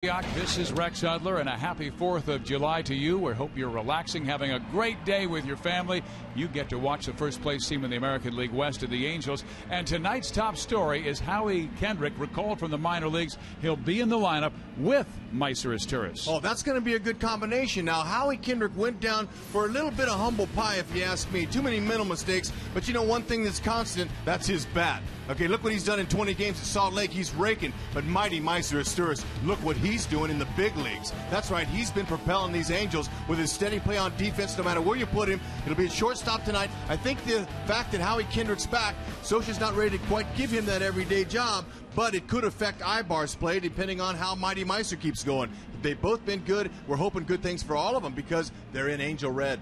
This is Rex Hudler, and a happy 4th of July to you. We hope you're relaxing, having a great day with your family. You get to watch the first-place team in the American League West of the Angels. And tonight's top story is Howie Kendrick, recalled from the minor leagues. He'll be in the lineup with Meiser as tourist. Oh, that's going to be a good combination. Now, Howie Kendrick went down for a little bit of humble pie, if you ask me. Too many mental mistakes. But you know, one thing that's constant, that's his bat. Okay, look what he's done in 20 games at Salt Lake. He's raking. But mighty Meiser Asturis, look what he's doing in the big leagues. That's right, he's been propelling these Angels with his steady play on defense. No matter where you put him, it'll be a shortstop tonight. I think the fact that Howie Kendrick's back, Scioscia's not ready to quite give him that everyday job, but it could affect Ibar's play depending on how mighty Meiser keeps going. They've both been good. We're hoping good things for all of them because they're in Angel Red.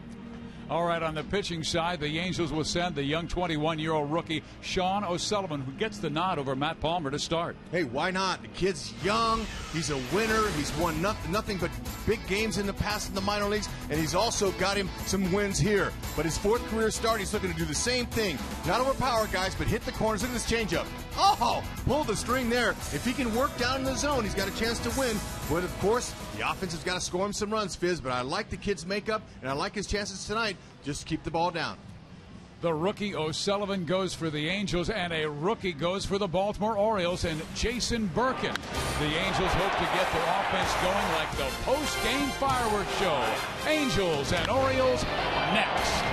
All right, on the pitching side, the Angels will send the young 21-year-old rookie Sean O'Sullivan, who gets the nod over Matt Palmer to start. Hey, why not? The kid's young. He's a winner. He's won nothing but big games in the past in the minor leagues, and he's also got him some wins here. But his 4th career start, he's looking to do the same thing. Not overpower guys, but hit the corners. Look at this changeup. Oh, pull the string there. If he can work down in the zone, he's got a chance to win. But, of course, the offense has got to score him some runs, Fizz. But I like the kid's makeup, and I like his chances tonight. Just keep the ball down. The rookie O'Sullivan goes for the Angels, and a rookie goes for the Baltimore Orioles, and Jason Birkin. The Angels hope to get their offense going like the post-game fireworks show. Angels and Orioles next.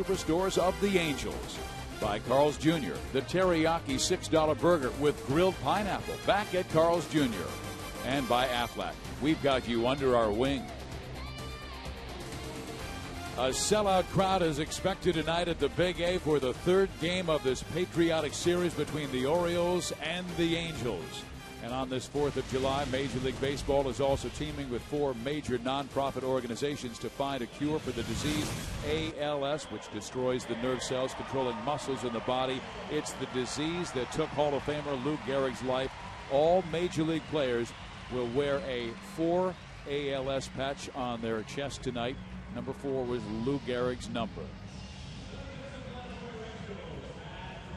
Superstores of the Angels. By Carl's Jr., the teriyaki $6 burger with grilled pineapple, back at Carl's Jr. and by Aflac. We've got you under our wing. A sellout crowd is expected tonight at the Big A for the third game of this patriotic series between the Orioles and the Angels. And on this 4th of July, Major League Baseball is also teaming with 4 major nonprofit organizations to find a cure for the disease ALS, which destroys the nerve cells controlling muscles in the body. It's the disease that took Hall of Famer Lou Gehrig's life. All Major League players will wear a 4 ALS patch on their chest tonight. Number 4 was Lou Gehrig's number.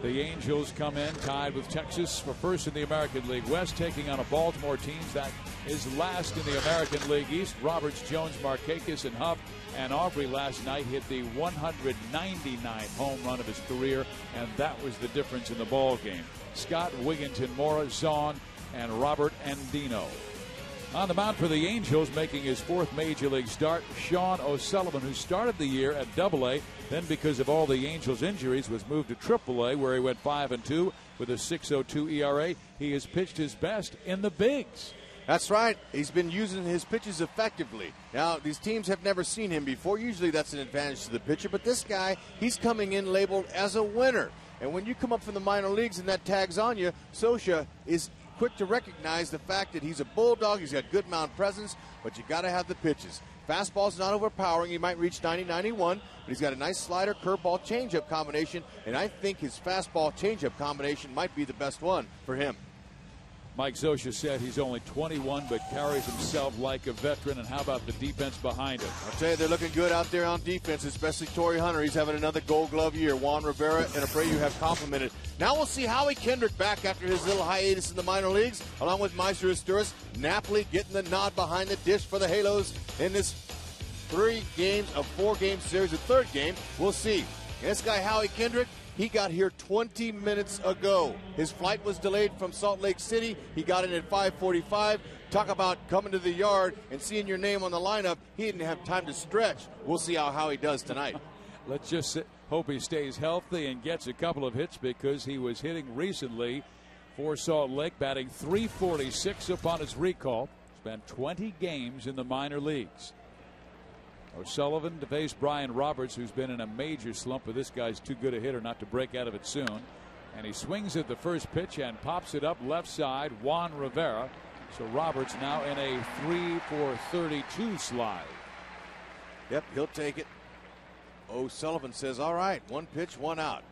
The Angels come in tied with Texas for first in the American League West, taking on a Baltimore team that is last in the American League East. Roberts, Jones, Markakis, and Huff and Aubrey last night hit the 199th home run of his career, and that was the difference in the ball game. Scott, Wigginton, Mora, Zahn, and Robert Andino. On the mound for the Angels, making his 4th Major League start, Sean O'Sullivan, who started the year at Double-A, then because of all the Angels' injuries was moved to Triple-A, where he went 5-2 with a 6.02 ERA. He has pitched his best in the bigs. That's right. He's been using his pitches effectively. Now, these teams have never seen him before. Usually that's an advantage to the pitcher, but this guy, he's coming in labeled as a winner. And when you come up from the minor leagues and that tags on you, Scioscia is quick to recognize the fact that he's a bulldog. He's got good mound presence, but you got to have the pitches. Fastball's not overpowering. He might reach 90-91, but he's got a nice slider, curveball, changeup combination, and I think his fastball changeup combination might be the best one for him. Mike Scioscia said he's only 21 but carries himself like a veteran. And how about the defense behind him? I'll tell you, they're looking good out there on defense, especially Torrey Hunter. He's having another Gold Glove year. Juan Rivera and Abreu have complimented. Now we'll see Howie Kendrick back after his little hiatus in the minor leagues, along with Meister Asturis. Napoli getting the nod behind the dish for the Halos in this 4 game series. The third game, we'll see. And this guy, Howie Kendrick, he got here 20 minutes ago. His flight was delayed from Salt Lake City. He got in at 5:45. Talk about coming to the yard and seeing your name on the lineup. He didn't have time to stretch. We'll see how Howie does tonight. Let's just hope he stays healthy and gets a couple of hits, because he was hitting recently for Salt Lake, batting .346 upon his recall. Spent 20 games in the minor leagues. O'Sullivan to face Brian Roberts, who's been in a major slump, but this guy's too good a hitter not to break out of it soon. And he swings at the first pitch and pops it up left side. Juan Rivera. So Roberts now in a 3-for-32 slide. Yep, he'll take it. O'Sullivan says, all right, 1 pitch, 1 out.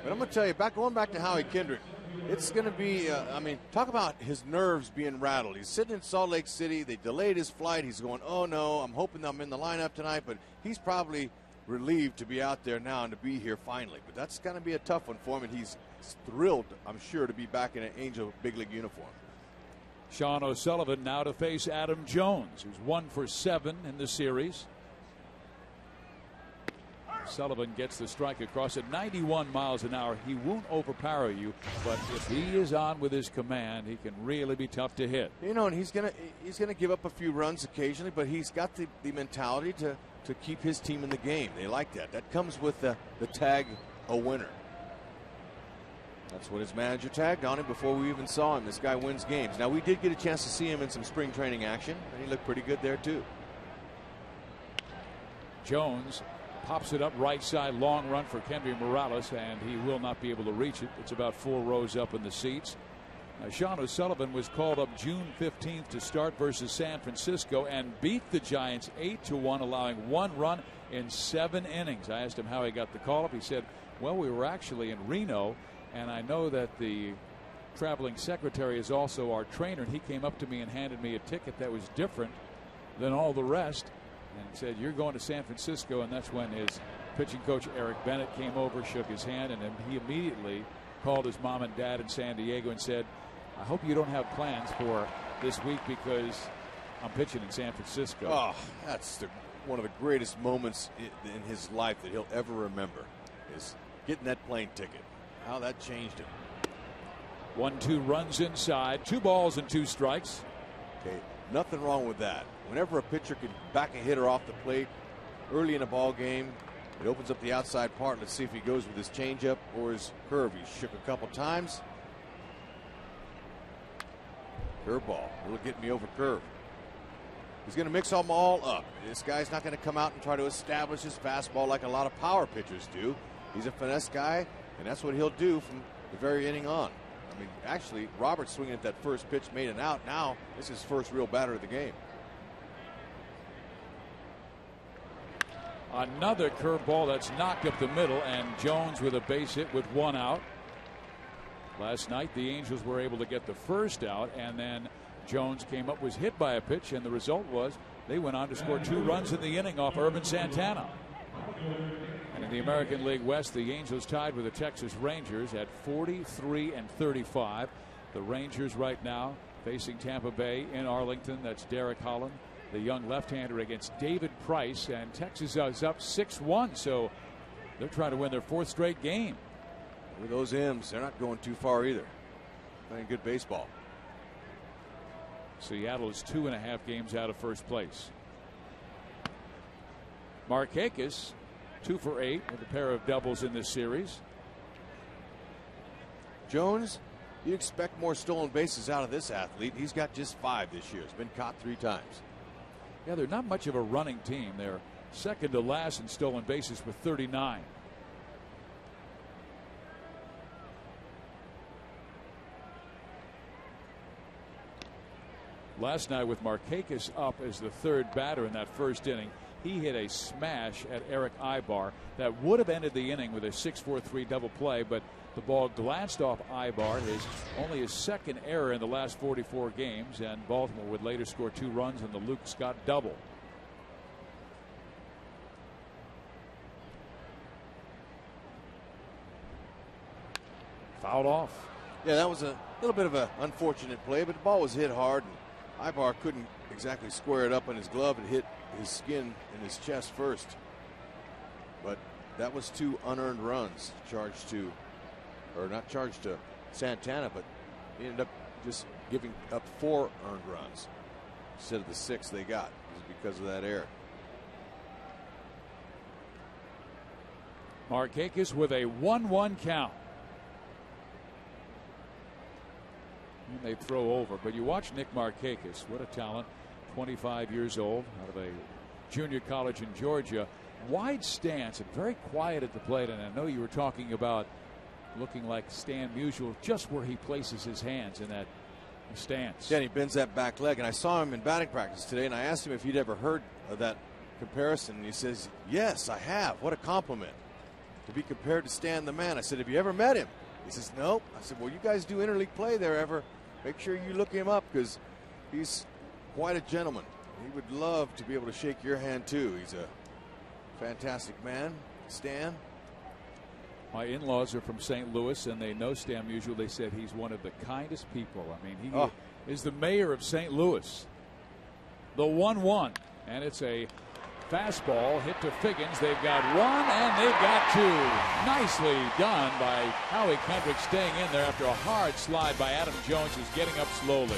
But I'm going to tell you, going back to Howie Kendrick, it's going to be, talk about his nerves being rattled. He's sitting in Salt Lake City. They delayed his flight. He's going, oh, no, I'm hoping I'm in the lineup tonight. But he's probably relieved to be out there now and to be here finally. But that's going to be a tough one for him, and he's thrilled, I'm sure, to be back in an Angel Big League uniform. Sean O'Sullivan now to face Adam Jones, who's 1 for 7 in the series. Sullivan gets the strike across at 91 miles an hour. He won't overpower you, but if he is on with his command, he can really be tough to hit. You know, and he's gonna give up a few runs occasionally, but he's got the mentality to keep his team in the game. They like that. That comes with the tag, a winner. That's what his manager tagged on him before we even saw him. This guy wins games. Now, we did get a chance to see him in some spring training action, and he looked pretty good there too. Jones pops it up right side, long run for Kendry Morales, and he will not be able to reach it. It's about 4 rows up in the seats. Sean O'Sullivan was called up June 15th to start versus San Francisco and beat the Giants 8-1, allowing 1 run in 7 innings. I asked him how he got the call up. He said, well, we were actually in Reno, and I know that the traveling secretary is also our trainer, and he came up to me and handed me a ticket that was different than all the rest. And said, you're going to San Francisco, and that's when his pitching coach Eric Bennett came over, shook his hand, and then he immediately called his mom and dad in San Diego and said, I hope you don't have plans for this week because I'm pitching in San Francisco. Oh, that's one of the greatest moments in his life that he'll ever remember, is getting that plane ticket. How that changed him. 1-2 runs inside, 2 balls and 2 strikes. Okay, nothing wrong with that. Whenever a pitcher can back a hitter off the plate early in a ball game, it opens up the outside part. Let's see if he goes with his changeup or his curve. He shook a couple times. Curveball. It'll get me over curve. He's going to mix them all up. This guy's not going to come out and try to establish his fastball like a lot of power pitchers do. He's a finesse guy, and that's what he'll do from the very inning on. I mean, actually, Roberts swinging at that first pitch made an out. Now, this is his first real batter of the game. Another curveball that's knocked up the middle, and Jones with a base hit with 1 out. Last night, the Angels were able to get the first out, and then Jones came up, was hit by a pitch, and the result was they went on to score 2 runs in the inning off Urban Santana. And in the American League West, the Angels tied with the Texas Rangers at 43-35. The Rangers right now facing Tampa Bay in Arlington. That's Derek Holland, the young left-hander, against David Price, and Texas is up 6-1, so they're trying to win their 4th straight game. With those M's, they're not going too far either. Playing good baseball. Seattle is 2.5 games out of first place. Markakis 2 for 8 with a pair of doubles in this series. Jones, you expect more stolen bases out of this athlete. He's got just 5 this year. He's been caught 3 times. Yeah, they're not much of a running team. They're second to last in stolen bases with 39. Last night, with Markakis up as the 3rd batter in that first inning, he hit a smash at Eric Ibar that would have ended the inning with a 6-4-3 double play, but the ball glanced off Ibar, only his 2nd error in the last 44 games, and Baltimore would later score 2 runs on the Luke Scott double. Fouled off. Yeah, that was a little bit of an unfortunate play, but the ball was hit hard, and Ibar couldn't exactly square it up in his glove. It hit his skin and his chest first. But that was 2 unearned runs charged to, or not charged to Santana, but he ended up just giving up 4 earned runs instead of the 6 they got. It was because of that error. Markakis with a 1-1 count. And they throw over, but you watch Nick Markakis. What a talent. 25 years old, out of a junior college in Georgia. Wide stance and very quiet at the plate. And I know you were talking about looking like Stan Musial, just where he places his hands in that stance. Yeah, he bends that back leg, and I saw him in batting practice today, and I asked him if he'd ever heard of that comparison, and he says, yes, I have. What a compliment to be compared to Stan the Man. I said, have you ever met him? He says, nope. I said, well, you guys do interleague play there ever? Make sure you look him up, because he's quite a gentleman. He would love to be able to shake your hand too. He's a fantastic man. Stan. My in-laws are from St. Louis, and they know Stan Musial. They said he's one of the kindest people. I mean, he is the mayor of St. Louis. The 1-1, and it's a fastball hit to Figgins. They've got 1 and they've got 2. Nicely done by Howie Kendrick, staying in there after a hard slide by Adam Jones, who's getting up slowly.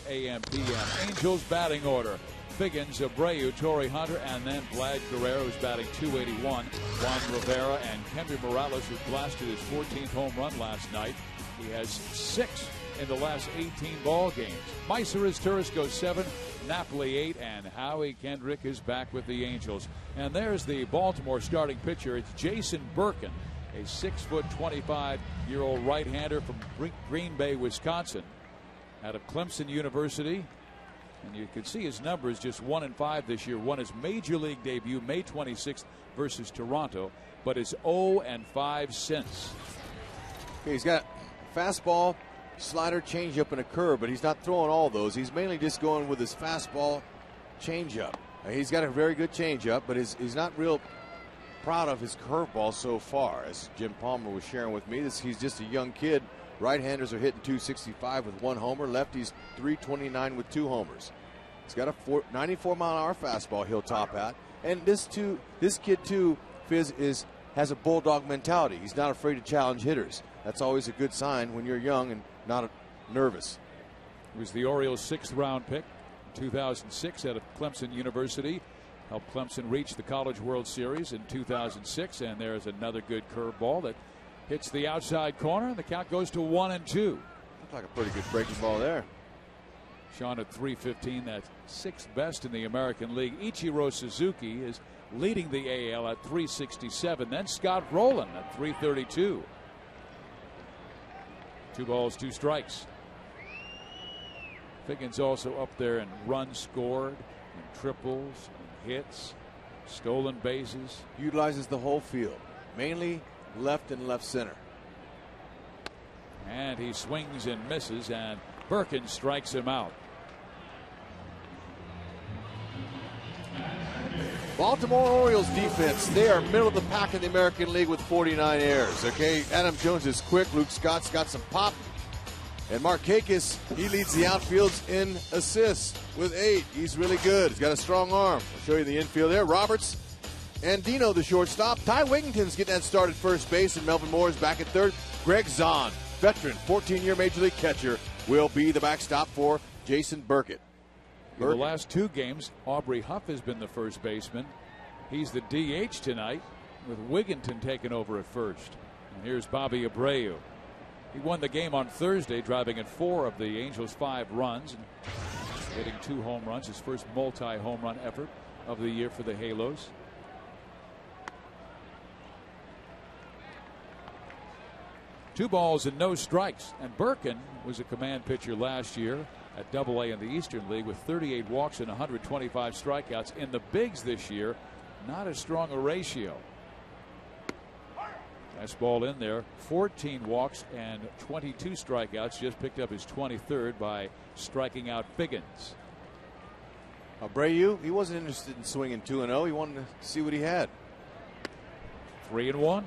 AM, PM. Angels batting order. Figgins, Abreu, Torrey Hunter, and then Vlad Guerrero, who's batting .281. Juan Rivera and Henry Morales, who blasted his 14th home run last night. He has 6 in the last 18 ball games. Meiser Izturis goes 7, Napoli 8, and Howie Kendrick is back with the Angels. And there's the Baltimore starting pitcher. It's Jason Birkin, a 6'25" right-hander from Green Bay, Wisconsin, out of Clemson University. And you can see his numbers, just 1-5 this year. Won his major league debut May 26th versus Toronto, but is 0-5 since. Okay, he's got fastball, slider, changeup, and a curve, but he's not throwing all those. He's mainly just going with his fastball, changeup. He's got a very good changeup, but he's not real proud of his curveball so far. As Jim Palmer was sharing with me, he's just a young kid. Right-handers are hitting .265 with 1 homer. Lefties .329 with 2 homers. He's got a 94-mile-an-hour fastball he'll top at. And this kid too, Fizz, has a bulldog mentality. He's not afraid to challenge hitters. That's always a good sign when you're young and not nervous. He was the Orioles' 6th-round pick in 2006 out of Clemson University. Helped Clemson reach the College World Series in 2006. And there's another good curveball that hits the outside corner, and the count goes to 1-2. Looked like a pretty good breaking ball there. Sean at .315, that's 6th best in the American League. Ichiro Suzuki is leading the AL at .367. Then Scott Rowland at .332. 2 balls, 2 strikes. Figgins also up there in runs scored, and triples, and hits, stolen bases. Utilizes the whole field, mainly left and left center. And he swings and misses, and Birkin strikes him out. Baltimore Orioles defense, they are middle of the pack in the American League with 49 errors. Okay, Adam Jones is quick. Luke Scott's got some pop. And Markakis, he leads the outfields in assists with 8. He's really good. He's got a strong arm. I'll show you the infield there. Roberts and Dino, the shortstop. Ty Wigginton's getting that start at first base, and Melvin Moore is back at third. Greg Zahn, veteran, 14-year Major League catcher, will be the backstop for Jason Burkett. In the last 2 games, Aubrey Huff has been the first baseman. He's the DH tonight, with Wigginton taking over at first. And here's Bobby Abreu. He won the game on Thursday, driving in 4 of the Angels' 5 runs, and hitting 2 home runs, his first multi-home run effort of the year for the Halos. Two balls and no strikes. And Birkin was a command pitcher last year at Double-A in the Eastern League with 38 walks and 125 strikeouts. In the bigs this year, not as strong a ratio. Fastball in there, 14 walks and 22 strikeouts. Just picked up his 23rd by striking out Figgins. Abreu, he wasn't interested in swinging 2-0. He wanted to see what he had. 3-1.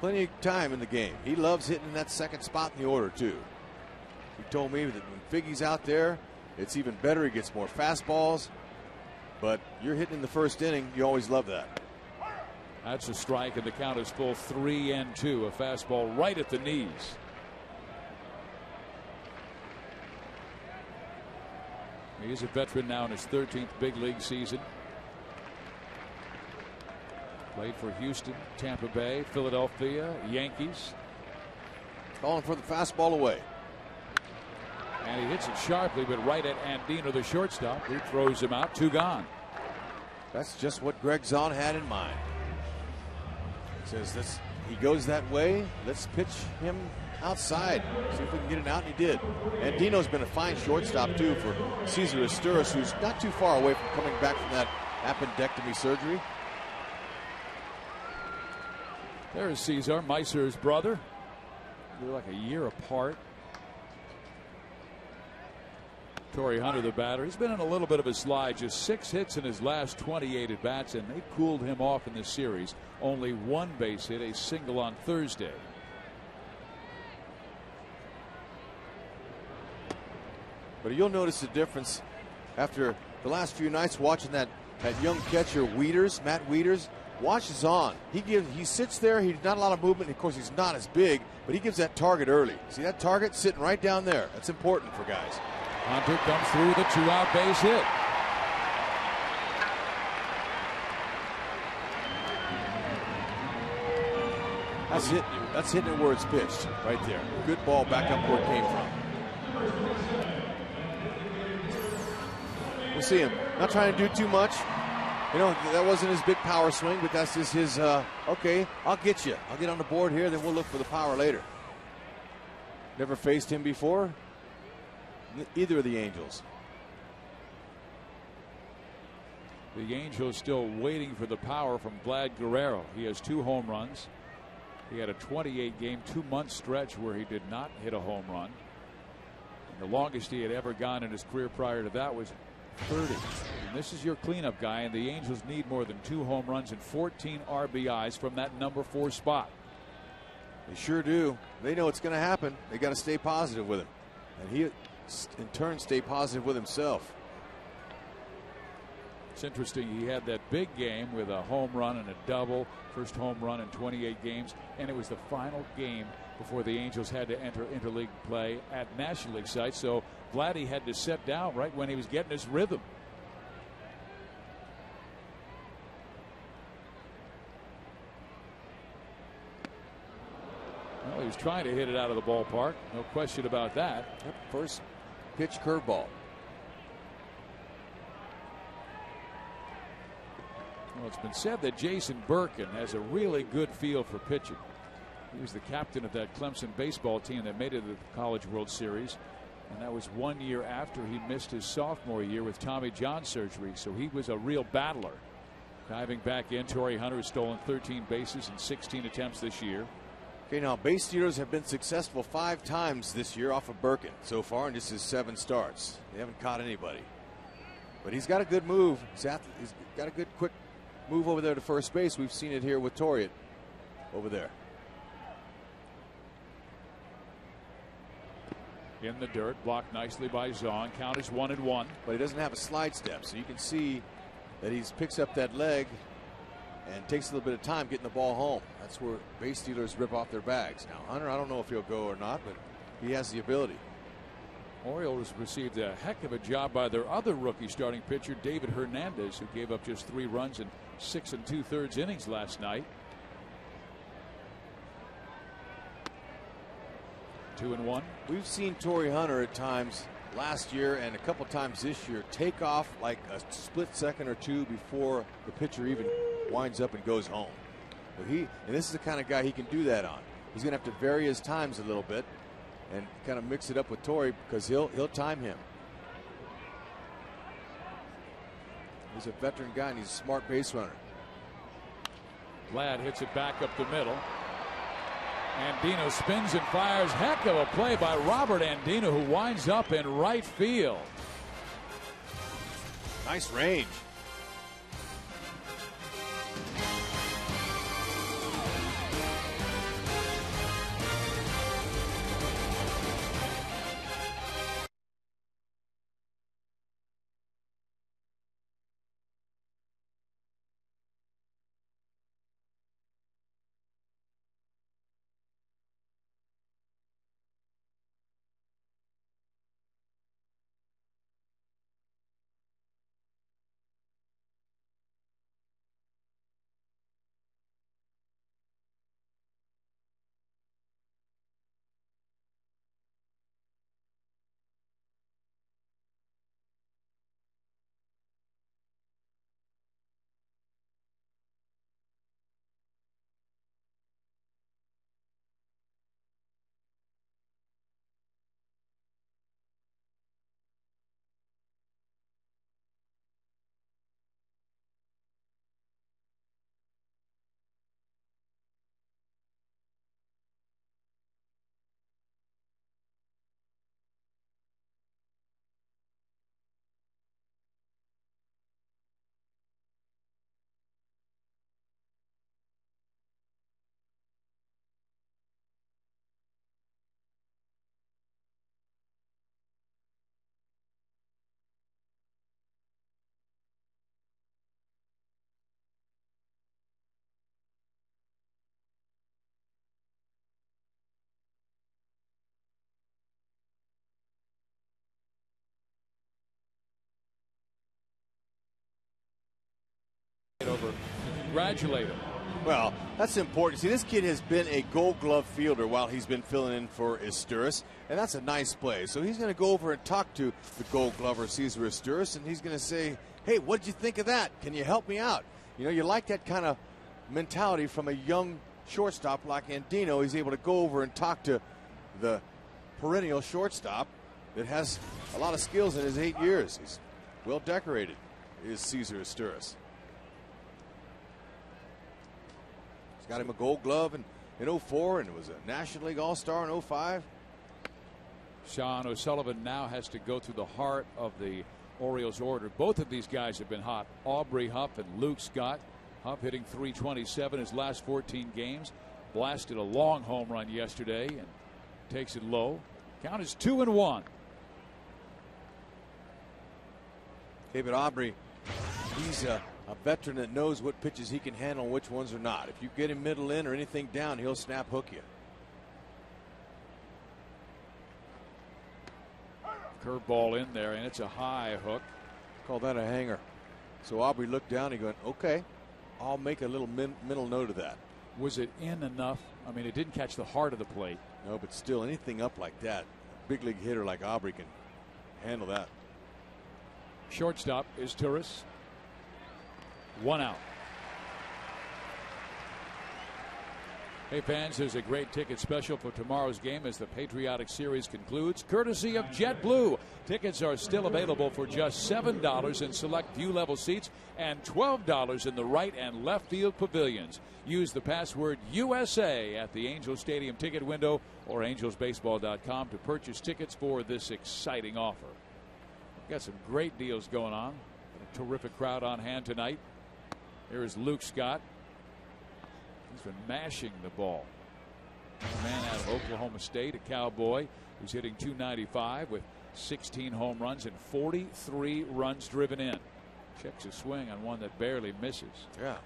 Plenty of time in the game. He loves hitting that second spot in the order, too. He told me that when Figgy's out there, it's even better. He gets more fastballs. But you're hitting in the first inning, you always love that. That's a strike, and the count is full 3-2. A fastball right at the knees. He's a veteran now in his 13th big league season. Played for Houston, Tampa Bay, Philadelphia, Yankees. Calling for the fastball away. And he hits it sharply, but right at Andino, the shortstop, who throws him out. 2 gone. That's just what Greg Zahn had in mind. He says he goes that way. Let's pitch him outside. See if we can get it out, and he did. And Dino's been a fine shortstop, too, for Cesar Izturis, who's not too far away from coming back from that appendectomy surgery. There's Cesar, Meiser's brother. They're like a year apart. Torrey Hunter, the batter. He's been in a little bit of a slide. Just 6 hits in his last 28 at bats, and they cooled him off in this series. Only 1 base hit, a single on Thursday. But you'll notice the difference after the last few nights watching that young catcher Matt Wieters. watches on. He sits there. He's not a lot of movement. Of course, he's not as big, but he gives that target early. See that target sitting right down there? That's important for guys. Hunter comes through with a 2-out base hit. That's hitting it where it's pitched, right there. Good ball back up where it came from. We'll see him. Not trying to do too much. You know, that wasn't his big power swing, but that's just his, okay, I'll get you. I'll get on the board here, then we'll look for the power later. Never faced him before. Either of the Angels. The Angels still waiting for the power from Vlad Guerrero. He has 2 home runs. He had a 28-game, 2-month stretch where he did not hit a home run. And the longest he had ever gone in his career prior to that was 30. And this is your cleanup guy, and the Angels need more than 2 home runs and 14 RBIs from that number 4 spot. They sure do. They know it's going to happen. They got to stay positive with him. And he, in turn, stay positive with himself. It's interesting. He had that big game with a home run and a double. First home run in 28 games. And it was the final game before the Angels had to enter interleague play at National League site. So Vladdy had to set down right when he was getting his rhythm. Well, he was trying to hit it out of the ballpark. No question about that. Yep, first pitch curveball. Well, it's been said that Jason Birkin has a really good feel for pitching. He was the captain of that Clemson baseball team that made it to the College World Series. And that was 1 year after he missed his sophomore year with Tommy John surgery. So he was a real battler. Diving back in, Torrey Hunter has stolen 13 bases in 16 attempts this year. Okay, now base stealers have been successful 5 times this year off of Birkin so far, and this is 7 starts. They haven't caught anybody. But he's got a good move. He's got a good quick move over there to first base. We've seen it here with Torrey over there. In the dirt, blocked nicely by Zong. Count is 1-1. But he doesn't have a slide step, so you can see that he picks up that leg and takes a little bit of time getting the ball home. That's where base stealers rip off their bags. Now, Hunter, I don't know if he'll go or not, but he has the ability. Orioles received a heck of a job by their other rookie starting pitcher, David Hernandez, who gave up just 3 runs in 6 2/3 innings last night. 2-1. We've seen Torrey Hunter at times last year and a couple times this year take off like a split second or two before the pitcher even winds up and goes home. But and this is the kind of guy he can do that on. He's going to have to vary his times a little bit and kind of mix it up with Torrey because he'll time him. He's a veteran guy and he's a smart base runner. Vlad hits it back up the middle. Andino spins and fires. Heck of a play by Robert Andino, who winds up in right field. Nice range. congratulate him. Well, that's important. See, this kid has been a Gold Glove fielder while he's been filling in for Esteuris, and that's a nice play. So he's going to go over and talk to the Gold Glover, Cesar Esteuris, and he's going to say, hey, what did you think of that? Can you help me out? You know, you like that kind of mentality from a young shortstop like Andino. He's able to go over and talk to the perennial shortstop that has a lot of skills in his 8 years. He's well decorated, is Cesar Esteuris. He's got him a Gold Glove in 04 and was a National League All-Star in 05. Sean O'Sullivan now has to go through the heart of the Orioles order. Both of these guys have been hot. Aubrey Huff and Luke Scott. Huff hitting .327 his last 14 games. Blasted a long home run yesterday and takes it low. Count is 2-1. David Aubrey, he's a veteran that knows what pitches he can handle and which ones are not. If you get him middle in or anything down, he'll snap hook you. Curveball in there, and it's a high hook. Call that a hanger. So Aubrey looked down, he going, okay, I'll make a little mental note of that. Was it in enough? I mean, it didn't catch the heart of the plate. No, but still, anything up like that, a big league hitter like Aubrey can handle that. Shortstop is Turris. 1 out. Hey fans, there's a great ticket special for tomorrow's game as the Patriotic Series concludes, courtesy of JetBlue. Tickets are still available for just $7 in select view level seats and $12 in the right and left field pavilions. Use the password USA at the Angels Stadium ticket window or angelsbaseball.com to purchase tickets for this exciting offer. We've got some great deals going on. A terrific crowd on hand tonight. Here is Luke Scott. He's been mashing the ball. A man out of Oklahoma State, a Cowboy, who's hitting .295 with 16 home runs and 43 runs driven in. Checks a swing on one that barely misses. Yeah,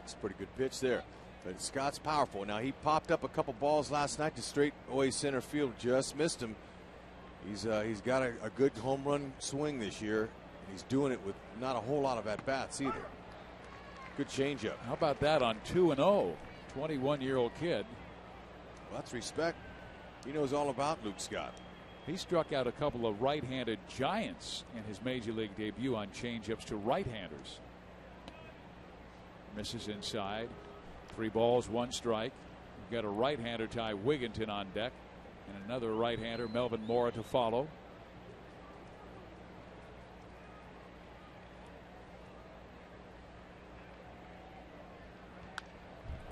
it's a pretty good pitch there. But Scott's powerful. Now, he popped up a couple balls last night to straight away center field, just missed him. He's got a good home run swing this year. And he's doing it with not a whole lot of at-bats either. Good changeup. How about that on 2-0? 21-year-old kid. Well, that's respect. He knows all about Luke Scott. He struck out a couple of right-handed giants in his major league debut on changeups to right-handers. Misses inside. 3 balls, 1 strike. We've got a right-hander, Ty Wigginton, on deck, and another right-hander, Melvin Mora, to follow.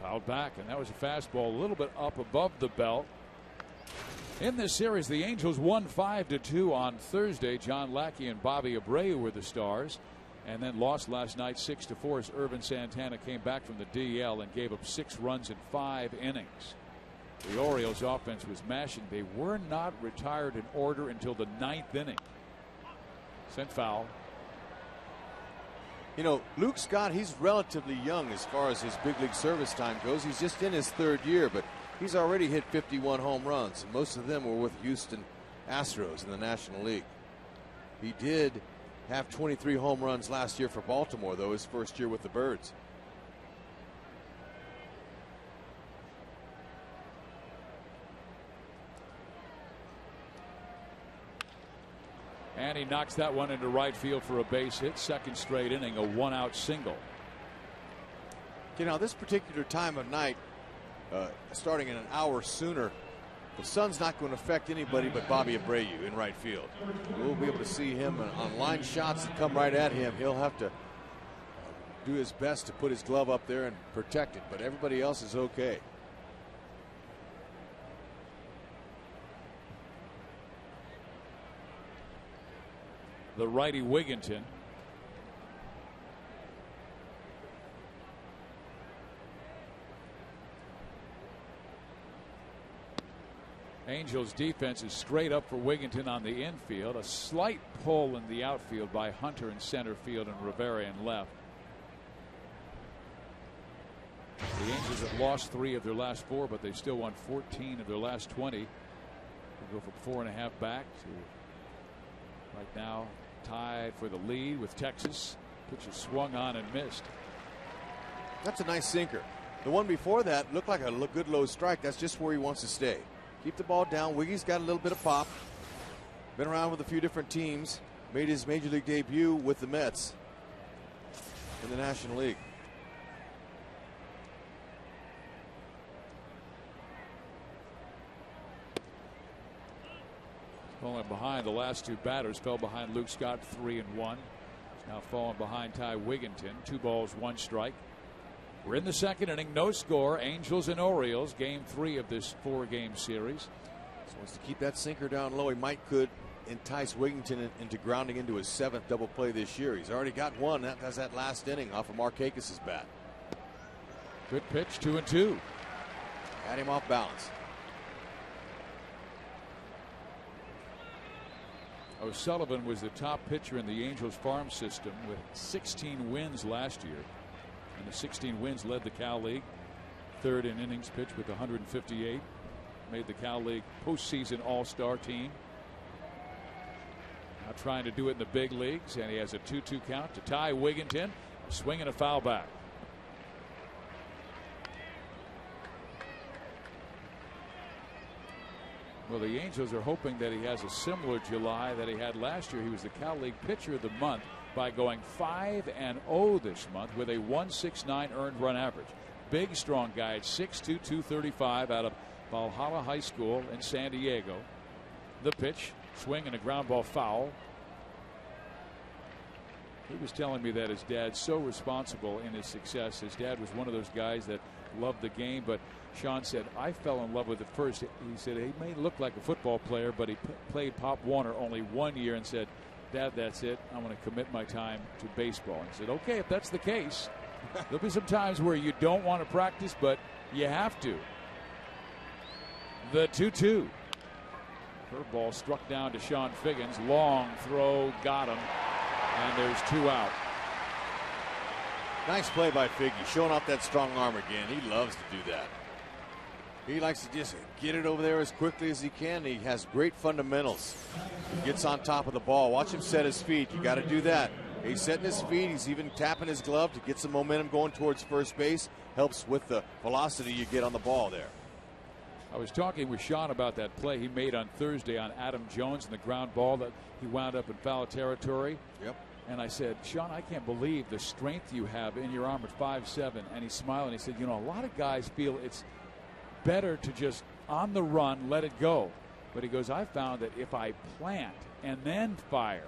Fouled back, and that was a fastball a little bit up above the belt. In this series, the Angels won 5-2 on Thursday. John Lackey and Bobby Abreu were the stars, and then lost last night 6-4 as Irvin Santana came back from the DL and gave up 6 runs in 5 innings. The Orioles offense was mashing. They were not retired in order until the 9th inning. Sent foul. You know, Luke Scott, he's relatively young as far as his big league service time goes. He's just in his 3rd year, but he's already hit 51 home runs, and most of them were with Houston Astros in the National League. He did have 23 home runs last year for Baltimore, though, his 1st year with the Birds. And he knocks that one into right field for a base hit. 2nd straight inning, a 1-out single. You know, this particular time of night, starting in an hour sooner, the sun's not going to affect anybody but Bobby Abreu in right field. We'll be able to see him on line shots that come right at him. He'll have to do his best to put his glove up there and protect it, but everybody else is okay. The righty Wigginton. Angels defense is straight up for Wigginton on the infield. A slight pull in the outfield by Hunter in center field and Rivera in left. The Angels have lost 3 of their last 4, but they've still won 14 of their last 20. We'll go from 4.5 back to right now tied for the lead with Texas. Pitch is swung on and missed. That's a nice sinker. The one before that looked like a good low strike. That's just where he wants to stay. Keep the ball down. Wiggy's got a little bit of pop. Been around with a few different teams. Made his major league debut with the Mets in the National League. Falling behind the last two batters, fell behind Luke Scott 3-1. He's now falling behind Ty Wigginton. 2 balls, 1 strike. We're in the second inning, no score. Angels and Orioles, game 3 of this 4-game series. So wants to keep that sinker down low. He could entice Wigginton into grounding into his 7th double play this year. He's already got one. That's that last inning off of Markakis' bat. Good pitch, 2-2. Had him off balance. O'Sullivan was the top pitcher in the Angels farm system with 16 wins last year. And the 16 wins led the Cal League. 3rd in innings pitched with 158. Made the Cal League postseason all-star team. Now trying to do it in the big leagues, and he has a 2-2 count to Ty Wigginton. A swing and a foul back. Well, the Angels are hoping that he has a similar July that he had last year. He was the Cal League Pitcher of the Month by going 5-0 this month with a 1.69 earned run average. Big, strong guy at 6'2", 235 out of Valhalla High School in San Diego. The pitch, swing and a ground ball foul. He was telling me that his dad's so responsible in his success. His dad was one of those guys that loved the game, but Sean said, I fell in love with it first. He said he may look like a football player, but he played Pop Warner only 1 year and said, Dad, that's it. I'm going to commit my time to baseball. And he said, okay, if that's the case, there'll be some times where you don't want to practice, but you have to. The 2-2. Curveball struck down to Sean Figgins. Long throw, got him. And there's 2 out. Nice play by Figgy, showing off that strong arm again. He loves to do that. He likes to just get it over there as quickly as he can. He has great fundamentals. He gets on top of the ball. Watch him set his feet. You got to do that. He's setting his feet. He's even tapping his glove to get some momentum going towards first base. Helps with the velocity you get on the ball there. I was talking with Sean about that play he made on Thursday on Adam Jones and the ground ball that he wound up in foul territory. Yep. And I said, Sean, I can't believe the strength you have in your arm at 5'7". And he smiled and he said, you know, a lot of guys feel it's better to just on the run let it go. But he goes, I found that if I plant and then fire,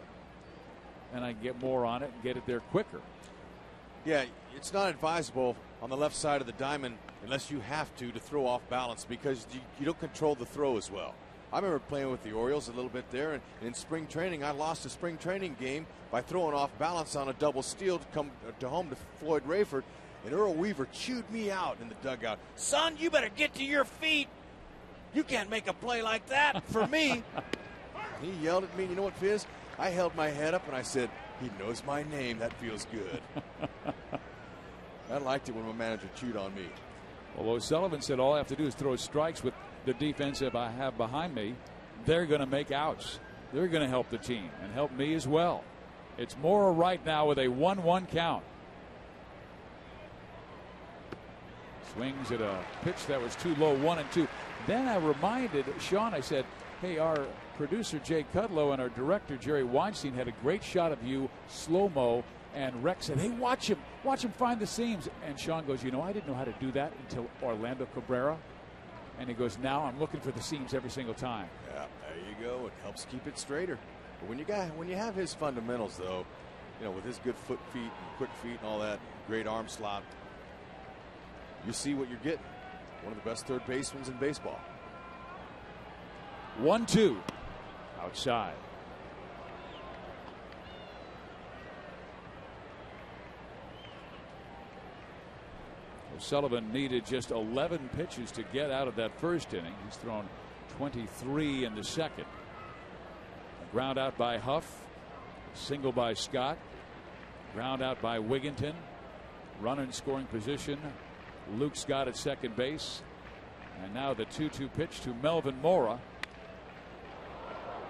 and I can get more on it and get it there quicker. Yeah, it's not advisable on the left side of the diamond unless you have to throw off balance, because you don't control the throw as well. I remember playing with the Orioles a little bit there, and in spring training, I lost a spring training game by throwing off balance on a double steal to come to home to Floyd Rayford, and Earl Weaver chewed me out in the dugout. Son, you better get to your feet. You can't make a play like that for me. He yelled at me. You know what, Fizz? I held my head up and I said, he knows my name. That feels good. I liked it when my manager chewed on me. Well, O'Sullivan said all I have to do is throw strikes with the defense if I have behind me. They're going to make outs. They're going to help the team and help me as well. It's Mora right now with a 1-1 count. Swings at a pitch that was too low, 1-2. Then I reminded Sean, I said, hey, our producer Jay Kudlow and our director Jerry Weinstein had a great shot of you, slow-mo, and Rex said, hey, watch him find the seams. And Sean goes, you know, I didn't know how to do that until Orlando Cabrera. And he goes, now I'm looking for the seams every single time. Yeah, there you go. It helps keep it straighter. But when you have his fundamentals, though, you know, with his good foot feet and quick feet and all that, great arm slot, you see what you're getting. One of the best third basemen in baseball. 1-2 outside. O'Sullivan needed just 11 pitches to get out of that first inning. He's thrown 23 in the second. A ground out by Huff. Single by Scott. Ground out by Wigginton. Runner in scoring position. Luke Scott at second base. And now the 2-2 pitch to Melvin Mora.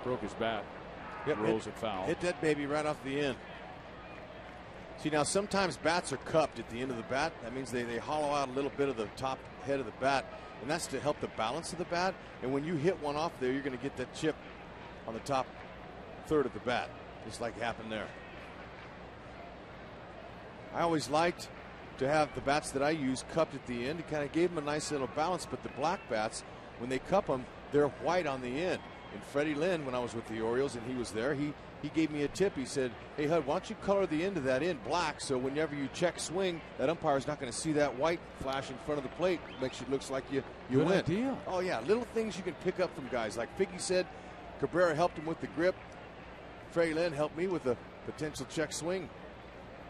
Broke his bat. Yep, rolls it foul. Hit that baby right off the end. See, now sometimes bats are cupped at the end of the bat. That means they hollow out a little bit of the top head of the bat, and that's to help the balance of the bat. And when you hit one off there, you're going to get that chip on the top third of the bat, just like happened there. I always liked to have the bats that I use cupped at the end. It kind of gave them a nice little balance, but the black bats, when they cup them, they're white on the end. And Freddie Lynn, when I was with the Orioles and he was there, he gave me a tip. He said, hey, Hud, why don't you color the end of that in black, so whenever you check swing, that umpire's not going to see that white flash in front of the plate. It makes it looks like you Good win. idea. Oh, yeah, little things you can pick up from guys. Like Figgy said, Cabrera helped him with the grip. Freddie Lynn helped me with a potential check swing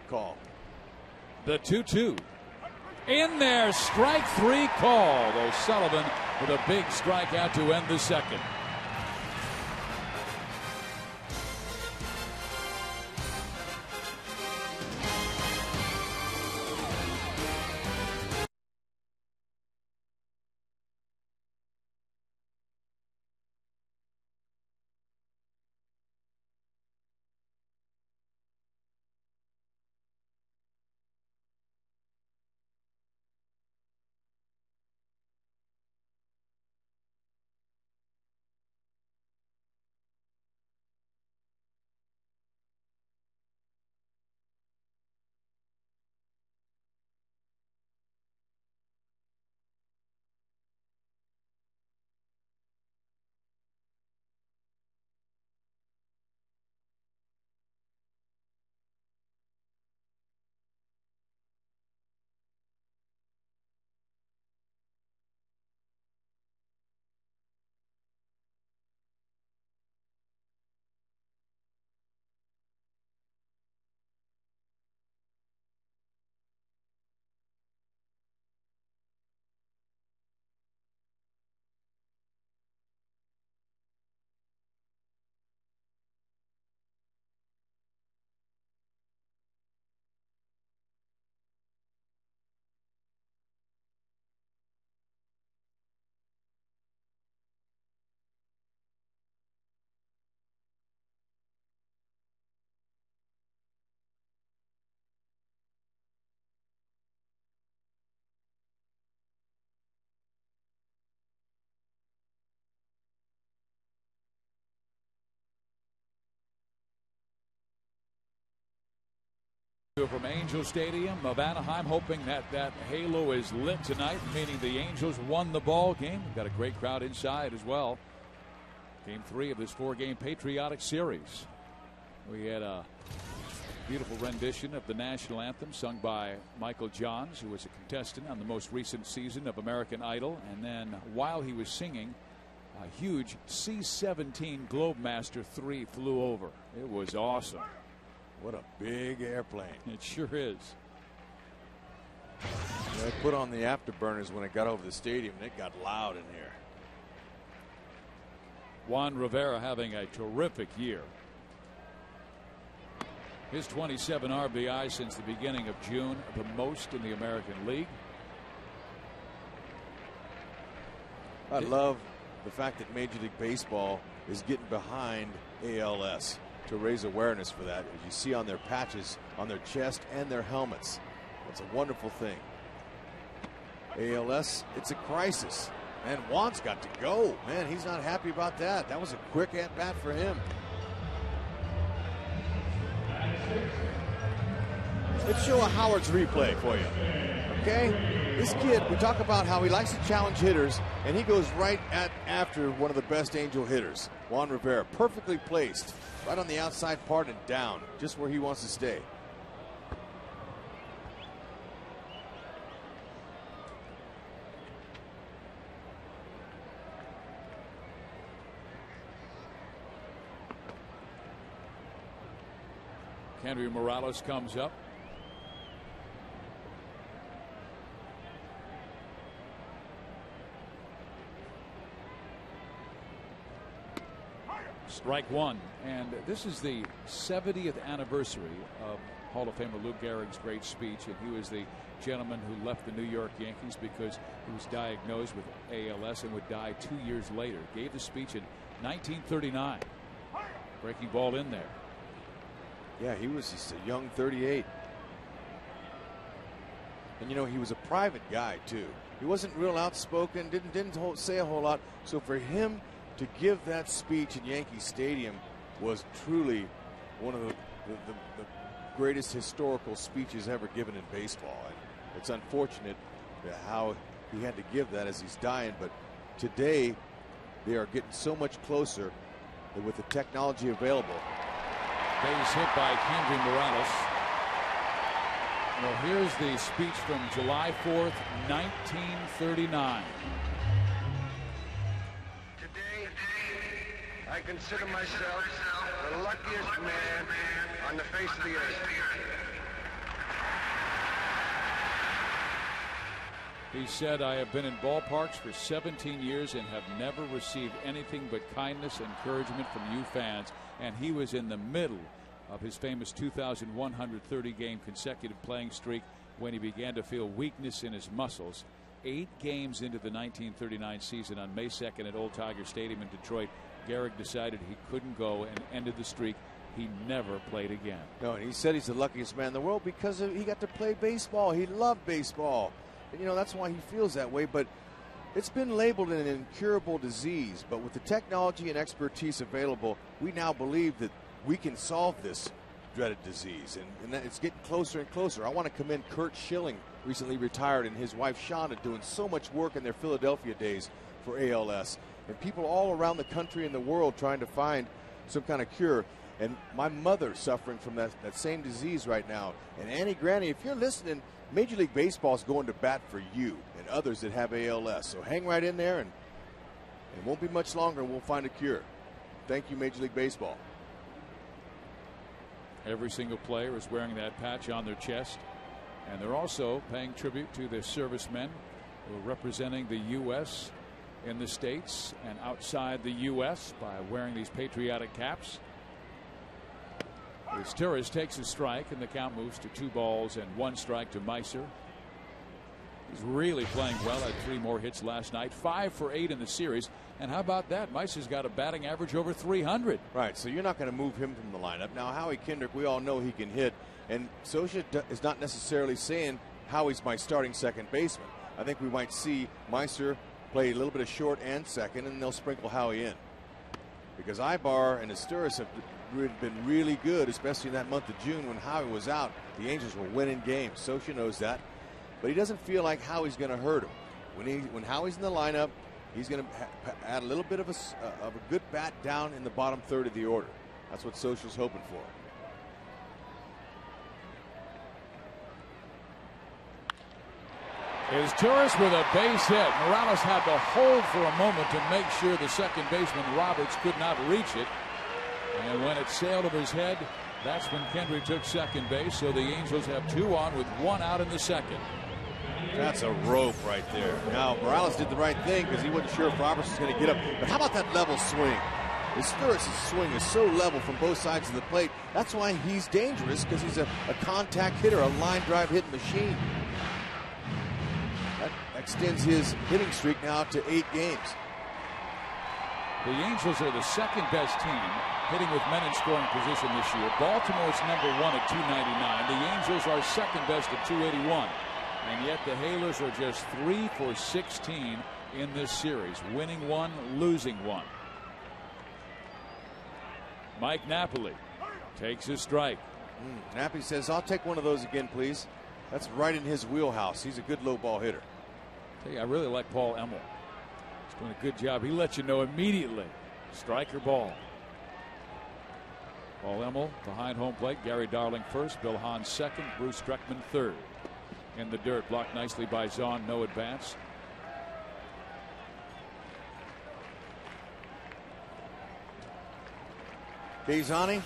call. The 2-2. In there, strike three called. O'Sullivan with a big strikeout to end the second. From Angel Stadium of Anaheim, hoping that halo is lit tonight, meaning the Angels won the ball game. We've got a great crowd inside as well. Game 3 of this 4-game patriotic series. We had a beautiful rendition of the national anthem sung by Michael Johns, who was a contestant on the most recent season of American Idol. And then while he was singing, a huge C-17 Globemaster 3 flew over. It was awesome. What a big airplane. It sure is. They put on the afterburners when it got over the stadium, and it got loud in here. Juan Rivera having a terrific year. His 27 RBI since the beginning of June, the most in the American League. I love the fact that Major League Baseball is getting behind ALS to raise awareness for that, as you see on their patches on their chest and their helmets. That's a wonderful thing. ALS, it's a crisis, and Juan's got to go. Man, he's not happy about that. That was a quick at bat for him. Let's show a Howard's replay for you. Okay, this kid, we talk about how he likes to challenge hitters, and he goes right after one of the best Angel hitters, Juan Rivera, perfectly placed. Right on the outside part and down, just where he wants to stay. Henry Morales comes up. Strike one. And this is the 70th anniversary of Hall of Famer Lou Gehrig's great speech. And he was the gentleman who left the New York Yankees because he was diagnosed with ALS and would die 2 years later. Gave the speech in 1939. Breaking ball in there. Yeah, he was just a young 38. And you know, he was a private guy too. He wasn't real outspoken, didn't say a whole lot. So for him to give that speech in Yankee Stadium was truly one of the greatest historical speeches ever given in baseball. And it's unfortunate how he had to give that as he's dying, but today they are getting so much closer with the technology available. Base hit by Kendry Morales. Well, here's the speech from July 4th, 1939. Today, I consider myself the luckiest man on the face of the earth. He said, "I have been in ballparks for 17 years and have never received anything but kindness and encouragement from you fans." And he was in the middle of his famous 2,130-game consecutive playing streak when he began to feel weakness in his muscles. 8 games into the 1939 season on May 2nd at Old Tiger Stadium in Detroit, Gehrig decided he couldn't go and ended the streak. He never played again. No, and he said he's the luckiest man in the world because he got to play baseball. He loved baseball. And, you know, that's why he feels that way. But it's been labeled an incurable disease. But with the technology and expertise available, we now believe that we can solve this dreaded disease. And it's getting closer and closer. I want to commend Kurt Schilling, recently retired, and his wife Shonda doing so much work in their Philadelphia days for ALS. And people all around the country and the world trying to find some kind of cure. And my mother suffering from that same disease right now. And Annie Granny, if you're listening, Major League Baseball is going to bat for you and others that have ALS. So hang right in there, and it won't be much longer and we'll find a cure. Thank you, Major League Baseball. Every single player is wearing that patch on their chest. And they're also paying tribute to their servicemen who are representing the U.S. in the States and outside the U.S. by wearing these patriotic caps. As Torres takes a strike and the count moves to 2-1 strike to Meiser. He's really playing well. Had 3 more hits last night. 5 for 8 in the series. And how about that? Meiser's got a batting average over 300. Right, so you're not going to move him from the lineup. Now, Howie Kendrick, we all know he can hit. And Socha is not necessarily saying Howie's my starting second baseman. I think we might see Meiser play a little bit of short and second, and they'll sprinkle Howie in. Because Ibar and Asturias have been really good, especially in that month of June when Howie was out. The Angels were winning games. Socha knows that. But he doesn't feel like Howie's going to hurt him. When Howie's in the lineup, he's going to add a little bit of a good bat down in the bottom third of the order. That's what Socha's hoping for. Is Torres with a base hit. Morales had to hold for a moment to make sure the second baseman Roberts could not reach it. And when it sailed over his head, that's when Kendry took second base. So the Angels have 2 on with 1 out in the second. That's a rope right there. Now, Morales did the right thing because he wasn't sure if Roberts was going to get up. But how about that level swing? Asturias' swing is so level from both sides of the plate. That's why he's dangerous, because he's a contact hitter, a line drive hitting machine. That extends his hitting streak now to 8 games. The Angels are the second best team hitting with men in scoring position this year. Baltimore's number 1 at 299. The Angels are second best at 281. And yet the Hailers are just 3 for 16 in this series, winning 1, losing 1. Mike Napoli takes a strike. Napoli says, "I'll take one of those again, please." That's right in his wheelhouse. He's a good low ball hitter. I really like Paul Emmel. He's doing a good job. He lets you know immediately. Strike or ball. Paul Emmel behind home plate. Gary Darling first. Bill Hahn second. Bruce Streckman third. In the dirt, blocked nicely by Zahn. No advance. Gazzani,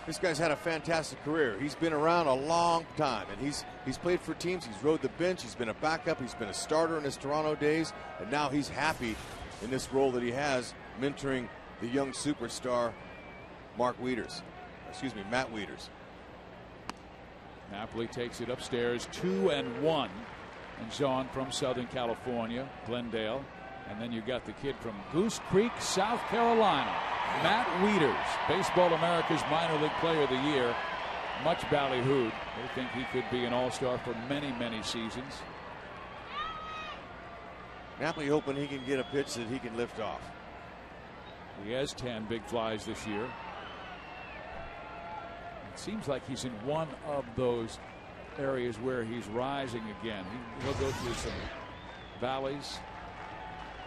this guy's had a fantastic career. He's been around a long time, and he's played for teams. He's rode the bench. He's been a backup. He's been a starter in his Toronto days, and now he's happy in this role that he has, mentoring the young superstar Matt Wieters. Napoli takes it upstairs, 2-1. And Zahn from Southern California, Glendale. And then you got the kid from Goose Creek, South Carolina, Matt Wieters, Baseball America's Minor League Player of the Year. much ballyhooed. They think he could be an all-star for many, many seasons. Napoli hoping he can get a pitch that he can lift off. He has 10 big flies this year. It seems like he's in one of those areas where he's rising again. He'll go through some valleys,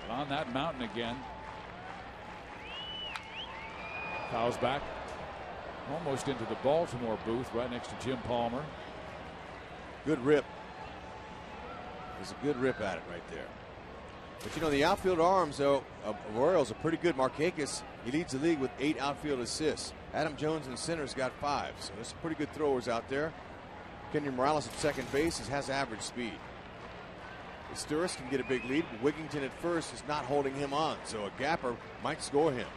but on that mountain again. Fouls back almost into the Baltimore booth right next to Jim Palmer. Good rip. There's a good rip at it right there. But you know, the outfield arms though of Royals are pretty good. Markakis, he leads the league with 8 outfield assists. Adam Jones in center's got 5. So there's some pretty good throwers out there. Kenny Morales at second base has average speed. Sturis can get a big lead, but Wigington at first is not holding him on. So a gapper might score him.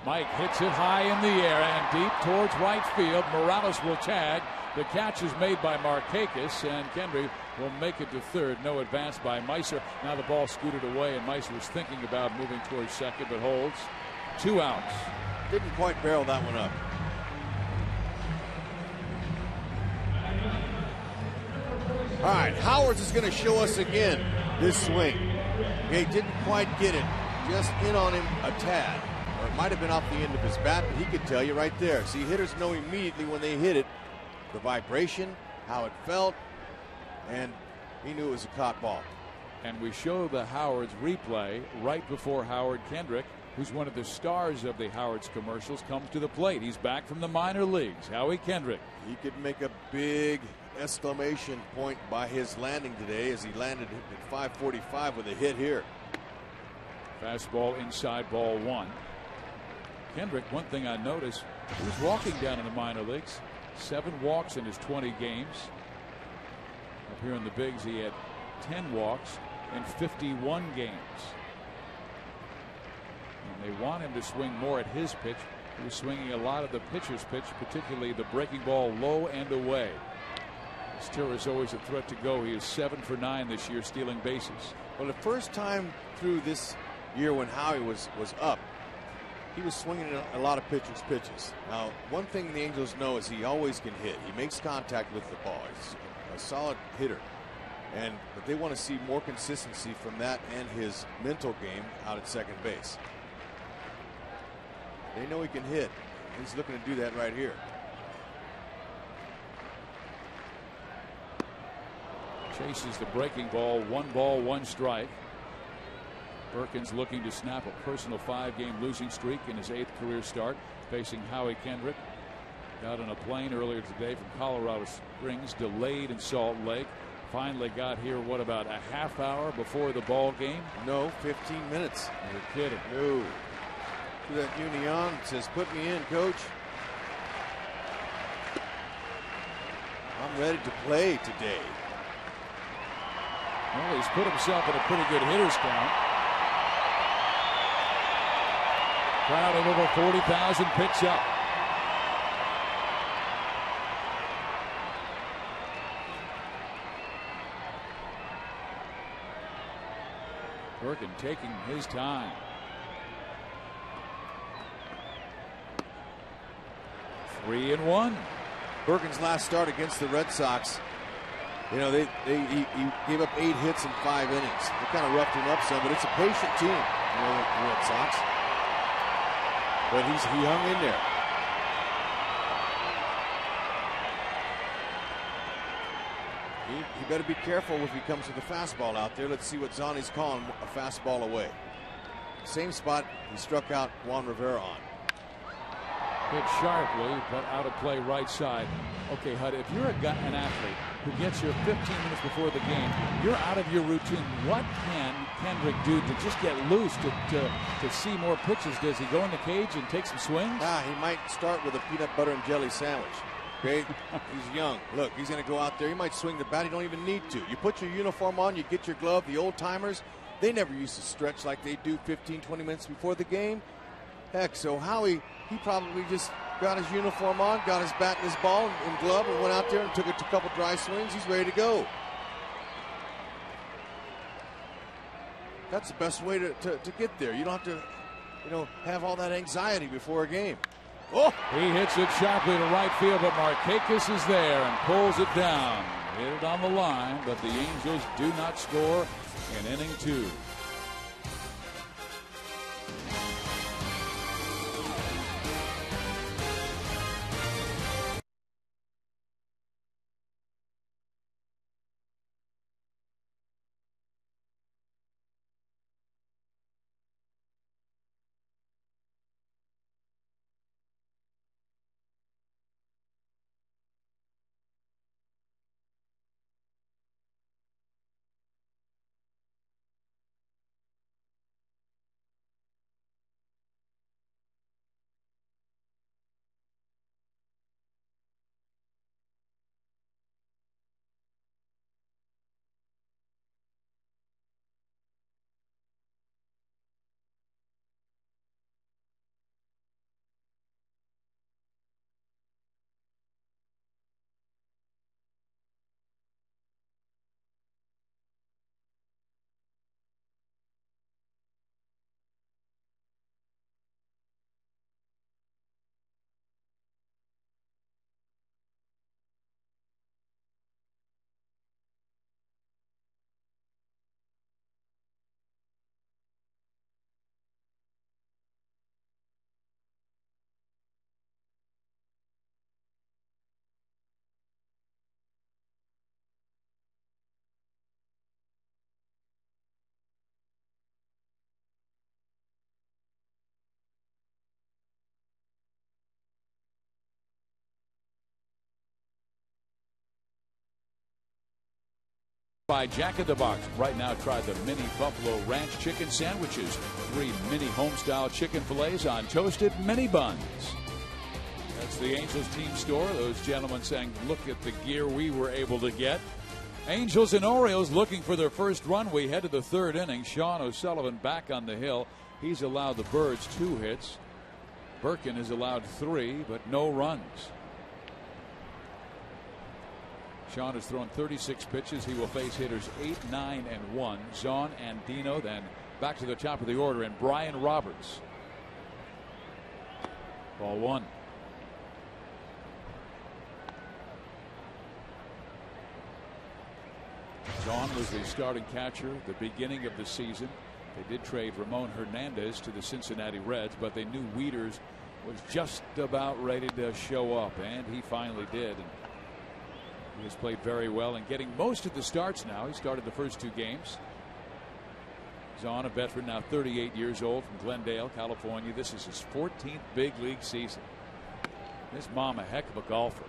Mike hits it high in the air and deep towards right field. Morales will tag. The catch is made by Markakis, and Kendry will make it to third. No advance by Meiser. Now the ball scooted away, and Meiser was thinking about moving towards second, but holds. 2 outs. Didn't quite barrel that one up. All right, Howards is going to show us again this swing. He didn't quite get it, just in on him a tad. Or it might have been off the end of his bat, but he could tell you right there. See, hitters know immediately when they hit it, the vibration, how it felt, and he knew it was a caught ball. And we show the Howards replay right before Howard Kendrick, who's one of the stars of the Howards commercials, comes to the plate. He's back from the minor leagues. Howie Kendrick. He could make a big exclamation point by his landing today as he landed at 545 with a hit here. Fastball inside, ball 1. Kendrick, one thing I noticed, he was walking down in the minor leagues. 7 walks in his 20 games. Up here in the bigs, he had 10 walks in 51 games. And they want him to swing more at his pitch. He was swinging a lot of the pitcher's pitch, particularly the breaking ball low and away. Steer is always a threat to go. He is 7 for 9 this year, stealing bases. Well, the first time through this year when Howie was up, he was swinging a lot of pitchers' pitches. Now, one thing the Angels know is he always can hit. He makes contact with the ball. He's a solid hitter. But they want to see more consistency from that and his mental game out at second base. They know he can hit. He's looking to do that right here. Chases the breaking ball. 1 ball, 1 strike. Perkins looking to snap a personal 5-game losing streak in his 8th career start, facing Howie Kendrick. Got on a plane earlier today from Colorado Springs, delayed in Salt Lake. Finally got here, what, about a half hour before the ball game? No, 15 minutes. You're kidding. No. To that Union, says, put me in, coach. I'm ready to play today. Well, he's put himself in a pretty good hitter's count. Crowd of over 40,000 picks up. Perkin taking his time. 3-1. Perkins' last start against the Red Sox, you know, he gave up 8 hits in 5 innings. They kind of roughed him up some, but it's a patient team, you know, the Red Sox. But he hung in there. He better be careful if he comes with a fastball out there. Let's see what Zani's calling a fastball away. Same spot he struck out Juan Rivera on. Hit sharply, but out of play right side. Okay, Hud, if you're an athlete who gets here 15 minutes before the game, you're out of your routine. What can Kendrick do to just get loose, to see more pitches? Does he go in the cage and take some swings? He might start with a peanut butter and jelly sandwich. Okay, he's young. Look, he's going to go out there. He might swing the bat. He don't even need to. You put your uniform on, you get your glove. The old timers, they never used to stretch like they do 15, 20 minutes before the game. Heck, so Howie, he probably just got his uniform on, got his bat and his ball and glove, and went out there and took a couple dry swings. He's ready to go. That's the best way to get there. You don't have to, have all that anxiety before a game. Oh! He hits it sharply to right field, but Markakis is there and pulls it down. Hit it on the line, but the Angels do not score in inning 2. By Jack in the Box. Right now, try the mini Buffalo Ranch chicken sandwiches. 3 mini home-style chicken fillets on toasted mini buns. That's the Angels team store. Those gentlemen saying, look at the gear we were able to get. Angels and Orioles looking for their first run. We head to the 3rd inning. Sean O'Sullivan back on the hill. He's allowed the Birds 2 hits. Birkin has allowed 3, but no runs. Sean has thrown 36 pitches. He will face hitters 8, 9, and 1. Zahn and Dino. Then back to the top of the order, and Brian Roberts. Ball 1. Zahn was the starting catcher at the beginning of the season. They did trade Ramon Hernandez to the Cincinnati Reds, but they knew Wieters was just about ready to show up, and he finally did. And he has played very well and getting most of the starts now. He started the first 2 games. Zahn, a veteran, now 38 years old, from Glendale, California. This is his 14th big league season. This mom a heck of a golfer.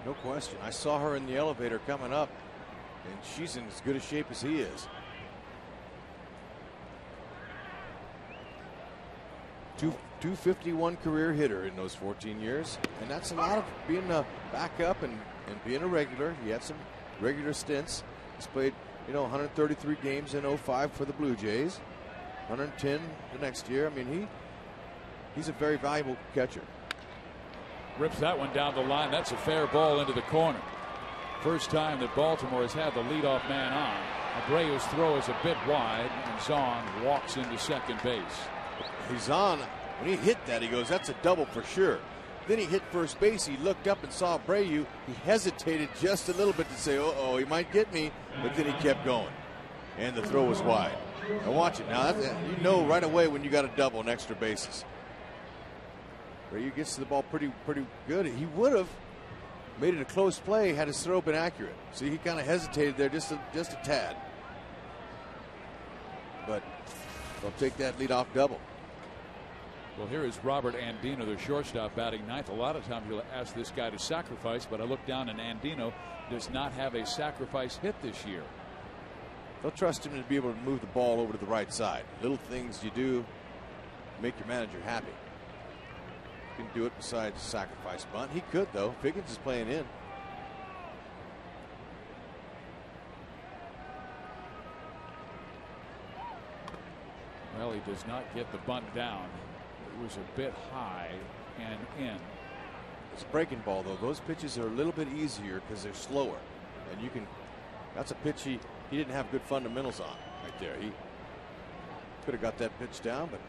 No question. I saw her in the elevator coming up, and she's in as good a shape as he is. 251 career hitter in those 14 years, and that's a lot of being a backup and being a regular. He had some regular stints. He's played, 133 games in 05 for the Blue Jays, 110 the next year. I mean, he's a very valuable catcher. Rips that one down the line. That's a fair ball into the corner. First time that Baltimore has had the leadoff man on. Abreu's throw is a bit wide, and Zahn walks into second base. Zahn, when he hit that, he goes, that's a double for sure. Then he hit first base. He looked up and saw Abreu. He hesitated just a little bit to say, uh-oh, he might get me. But then he kept going. And the throw was wide. Now watch it. Now, you know right away when you got a double and extra bases. Abreu gets to the ball pretty good. He would have made it a close play had his throw been accurate. See, he kind of hesitated there just a tad. But they'll take that leadoff double. Well, here is Robert Andino, the shortstop, batting 9th. A lot of times you'll ask this guy to sacrifice, but I look down and Andino does not have a sacrifice hit this year. They'll trust him to be able to move the ball over to the right side. Little things you do make your manager happy. You can do it besides sacrifice bunt. He could, though. Figgins is playing in. Well, he does not get the bunt down. It was a bit high and in. It's a breaking ball, though. Those pitches are a little bit easier because they're slower. And you can, that's a pitch he didn't have good fundamentals on right there. He could have got that pitch down, but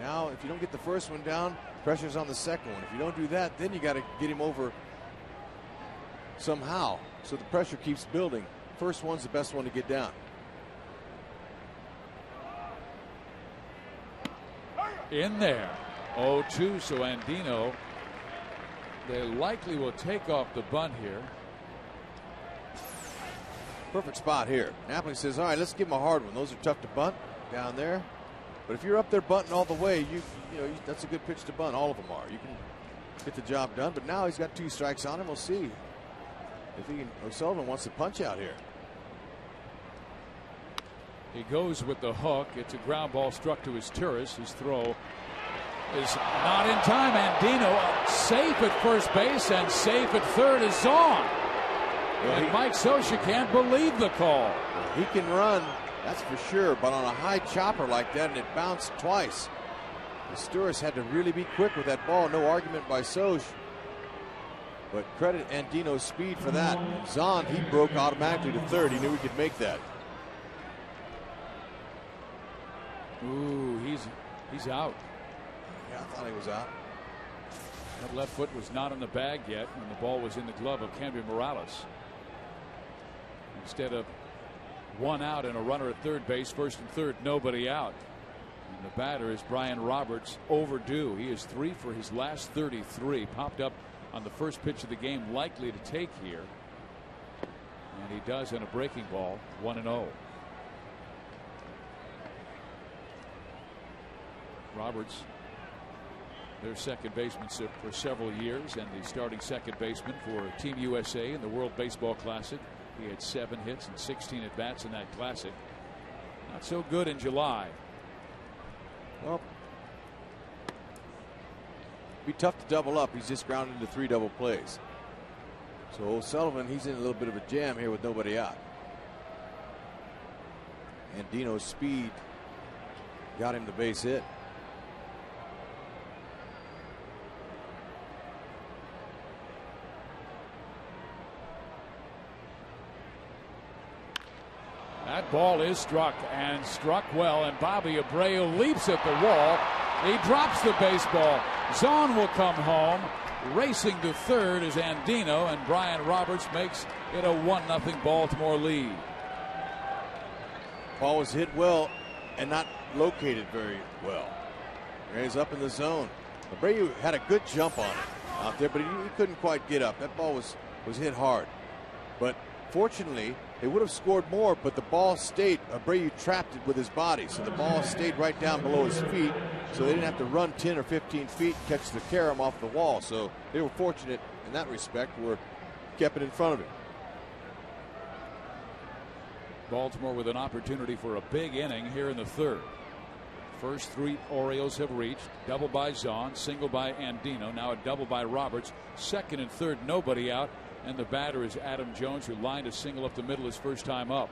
Now, if you don't get the first one down, pressure's on the second one. If you don't do that, then you got to get him over somehow. So the pressure keeps building. First one's the best one to get down. In there. 0-2, so Andino, they likely will take off the bunt here. Perfect spot here. Napoli says, all right, let's give him a hard one. Those are tough to bunt down there. But if you're up there bunting all the way, you know that's a good pitch to bunt. All of them are. You can get the job done. But now he's got 2 strikes on him. We'll see if he can. O'Sullivan wants to punch out here. He goes with the hook. It's a ground ball struck to his Turris. His throw is not in time. Andino safe at first base and safe at third is on. Well, and Mike Scioscia can't believe the call. He can run, that's for sure, but on a high chopper like that and it bounced twice. Turris had to really be quick with that ball. No argument by Scioscia. But credit Andino's speed for that. Zahn, he broke automatically to third. He knew he could make that. Ooh, he's out. Yeah, I thought he was out. That left foot was not in the bag yet when the ball was in the glove of Canby Morales. Instead of 1 out and a runner at third base, first and third, nobody out. And the batter is Brian Roberts, overdue. He is 3 for his last 33. Popped up on the first pitch of the game, likely to take here. And he does in a breaking ball, 1-0. Roberts, their second baseman for several years and the starting second baseman for Team USA in the World Baseball Classic. He had 7 hits and 16 at bats in that classic. Not so good in July. Well, be tough to double up. He's just grounded into 3 double plays. So O'Sullivan, he's in a little bit of a jam here with nobody out. Andino's speed got him the base hit. That ball is struck and struck well, and Bobby Abreu leaps at the wall. He drops the baseball. Zahn will come home. Racing to third is Andino, and Brian Roberts makes it a 1-0 Baltimore lead. Ball was hit well and not located very well. He's up in the zone. Abreu had a good jump on it out there, but he couldn't quite get up. That ball was hit hard. But fortunately, they would have scored more, but the ball stayed. Abreu trapped it with his body, so the ball stayed right down below his feet, so they didn't have to run 10 or 15 feet and catch the carom off the wall. So they were fortunate in that respect, where kept it in front of him. Baltimore with an opportunity for a big inning here in the third. First 3 Orioles have reached. Double by Zahn, single by Andino, now a double by Roberts. Second and third, nobody out. And the batter is Adam Jones, who lined a single up the middle his first time up.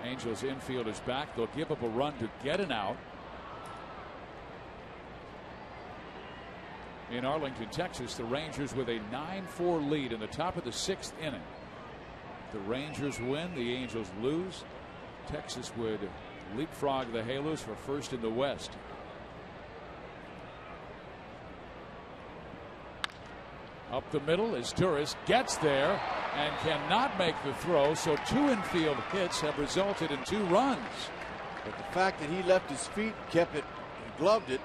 Angels infield is back. They'll give up a run to get an out. In Arlington, Texas, the Rangers with a 9-4 lead in the top of the 6th inning. The Rangers win, the Angels lose. Texas would leapfrog the Halos for first in the West. Up the middle as Turris gets there and cannot make the throw, so 2 infield hits have resulted in 2 runs. But the fact that he left his feet, kept it, and gloved it,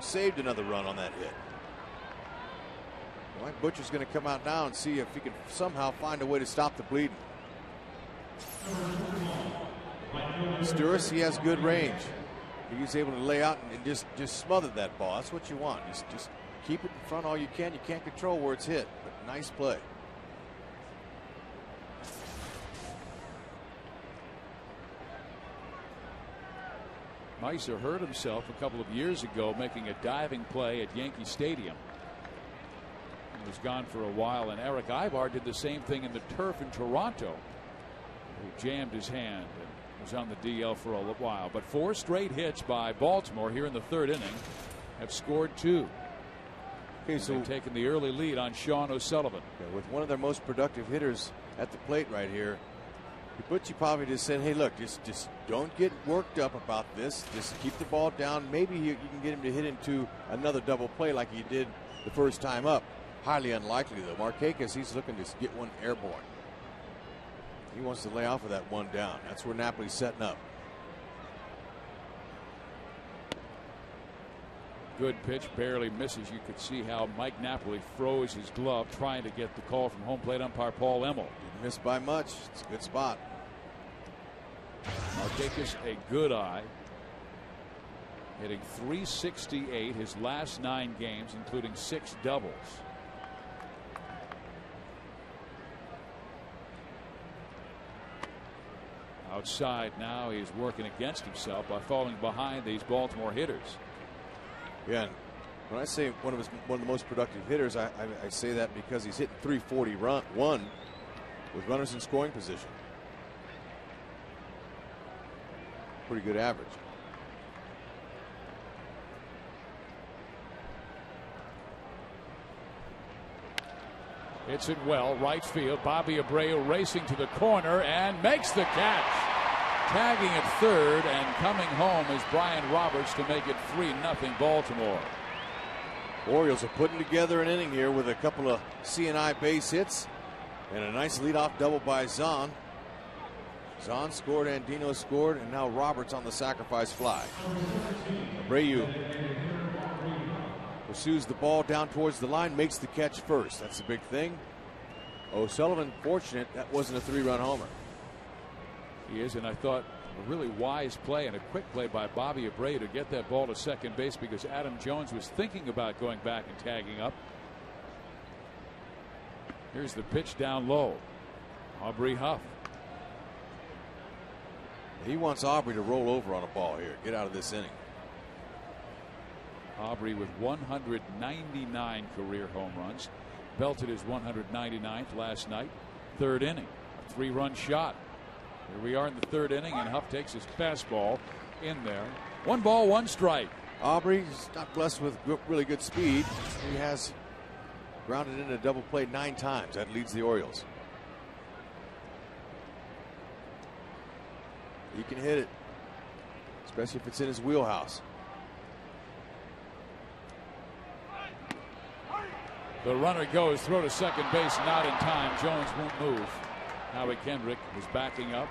saved another run on that hit. Mike Butcher's going to come out now and see if he can somehow find a way to stop the bleeding. Turris, he has good range. He's able to lay out and just smother that ball. That's what you want. Just keep it in front all you can. You can't control where it's hit, but nice play. Meiser hurt himself a couple of years ago making a diving play at Yankee Stadium. He was gone for a while, and Eric Ibar did the same thing in the turf in Toronto. He jammed his hand and was on the DL for a while. But 4 straight hits by Baltimore here in the third inning have scored 2. Okay, so they've taken the early lead on Sean O'Sullivan. Yeah, with one of their most productive hitters at the plate right here, Butchie probably just said, hey, look, just don't get worked up about this. Just keep the ball down. Maybe you can get him to hit into another double play like he did the first time up. Highly unlikely, though. Markakis, he's looking to get one airborne. He wants to lay off of that one down. That's where Napoli's setting up. Good pitch, barely misses. You could see how Mike Napoli froze his glove trying to get the call from home plate umpire Paul Emmel. Didn't miss by much. It's a good spot. Markakis, a good eye. Hitting .368 his last 9 games, including 6 doubles. Outside now, he's working against himself by falling behind these Baltimore hitters. Yeah, and when I say one of the most productive hitters, I say that because he's hitting .341 with runners in scoring position. Pretty good average. Hits it well, right field. Bobby Abreu racing to the corner and makes the catch. Tagging at third and coming home is Brian Roberts to make it 3-0 Baltimore. Orioles are putting together an inning here with a couple of C&I base hits and a nice leadoff double by Zahn. Zahn scored, Andino scored, and now Roberts on the sacrifice fly. Abreu pursues the ball down towards the line, makes the catch first. That's the big thing. O'Sullivan fortunate that wasn't a 3-run homer. He is, and I thought a really wise play and a quick play by Bobby Abreu to get that ball to second base because Adam Jones was thinking about going back and tagging up. Here's the pitch down low. Aubrey Huff. He wants Aubrey to roll over on a ball here. Get out of this inning. Aubrey with 199 career home runs. Belted his 199th last night. Third inning. A 3-run shot. Here we are in the third inning, and Huff takes his fastball in there. 1 ball, 1 strike. Aubrey's not blessed with really good speed. He has grounded into a double play 9 times. That leads the Orioles. He can hit it, especially if it's in his wheelhouse. The runner goes, throw to second base, not in time. Jones won't move. Howie Kendrick was backing up.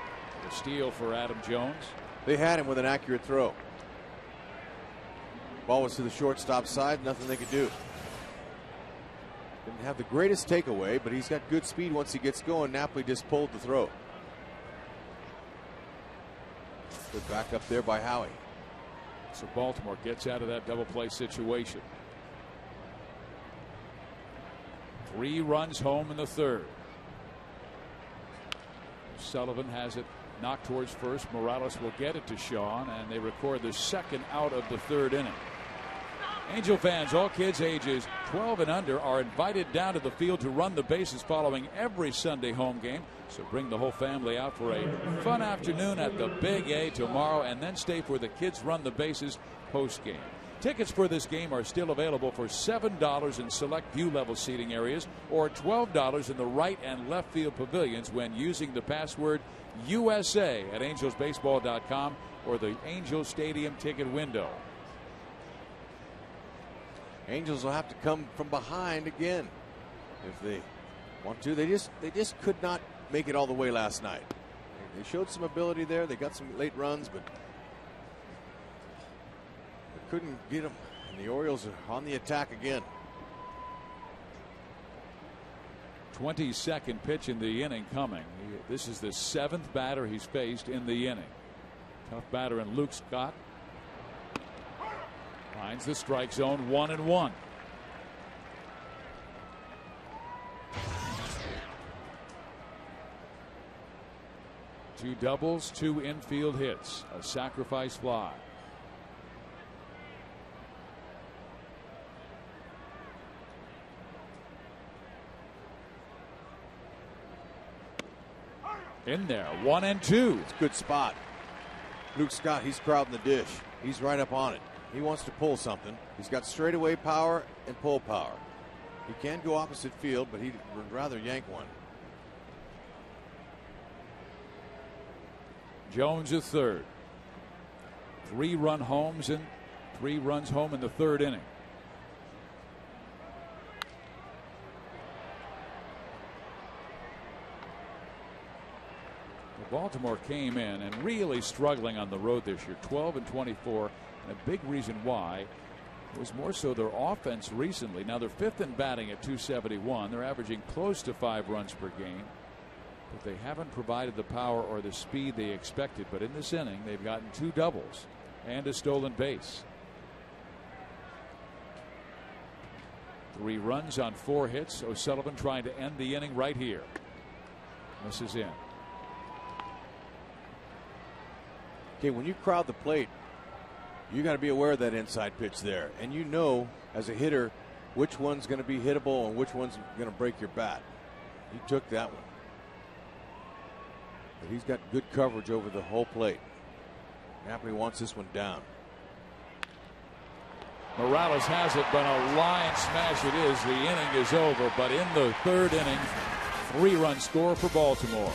A steal for Adam Jones. They had him with an accurate throw. Ball was to the shortstop side. Nothing they could do. Didn't have the greatest takeaway, but he's got good speed once he gets going. Napoli just pulled the throw. Good back up there by Howie. So Baltimore gets out of that double play situation. 3 runs home in the third. Sullivan has it knocked towards first. Morales will get it to Sean, and they record the second out of the third inning. Angel fans, all kids ages 12 and under, are invited down to the field to run the bases following every Sunday home game. So bring the whole family out for a fun afternoon at the Big A tomorrow, and then stay for the Kids Run the Bases post game. Tickets for this game are still available for $7 in select view level seating areas or $12 in the right and left field pavilions when using the password USA at angelsbaseball.com or the Angels Stadium ticket window. Angels will have to come from behind again if they want to. They just could not make it all the way last night. They showed some ability there. They got some late runs, but couldn't get them, and the Orioles are on the attack again. 22nd pitch in the inning coming. This is the 7th batter he's faced in the inning. Tough batter in Luke Scott. Finds the strike zone, 1-1. Two doubles, 2 infield hits, a sacrifice fly. In there, 1-2. It's a good spot. Luke Scott, he's crowding the dish. He's right up on it. He wants to pull something. He's got straightaway power and pull power. He can go opposite field, but he'd rather yank one. Jones a third. 3-run homes and 3 runs home in the 3rd inning. Baltimore came in and really struggling on the road this year, 12-24, and a big reason why was more so their offense recently. Now they're 5th in batting at 271. They're averaging close to 5 runs per game, but they haven't provided the power or the speed they expected. But in this inning, they've gotten 2 doubles and a stolen base. 3 runs on 4 hits. O'Sullivan trying to end the inning right here. Misses in. Okay, when you crowd the plate, you got to be aware of that inside pitch there. And you know, as a hitter, which one's going to be hittable and which one's going to break your bat. He took that one. But he's got good coverage over the whole plate. Napoli wants this one down. Morales has it, but a line smash it is. The inning is over, but in the 3rd inning, 3-run score for Baltimore.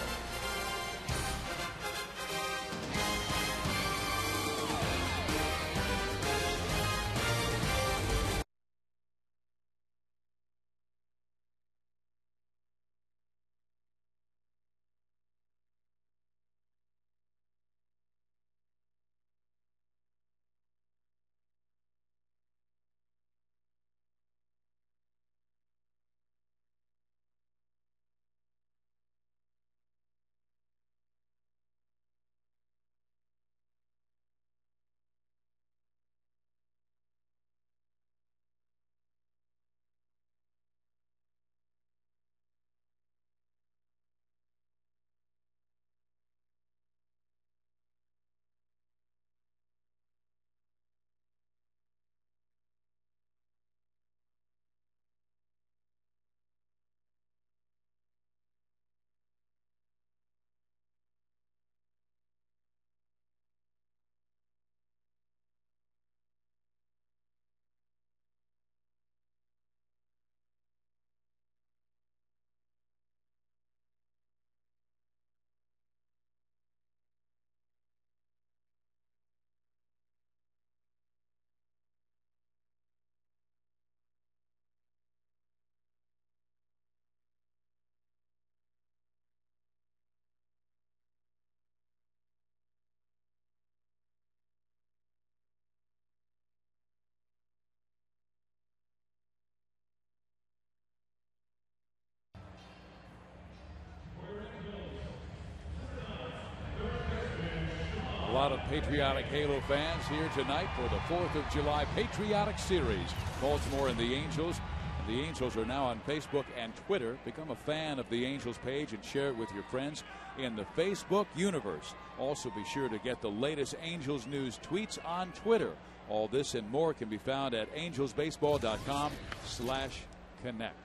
A lot of patriotic Halo fans here tonight for the 4th of July Patriotic Series. Baltimore and the Angels. And the Angels are now on Facebook and Twitter. Become a fan of the Angels page and share it with your friends in the Facebook universe. Also be sure to get the latest Angels news tweets on Twitter. All this and more can be found at angelsbaseball.com/connect.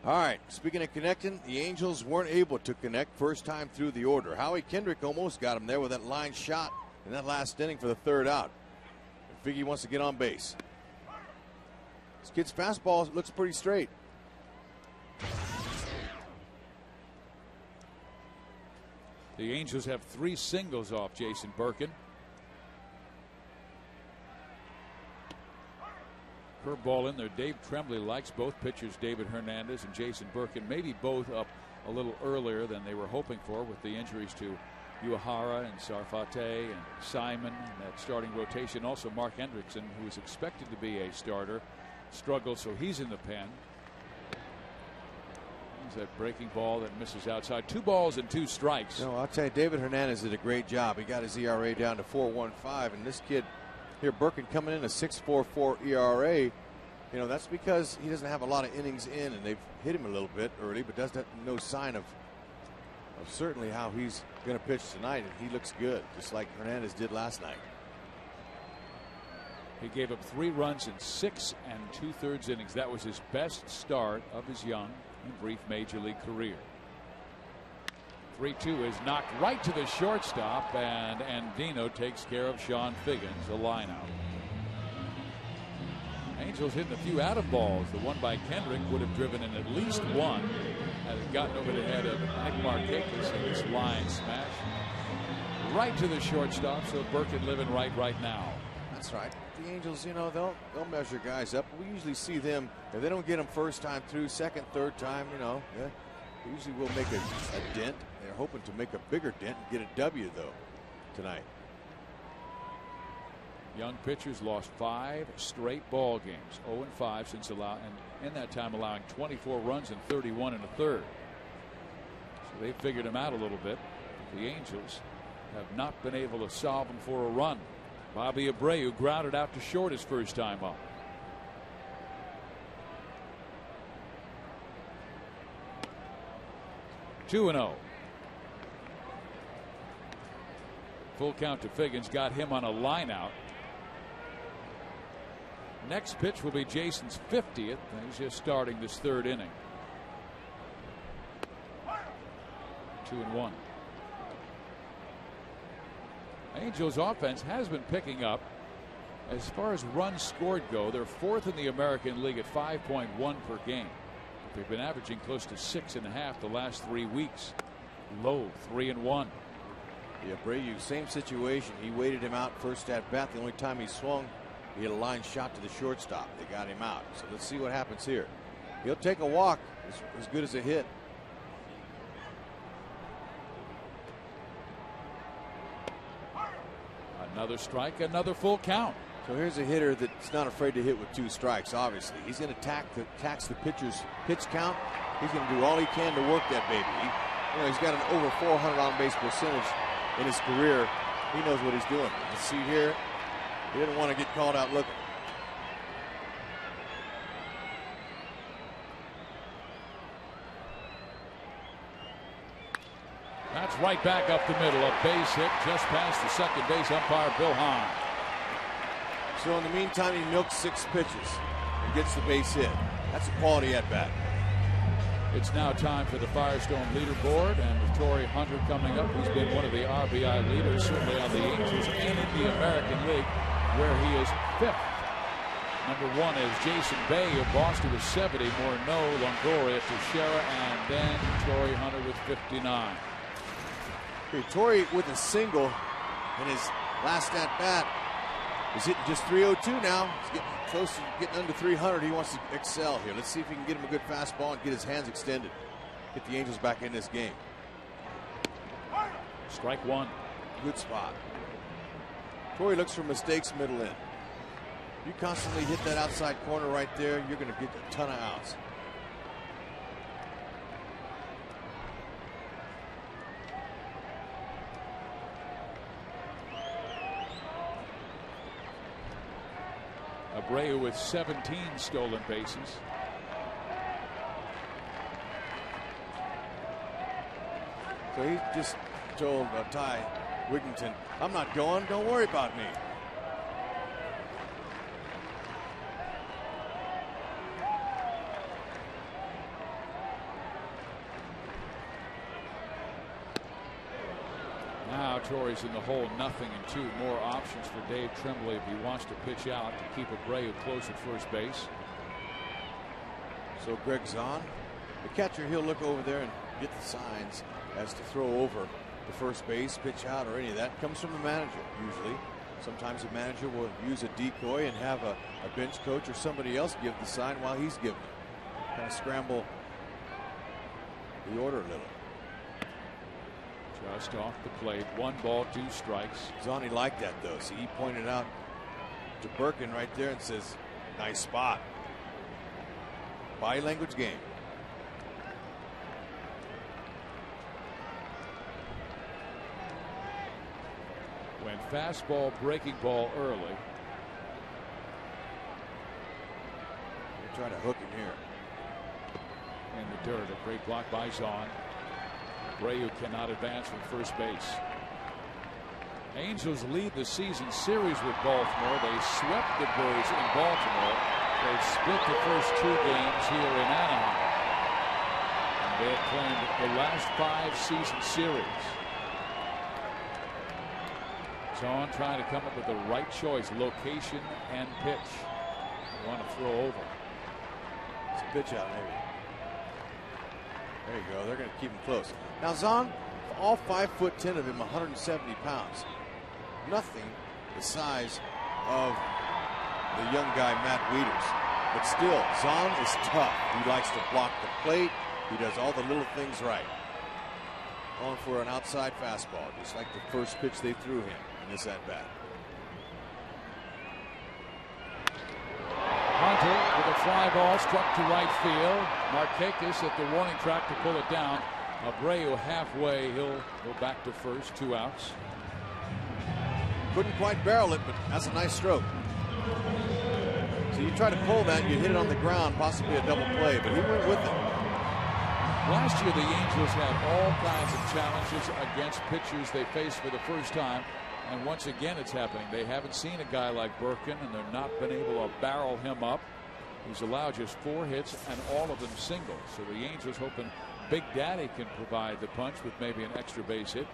All right, speaking of connecting, the Angels weren't able to connect first time through the order. Howie Kendrick almost got him there with that line shot in that last inning for the 3rd out. Figgy wants to get on base. This kid's fastball looks pretty straight. The Angels have 3 singles off Jason Birkin. Curveball in there. Dave Tremblay likes both pitchers, David Hernandez and Jason Birkin. Maybe both up a little earlier than they were hoping for with the injuries to Uehara and Sarfate and Simon and that starting rotation. Also Mark Hendrickson, who was expected to be a starter, struggled, so he's in the pen. There's that breaking ball that misses outside. 2 balls and 2 strikes. No, I'll tell you, David Hernandez did a great job. He got his ERA down to 4.15, and this kid here, Birkin, coming in a 6.44 ERA. You know, that's because he doesn't have a lot of innings in, and they've hit him a little bit early, but doesn't have no sign of certainly how he's going to pitch tonight, and he looks good, just like Hernandez did last night. He gave up 3 runs in 6 2/3 innings. That was his best start of his young and brief major league career. 3-2 is knocked right to the shortstop, and Andino takes care of Sean Figgins, a line out. Angels hitting a few out of balls. The one by Kendrick would have driven in at least 1 had it gotten over the head of Nick Markakis in this line smash. right to the shortstop, so Burkett living right now. That's right. The Angels, you know, they'll measure guys up. We usually see them, if they don't get them first time through, second, third time, you know, they usually will make a dent. They're hoping to make a bigger dent and get a W, though, tonight. Young pitchers lost 5 straight ball games, 0-5 since in that time allowing 24 runs and 31 in a third. So they figured him out a little bit. The Angels have not been able to solve him for a run. Bobby Abreu grounded out to short his first time up. Two and 0. Full count to Figgins, got him on a line out. Next pitch will be Jason's 50th, and he's just starting this third inning. 2-1. Angels offense has been picking up. As far as runs scored go, they're 4th in the American League at 5.1 per game. They've been averaging close to 6.5 the last 3 weeks. Low 3-1. Yeah, Abreu, same situation. He waited him out first at bat. The only time he swung, he had a line shot to the shortstop. They got him out. So let's see what happens here. He'll take a walk as good as a hit. Another strike, another full count. So here's a hitter that's not afraid to hit with 2 strikes, obviously. He's going to tax the pitcher's pitch count. He's going to do all he can to work that baby. He's got an over 400 on-base percentage in his career. He knows what he's doing. You see here, he didn't want to get called out looking. That's right back up the middle. A base hit just past the second base umpire, Bill Hahn. So in the meantime, he milks 6 pitches and gets the base hit. That's a quality at bat. It's now time for the Firestone leaderboard, and with Torrey Hunter coming up, who's been one of the RBI leaders, certainly on the Angels and in the American League, where he is 5th. Number 1 is Jason Bay of Boston with 70, Morneau, Longoria, Teixeira, and then Torrey Hunter with 59. Okay, Torrey with a single in his last at bat. He's hitting just 302 now. He's getting close to getting under 300. He wants to excel here. Let's see if he can get him a good fastball and get his hands extended. Get the Angels back in this game. Strike 1. Good spot. Torrey looks for mistakes middle in. You constantly hit that outside corner right there, you're going to get a ton of outs. Abreu with 17 stolen bases. So he just told Ty Wigginton, I'm not going, don't worry about me. Now Torrey's in the hole, 0-2. More options for Dave Tremblay if he wants to pitch out to keep Abreu close at first base. So Greg Zahn, the catcher, he'll look over there and get the signs as to throw over to first base, pitch out, or any of that. Comes from the manager usually. Sometimes the manager will use a decoy and have a bench coach or somebody else give the sign while he's giving it. Kind of scramble the order a little. Just off the plate, 1 ball, 2 strikes. Zahn liked that though. See, he pointed out to Birkin right there and says, nice spot. Body language game. Went fastball, breaking ball early. They're trying to hook him here. In the dirt, a great block by Zahn. Abreu cannot advance from first base. Angels lead the season series with Baltimore. They swept the Braves in Baltimore. They split the first 2 games here in Anaheim. And they have claimed the last 5 season series. Zahn trying to come up with the right choice, location and pitch. They want to throw over. It's a pitch out maybe. There you go. They're going to keep him close. Now Zahn, all 5'10" of him, 170 pounds. Nothing the size of the young guy, Matt Wieters. But still, Zahn is tough. He likes to block the plate. He does all the little things right. Going for an outside fastball, just like the first pitch they threw him in this at-bat. Hunter with a fly ball struck to right field. Markakis at the warning track to pull it down. Abreu halfway. He'll go back to first. 2 outs. Couldn't quite barrel it, but that's a nice stroke. So you try to pull that, you hit it on the ground, possibly a double play, but he went with it. Last year, the Angels had all kinds of challenges against pitchers they faced for the first time. And once again, it's happening. They haven't seen a guy like Birkin, and they've not been able to barrel him up. He's allowed just 4 hits, and all of them singles. So the Angels hoping Big Daddy can provide the punch with maybe an extra base hit.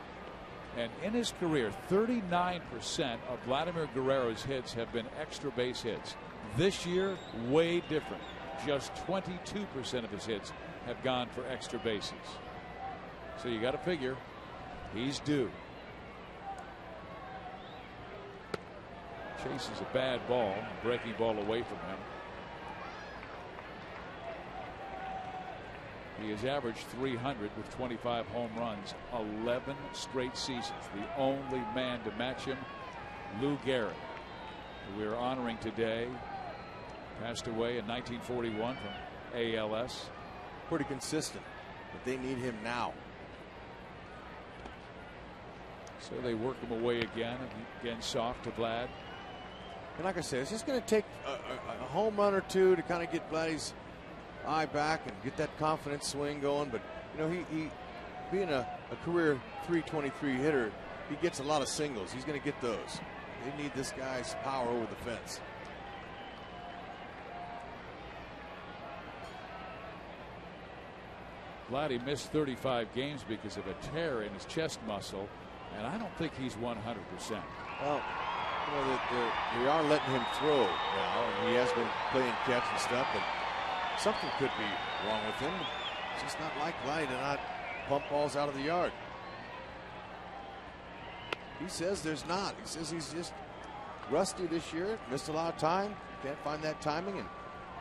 And in his career, 39% of Vladimir Guerrero's hits have been extra base hits. This year, way different. Just 22% of his hits have gone for extra bases. So you got to figure he's due. Chases a bad ball, a breaking ball away from him. He has averaged 300 with 25 home runs, 11 straight seasons. The only man to match him, Lou Gehrig, who we are honoring today, passed away in 1941 from ALS. Pretty consistent, but they need him now. So they work him away again, and again soft to Vlad. And like I said, it's just going to take a home run or two to kind of get Vladdy's eye back and get that confidence swing going. But you know, he being a career .323 hitter, he gets a lot of singles. He's going to get those. They need this guy's power over the fence. Vladdy missed 35 games because of a tear in his chest muscle, and I don't think he's 100%. Well, you know, they are letting him throw now, and he has been playing catch and stuff, but something could be wrong with him. It's just not like Vladdy to not pump balls out of the yard. He says there's not. He says he's just rusty this year, missed a lot of time, can't find that timing. And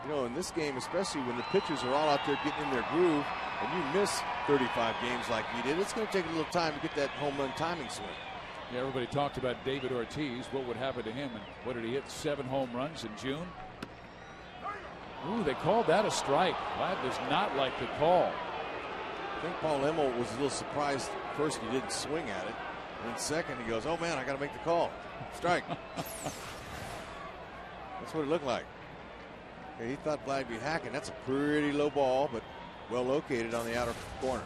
you know, in this game, especially when the pitchers are all out there getting in their groove, and you miss 35 games like he did, it's going to take a little time to get that home run timing swing. Yeah, everybody talked about David Ortiz. What would happen to him? And what did he hit? 7 home runs in June? Ooh, they called that a strike. Vlad does not like the call. I think Paul Emmel was a little surprised first he didn't swing at it. And then second, he goes, oh man, I got to make the call. Strike. That's what it looked like. Okay, he thought Vlad would be hacking. That's a pretty low ball, but well located on the outer corner.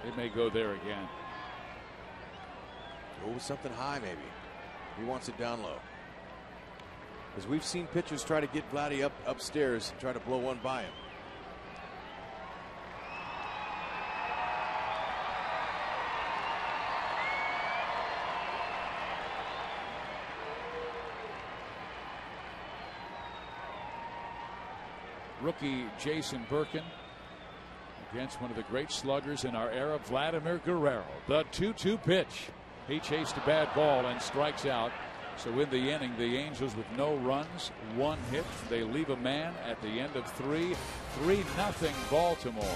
It may go there again. Oh, something high maybe. He wants it down low. Because we've seen pitchers try to get Vladdy upstairs and try to blow one by him. Rookie Jason Birkin against one of the great sluggers in our era, Vladimir Guerrero. The 2-2 pitch. He chased a bad ball and strikes out. So in the inning, the Angels with no runs, 1 hit. They leave a man at the end of 3. 3-0 Baltimore.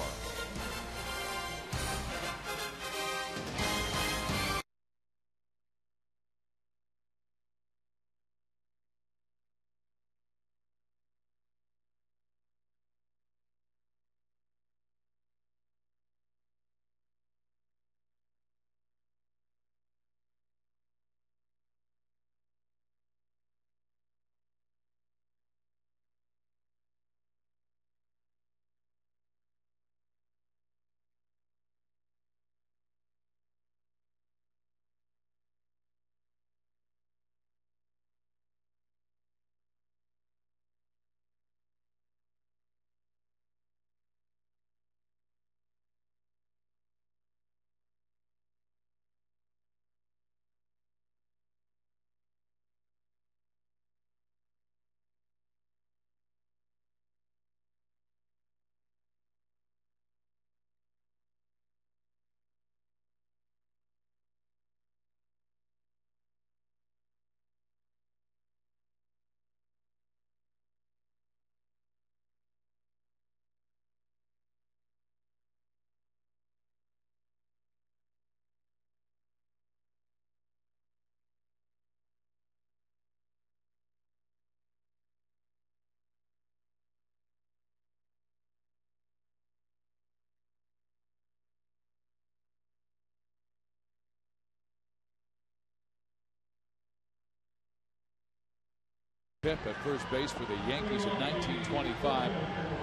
Pip at first base for the Yankees in 1925.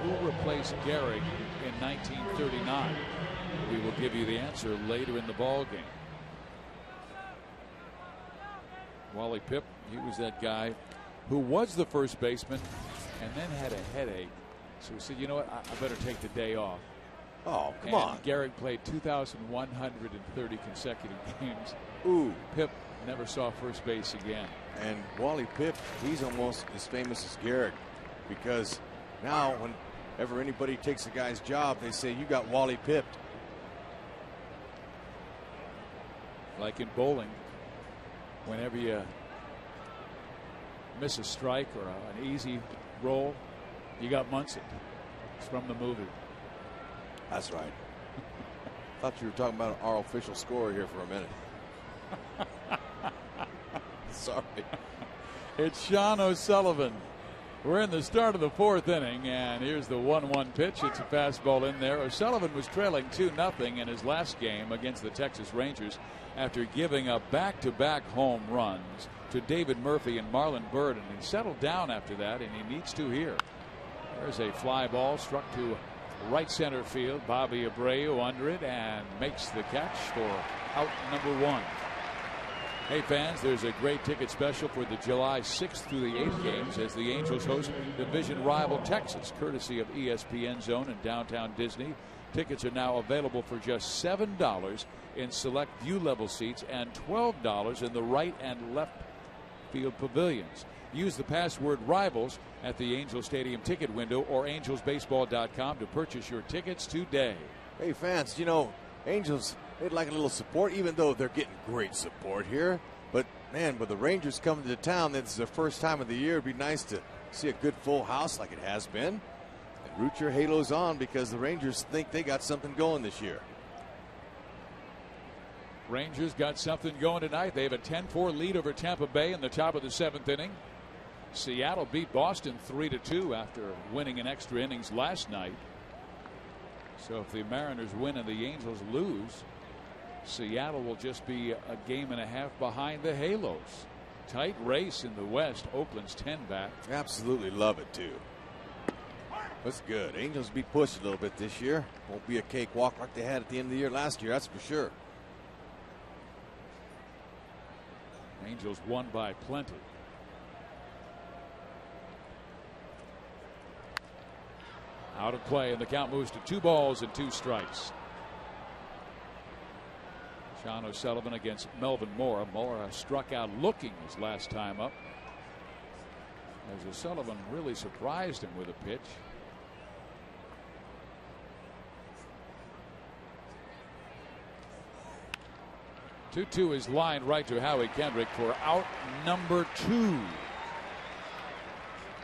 Who replaced Gehrig in 1939? We will give you the answer later in the ball game. Wally Pip, he was that guy who was the first baseman and then had a headache. So he said, you know what, I better take the day off. Oh, come and on. Gehrig played 2,130 consecutive games. Ooh. Pip never saw first base again. And Wally Pip, he's almost as famous as Gehrig, because now whenever anybody takes a guy's job, they say, you got Wally pipped. Like in bowling, whenever you miss a strike or an easy roll, you got Munson. It's from the movie. That's right. Thought you were talking about our official score here for a minute. Sorry. It's Sean O'Sullivan. We're in the start of the fourth inning, and here's the 1-1 pitch. It's a fastball in there. O'Sullivan was trailing 2-0 in his last game against the Texas Rangers after giving up back-to-back home runs to David Murphy and Marlon Byrd, and he settled down after that, and he needs to here. There's a fly ball struck to right center field. Bobby Abreu under it and makes the catch for out number 1. Hey fans, there's a great ticket special for the July 6th through the 8th games as the Angels host division rival Texas, courtesy of ESPN Zone and Downtown Disney. Tickets are now available for just $7 in select view level seats and $12 in the right and left field pavilions. Use the password RIVALS at the Angels Stadium ticket window or angelsbaseball.com to purchase your tickets today. Hey fans, you know, Angels, they'd like a little support, even though they're getting great support here. But man, with the Rangers coming to town, this is their first time of the year. It'd be nice to see a good full house like it has been. And root your halos on, because the Rangers think they got something going this year. Rangers got something going tonight. They have a 10-4 lead over Tampa Bay in the top of the 7th inning. Seattle beat Boston 3-2 after winning in extra innings last night. So if the Mariners win and the Angels lose, Seattle will just be a game and a half behind the Halos. Tight race in the West. Oakland's 10 back. Absolutely love it too. That's good. Angels be pushed a little bit this year. Won't be a cakewalk like they had at the end of the year last year, that's for sure. Angels won by plenty. Out of play, and the count moves to 2 balls and 2 strikes. Sean O'Sullivan against Melvin Mora. Mora struck out looking his last time up, as O'Sullivan really surprised him with a pitch. Two-two is lined right to Howie Kendrick for out number 2.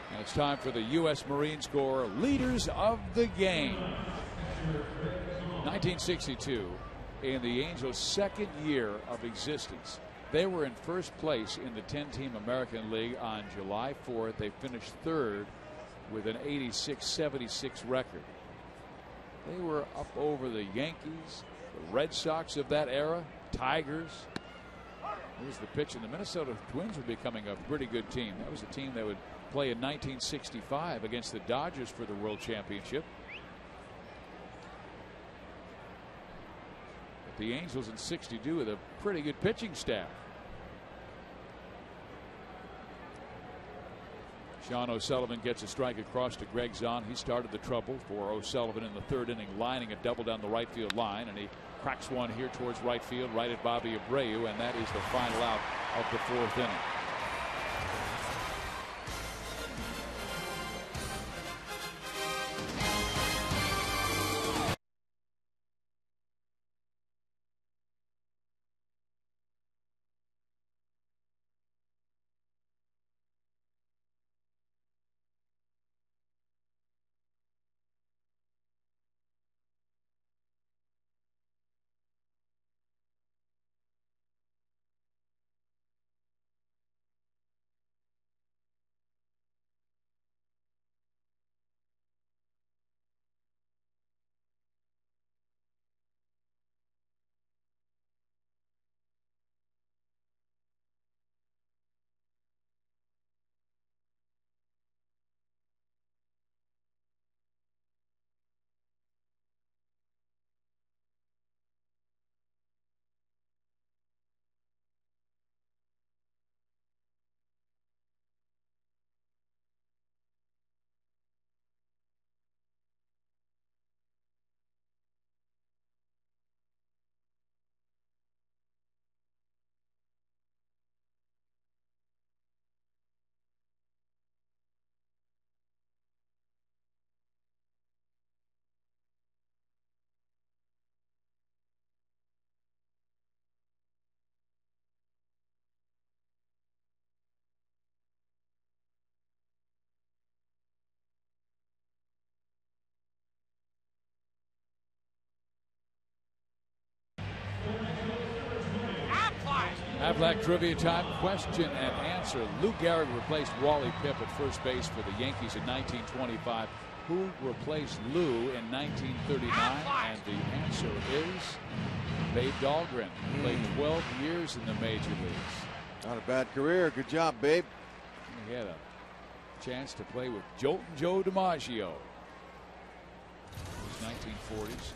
And it's time for the U.S. Marine Corps leaders of the game. 1962, in the Angels' second year of existence, they were in first place in the 10-team American League on July 4th. They finished 3rd with an 86-76 record. They were up over the Yankees, the Red Sox of that era, Tigers. Here's the pitch, and the Minnesota Twins were becoming a pretty good team. That was a team that would play in 1965 against the Dodgers for the World Championship. But the Angels in 62 with a pretty good pitching staff. Sean O'Sullivan gets a strike across to Greg Zahn. He started the trouble for O'Sullivan in the 3rd inning, lining a double down the right field line, and he cracks one here towards right field, right at Bobby Abreu, and that is the final out of the 4th inning. Aflac Trivia Time, question and answer. Lou Gehrig replaced Wally Pipp at first base for the Yankees in 1925. Who replaced Lou in 1939? And the answer is Babe Dahlgren. Played 12 years in the major leagues. Not a bad career. Good job, Babe. He had a chance to play with Joltin' Joe DiMaggio. It was 1940s.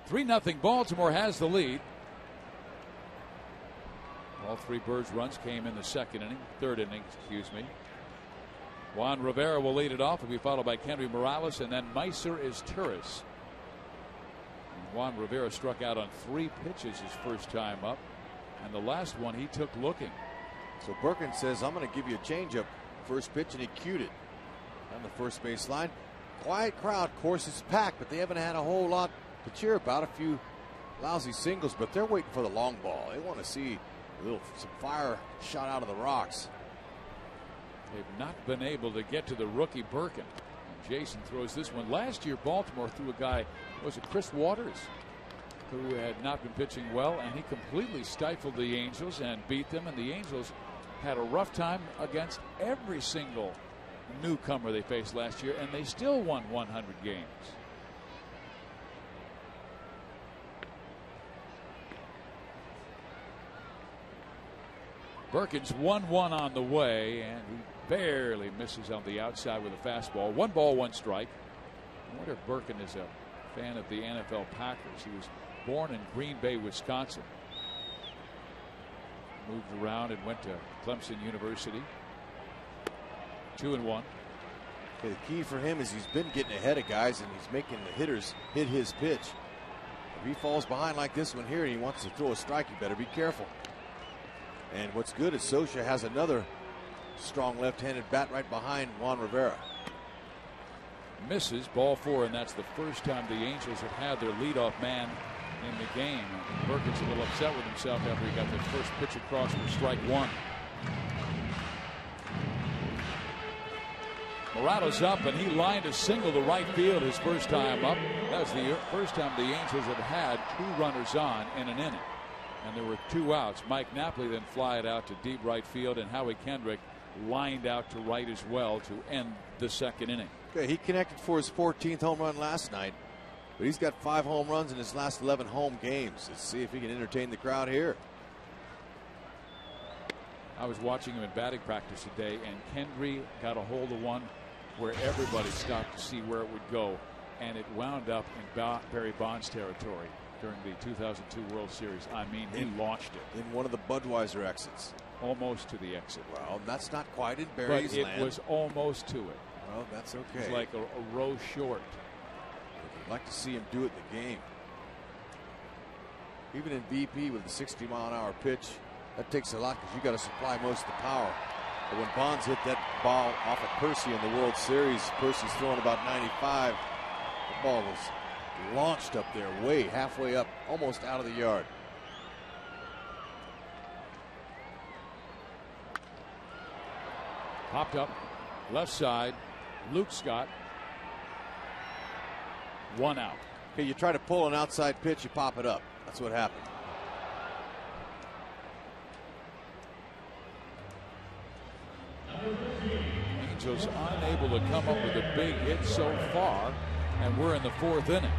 3-0 Baltimore has the lead. All three Birds runs came in the third inning, excuse me. Juan Rivera will lead it off. Will be followed by Kendry Morales, and then Meiser is Turris. Juan Rivera struck out on 3 pitches his first time up, and the last one he took looking. So Birkin says, I'm going to give you a changeup first pitch, and he cued it on the first base line. Quiet crowd, course is packed, but they haven't had a whole lot to cheer about. A few lousy singles, but they're waiting for the long ball. They want to see some fire shot out of the rocks. They've not been able to get to the rookie Birkin. And Jason throws this one. Last year, Baltimore threw a guy, was it Chris Waters, who had not been pitching well, and he completely stifled the Angels and beat them. And the Angels had a rough time against every single newcomer they faced last year, and they still won 100 games. Birkin's 1-1 on the way, and he barely misses on the outside with a fastball. 1 ball, 1 strike. I wonder if Birkin is a fan of the NFL Packers. He was born in Green Bay, Wisconsin. Moved around and went to Clemson University. 2-1. Okay, the key for him is he's been getting ahead of guys, and he's making the hitters hit his pitch. If he falls behind like this one here and he wants to throw a strike, you better be careful. And what's good is Scioscia has another strong left-handed bat right behind Juan Rivera. Misses, ball 4, and that's the first time the Angels have had their leadoff man in the game. Birkin's a little upset with himself after he got the first pitch across for strike 1. Morato's up, and he lined a single to right field his first time up. That was the first time the Angels have had 2 runners on in an inning. And there were 2 outs. Mike Napoli then fly it out to deep right field, and Howie Kendrick lined out to right as well to end the second inning. Okay, he connected for his 14th home run last night, but he's got 5 home runs in his last 11 home games. Let's see if he can entertain the crowd here. I was watching him in batting practice today, and Kendry got a hold of one where everybody stopped to see where it would go, and it wound up in Barry Bonds territory during the 2002 World Series. I mean, he launched it. In one of the Budweiser exits. Almost to the exit. Well, that's not quite in Barry's land. But it was almost to it. Well, that's okay. It's like a row short. I'd like to see him do it in the game. Even in BP with the 60-mile-an-hour pitch, that takes a lot because you got to supply most of the power. But when Bonds hit that ball off of Percy in the World Series, Percy's throwing about 95. The ball was launched up there, way halfway up, almost out of the yard. Popped up, left side, Luke Scott. 1 out. Okay, you try to pull an outside pitch, you pop it up. That's what happened. Angels unable to come up with a big hit so far, and we're in the 4th inning.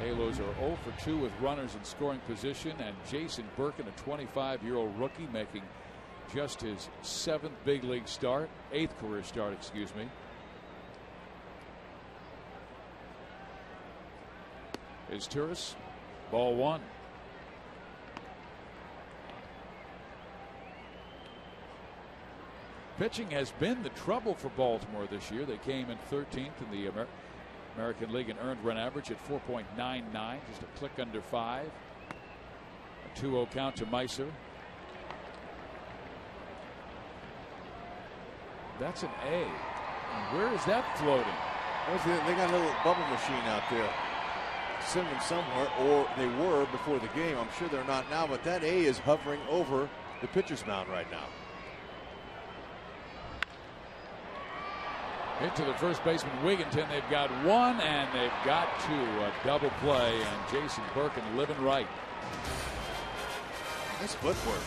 Halos are 0 for 2 with runners in scoring position, and Jason Birkin, a 25-year-old rookie, making just his 7th big league start, 8th career start, excuse me. Is Turris, ball 1. Pitching has been the trouble for Baltimore this year. They came in 13th in the American League in earned run average at 4.99, just a click under 5. A 2-0 count to Meiser. That's an A. And where is that floating? They got a little bubble machine out there. Send them somewhere, or they were before the game. I'm sure they're not now, but that A is hovering over the pitcher's mound right now. Into the first baseman, Wigginton. They've got one, and they've got two. A double play, and Jason Birkin living right. Nice footwork.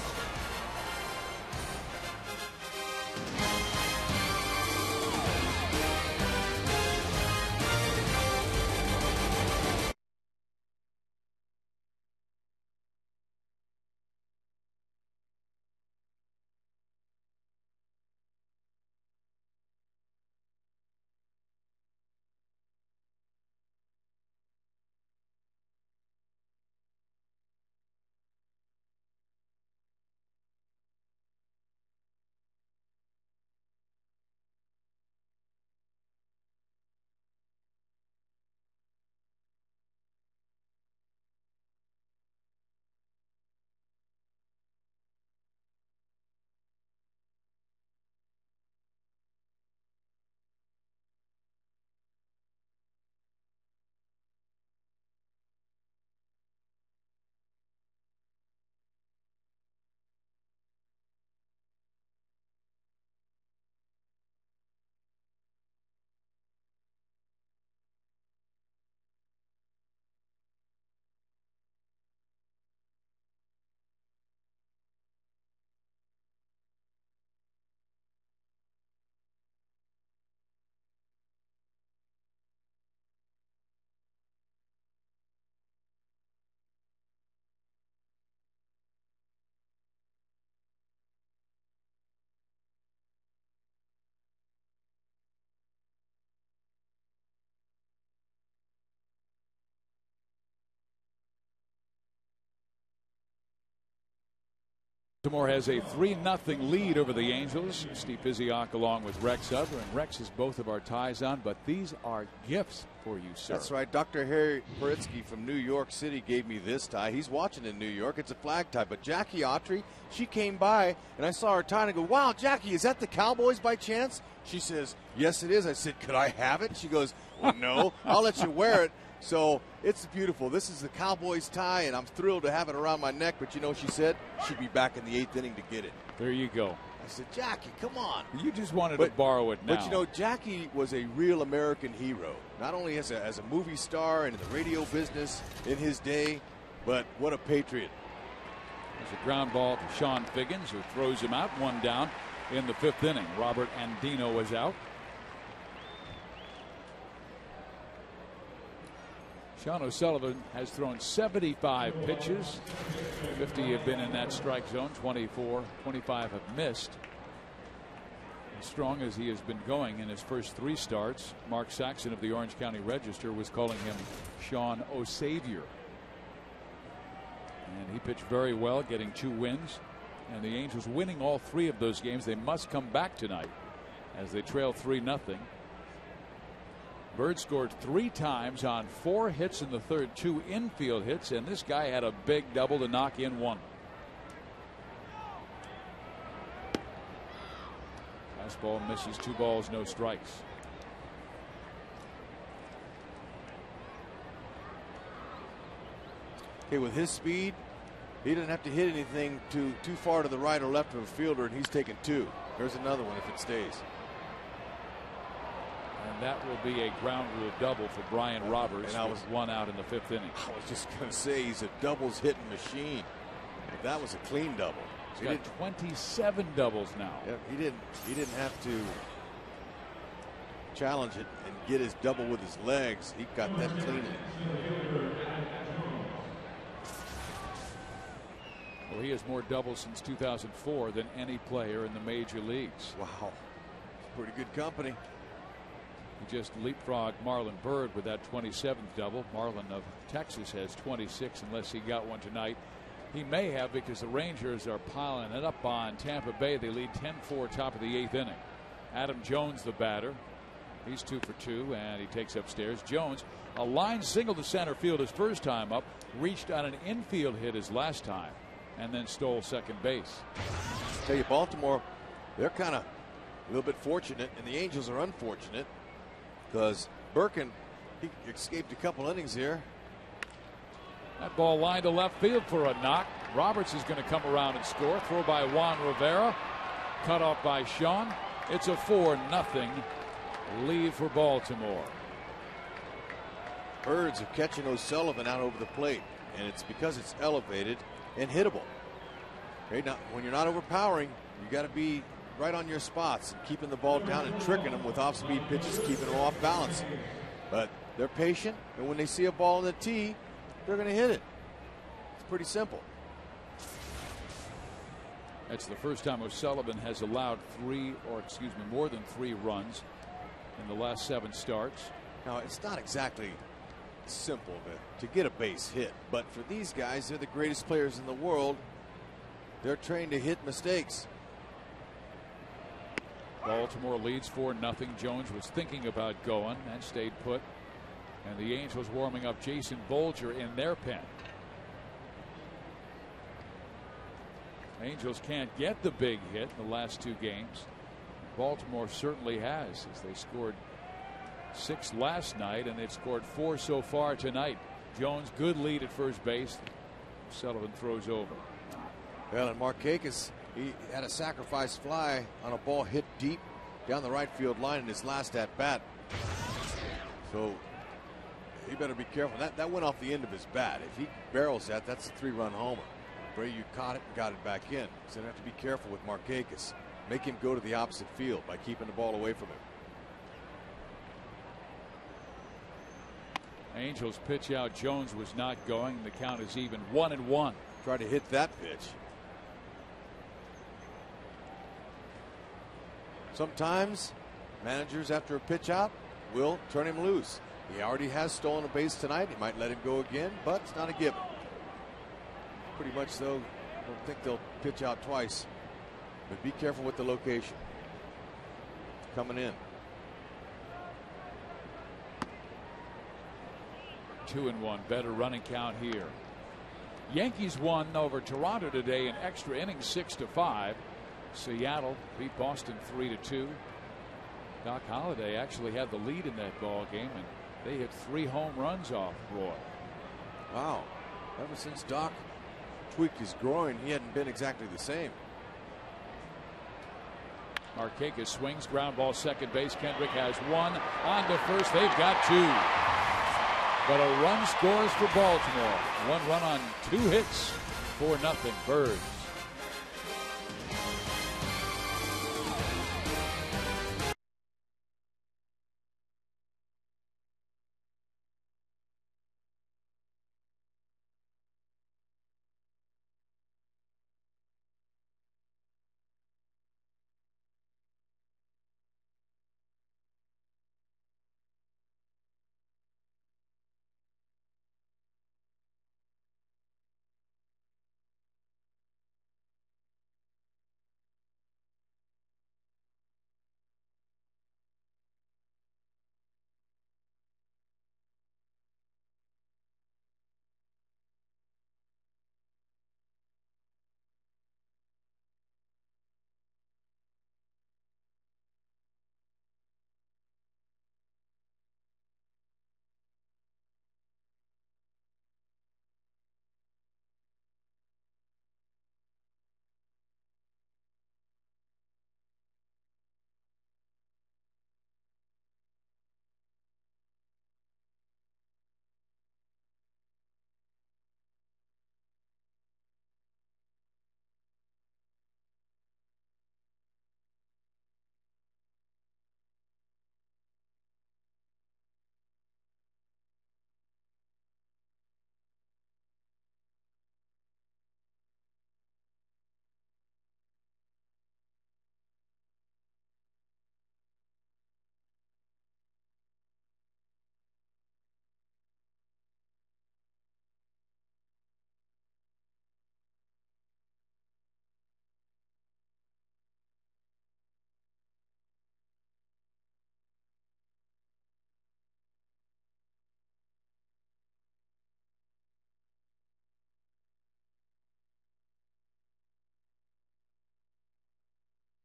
Baltimore has a 3-0 lead over the Angels. Steve Physiok along with Rex Hubber, and Rex has both of our ties on, but these are gifts for you, sir. That's right. Dr. Harry Paritsky from New York City gave me this tie. He's watching in New York. It's a flag tie. But Jackie Autry, she came by, and I saw her tie, and I go, wow, Jackie, is that the Cowboys by chance? She says, yes, it is. I said, could I have it? She goes, well, no, I'll let you wear it. So it's beautiful. This is the Cowboys tie, and I'm thrilled to have it around my neck. But you know, she said she'd be back in the 8th inning to get it. There you go. I said, Jackie, come on. You just wanted to borrow it now. But you know, Jackie was a real American hero, not only as a movie star and in the radio business in his day, but what a patriot. There's a ground ball to Sean Figgins, who throws him out. One down in the 5th inning. Robert Andino is out. Sean O'Sullivan has thrown 75 pitches. 50 have been in that strike zone. 25 have missed. As strong as he has been going in his first 3 starts, Mark Saxon of the Orange County Register was calling him Sean O'Savior. And he pitched very well, getting 2 wins. And the Angels winning all 3 of those games. They must come back tonight as they trail 3-0. Bird scored 3 times on 4 hits in the 3rd, 2 infield hits, and this guy had a big double to knock in 1. Fastball misses, 2 balls, no strikes. Okay, with his speed, he didn't have to hit anything too far to the right or left of a fielder, and he's taken 2. There's another one if it stays. And that will be a ground rule double for Brian Roberts. And with 1 out in the 5th inning. I was just going to say he's a doubles hitting machine. But that was a clean double. He's got 27 doubles now. Yeah, he didn't have to challenge it and get his double with his legs. He got that cleanly. Well, he has more doubles since 2004 than any player in the major leagues. Wow, pretty good company. He just leapfrogged Marlon Byrd with that 27th double. Marlon of Texas has 26 unless he got one tonight. He may have, because the Rangers are piling it up on Tampa Bay. They lead 10-4 top of the 8th inning. Adam Jones the batter. He's 2 for 2 and he takes upstairs. Jones, a line single to center field his first time up, reached on an infield hit his last time, and then stole second base. I tell you, Baltimore, they're kind of a little bit fortunate, and the Angels are unfortunate. Because Birkin, he escaped a couple innings here. That ball lined to left field for a knock. Roberts is going to come around and score. Throw by Juan Rivera. Cut off by Sean. It's a 4-0 lead for Baltimore. Birds are catching O'Sullivan out over the plate, and it's because it's elevated and hittable. Okay, now when you're not overpowering, you got to be right on your spots and keeping the ball down and tricking them with off-speed pitches, keeping them off balance. But they're patient, and when they see a ball in the tee, they're going to hit it. It's pretty simple. That's the first time O'Sullivan has allowed more than 3 runs in the last 7 starts. Now, it's not exactly simple to get a base hit, but for these guys, they're the greatest players in the world. They're trained to hit mistakes. Baltimore leads 4-0. Jones was thinking about going and stayed put. And the Angels warming up Jason Bolger in their pen. Angels can't get the big hit in the last 2 games. Baltimore certainly has, as they scored 6 last night and they've scored 4 so far tonight. Jones, good lead at first base. Sullivan throws over. Well, and Markakis, he had a sacrifice fly on a ball hit deep down the right field line in his last at bat. So he better be careful. That went off the end of his bat. If he barrels that, that's a 3-run homer. Bray, you caught it and got it back in. So you have to be careful with Markakis. Make him go to the opposite field by keeping the ball away from him. Angels pitch out. Jones was not going. The count is even 1-1. Try to hit that pitch. Sometimes managers, after a pitch out, will turn him loose. He already has stolen a base tonight. He might let him go again, but it's not a given. Pretty much, though, I don't think they'll pitch out twice. But be careful with the location. Coming in. 2-1. Better running count here. Yankees won over Toronto today in extra innings 6-5. Seattle beat Boston 3-2. Doc Holliday actually had the lead in that ball game, and they hit 3 home runs off Roy. Wow. Ever since Doc tweaked his groin, he hadn't been exactly the same. Markakis swings, ground ball, second base. Kendrick has 1 on to first. They've got 2. But a run scores for Baltimore. 1 run on 2 hits. 4-0 Birds.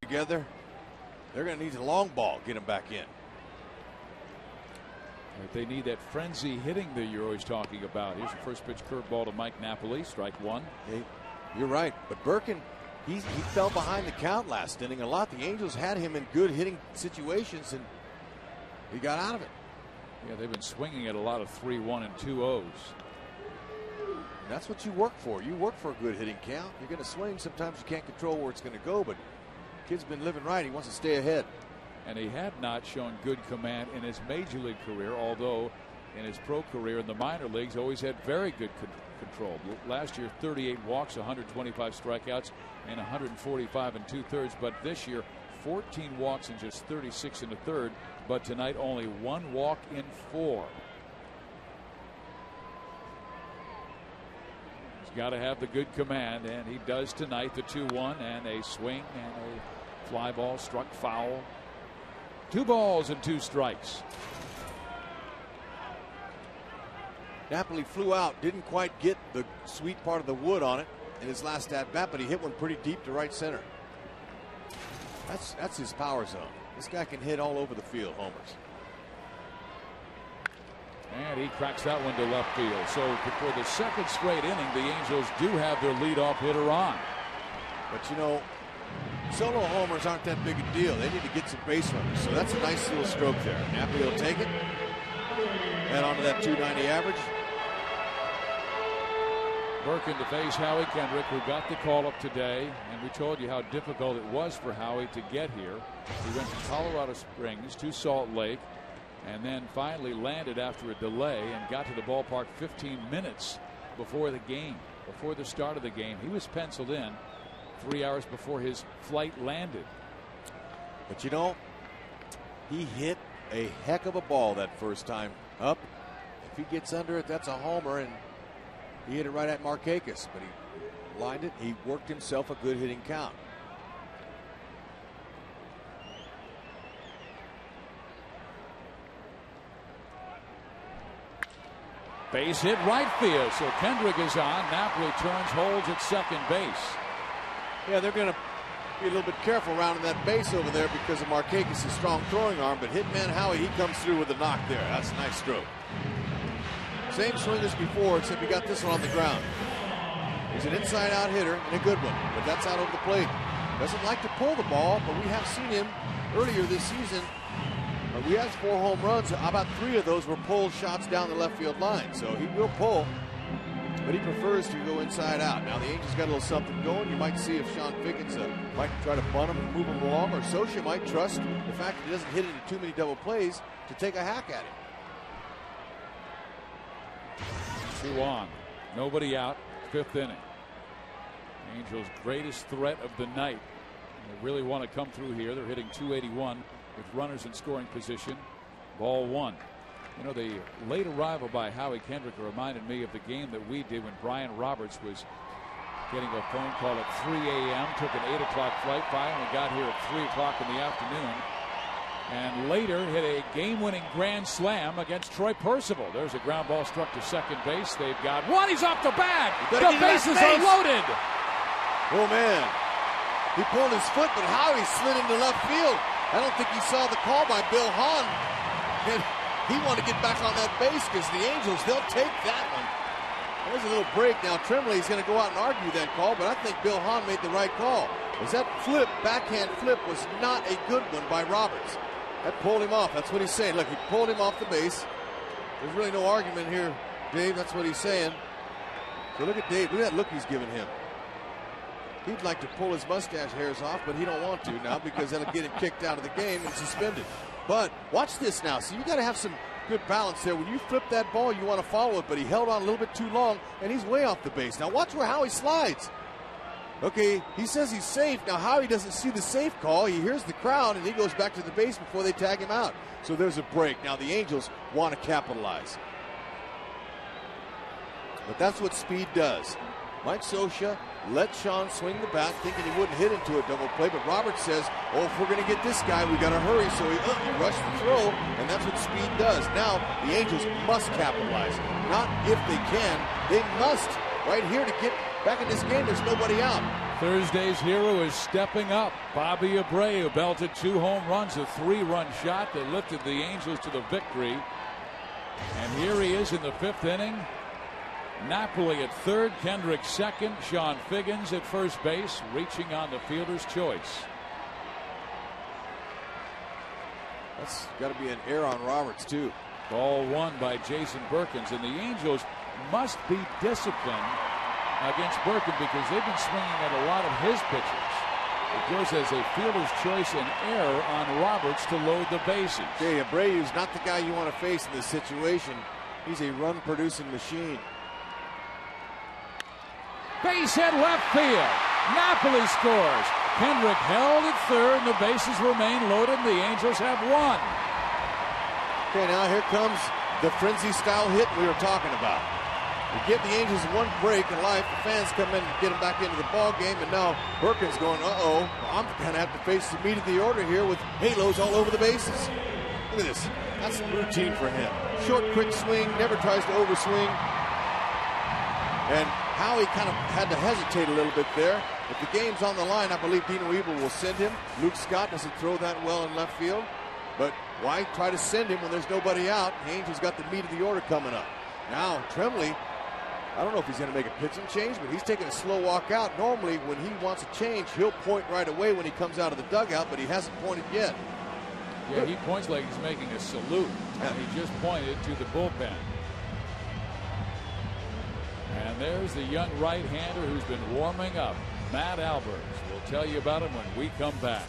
Together, they're going to need a long ball, get him back in. They need that frenzy hitting that you're always talking about. Here's the first pitch curveball to Mike Napoli, strike 1. Hey, you're right, but Birkin, he fell behind the count last inning a lot. The Angels had him in good hitting situations, and he got out of it. Yeah, they've been swinging at a lot of 3-1 and 2-0s. That's what you work for. You work for a good hitting count. You're going to swing. Sometimes you can't control where it's going to go, but kid's been living right. He wants to stay ahead. And he had not shown good command in his major league career, although in his pro career in the minor leagues always had very good control. Last year 38 walks, 125 strikeouts, and 145 2/3. But this year 14 walks and just 36 1/3. But tonight only 1 walk in 4. He's got to have the good command, and he does tonight. The 2-1 and a swing and a fly ball struck foul. 2 balls and 2 strikes. Napoli flew out, didn't quite get the sweet part of the wood on it in his last at bat, but he hit one pretty deep to right center. That's his power zone. This guy can hit all over the field, homers. And he cracks that one to left field. So for the second straight inning, the Angels do have their leadoff hitter on. But you know, solo homers aren't that big a deal. They need to get some base runners. So that's a nice little stroke there. Napoli will take it. Head on to that 290 average. Burke in to face Howie Kendrick, who got the call up today, and we told you how difficult it was for Howie to get here. He went from Colorado Springs to Salt Lake, and then finally landed after a delay and got to the ballpark 15 minutes before the game, before the start of the game. He was penciled in 3 hours before his flight landed. But you know, he hit a heck of a ball that first time up. If he gets under it, that's a homer, and he hit it right at Markakis, but he lined it. He worked himself a good hitting count. Base hit right field, so Kendrick is on. Napoli turns, holds at second base. Yeah, they're going to be a little bit careful rounding that base over there because of Markakis' strong throwing arm, but hitman Howie, he comes through with a knock there. That's a nice stroke. Same swing as before, except he got this one on the ground. He's an inside-out hitter and a good one, but that's out over the plate. Doesn't like to pull the ball, but we have seen him earlier this season. We had 4 home runs. About 3 of those were pulled shots down the left field line. So he will pull, but he prefers to go inside out. Now the Angels got a little something going. You might see if Sean Figgins might try to bunt him and move him along, or Socia might trust the fact that he doesn't hit into too many double plays to take a hack at him. 2 on, nobody out, 5th inning. Angels' greatest threat of the night. They really want to come through here. They're hitting .281 with runners in scoring position. Ball 1. You know, the late arrival by Howie Kendrick reminded me of the game that we did when Brian Roberts was getting a phone call at 3 a.m. Took an 8 o'clock flight, finally got here at 3 o'clock in the afternoon, and later hit a game-winning grand slam against Troy Percival. There's a ground ball struck to second base. They've got one. He's off the bag. The bases are loaded. Oh, man. He pulled his foot, but Howie slid into left field. I don't think he saw the call by Bill Hahn. And he wanted to get back on that base because the Angels, they'll take that one. There's a little break. Now Tremblay's going to go out and argue that call, but I think Bill Hahn made the right call. Because that flip, backhand flip, was not a good one by Roberts. That pulled him off. That's what he's saying. Look, he pulled him off the base. There's really no argument here, Dave. That's what he's saying. So look at Dave. Look at that look he's giving him. He'd like to pull his mustache hairs off, but he don't want to now because that'll get him kicked out of the game and suspended. But watch this now. See, you got to have some good balance there. When you flip that ball, you want to follow it, but he held on a little bit too long, and he's way off the base. Now watch how he slides. Okay, he says he's safe. Now Howie doesn't see the safe call. He hears the crowd, and he goes back to the base before they tag him out. So there's a break. Now the Angels want to capitalize. But that's what speed does. Mike Socia let Sean swing the bat, thinking he wouldn't hit into a double play, but Roberts says, oh, if we're going to get this guy, we got to hurry. So he rushed the throw, and that's what speed does. Now the Angels must capitalize. Not if they can, they must. Right here to get back in this game, there's nobody out. Thursday's hero is stepping up. Bobby Abreu belted 2 home runs, a 3-run shot that lifted the Angels to the victory. And here he is in the 5th inning. Napoli at third, Kendrick second, Sean Figgins at first base, reaching on the fielder's choice. That's got to be an error on Roberts, too. Ball one by Jason Perkins, and the Angels must be disciplined against Perkins because they've been swinging at a lot of his pitches. It goes as a fielder's choice and error on Roberts to load the bases. Okay, Abreu's not the guy you want to face in this situation. He's a run-producing machine. Base hit left field. Napoli scores. Kendrick held at third, and the bases remain loaded, and the Angels have won. Okay, now here comes the frenzy-style hit we were talking about. We give the Angels one break in life. The fans come in and get them back into the ball game, and now Perkins going, uh-oh, I'm going to have to face the meat of the order here with halos all over the bases. Look at this. That's routine for him. Short, quick swing, never tries to overswing. And Howie kind of had to hesitate a little bit there. If the game's on the line, I believe Dino Ebel will send him. Luke Scott doesn't throw that well in left field. But why try to send him when there's nobody out? The Angels got the meat of the order coming up. Now, Tremblay, I don't know if he's going to make a pitching change, but he's taking a slow walk out. Normally, when he wants a change, he'll point right away when he comes out of the dugout, but he hasn't pointed yet. Yeah, he points like he's making a salute. And he just pointed to the bullpen. And there's the young right-hander who's been warming up, Matt Albers. We'll tell you about him when we come back.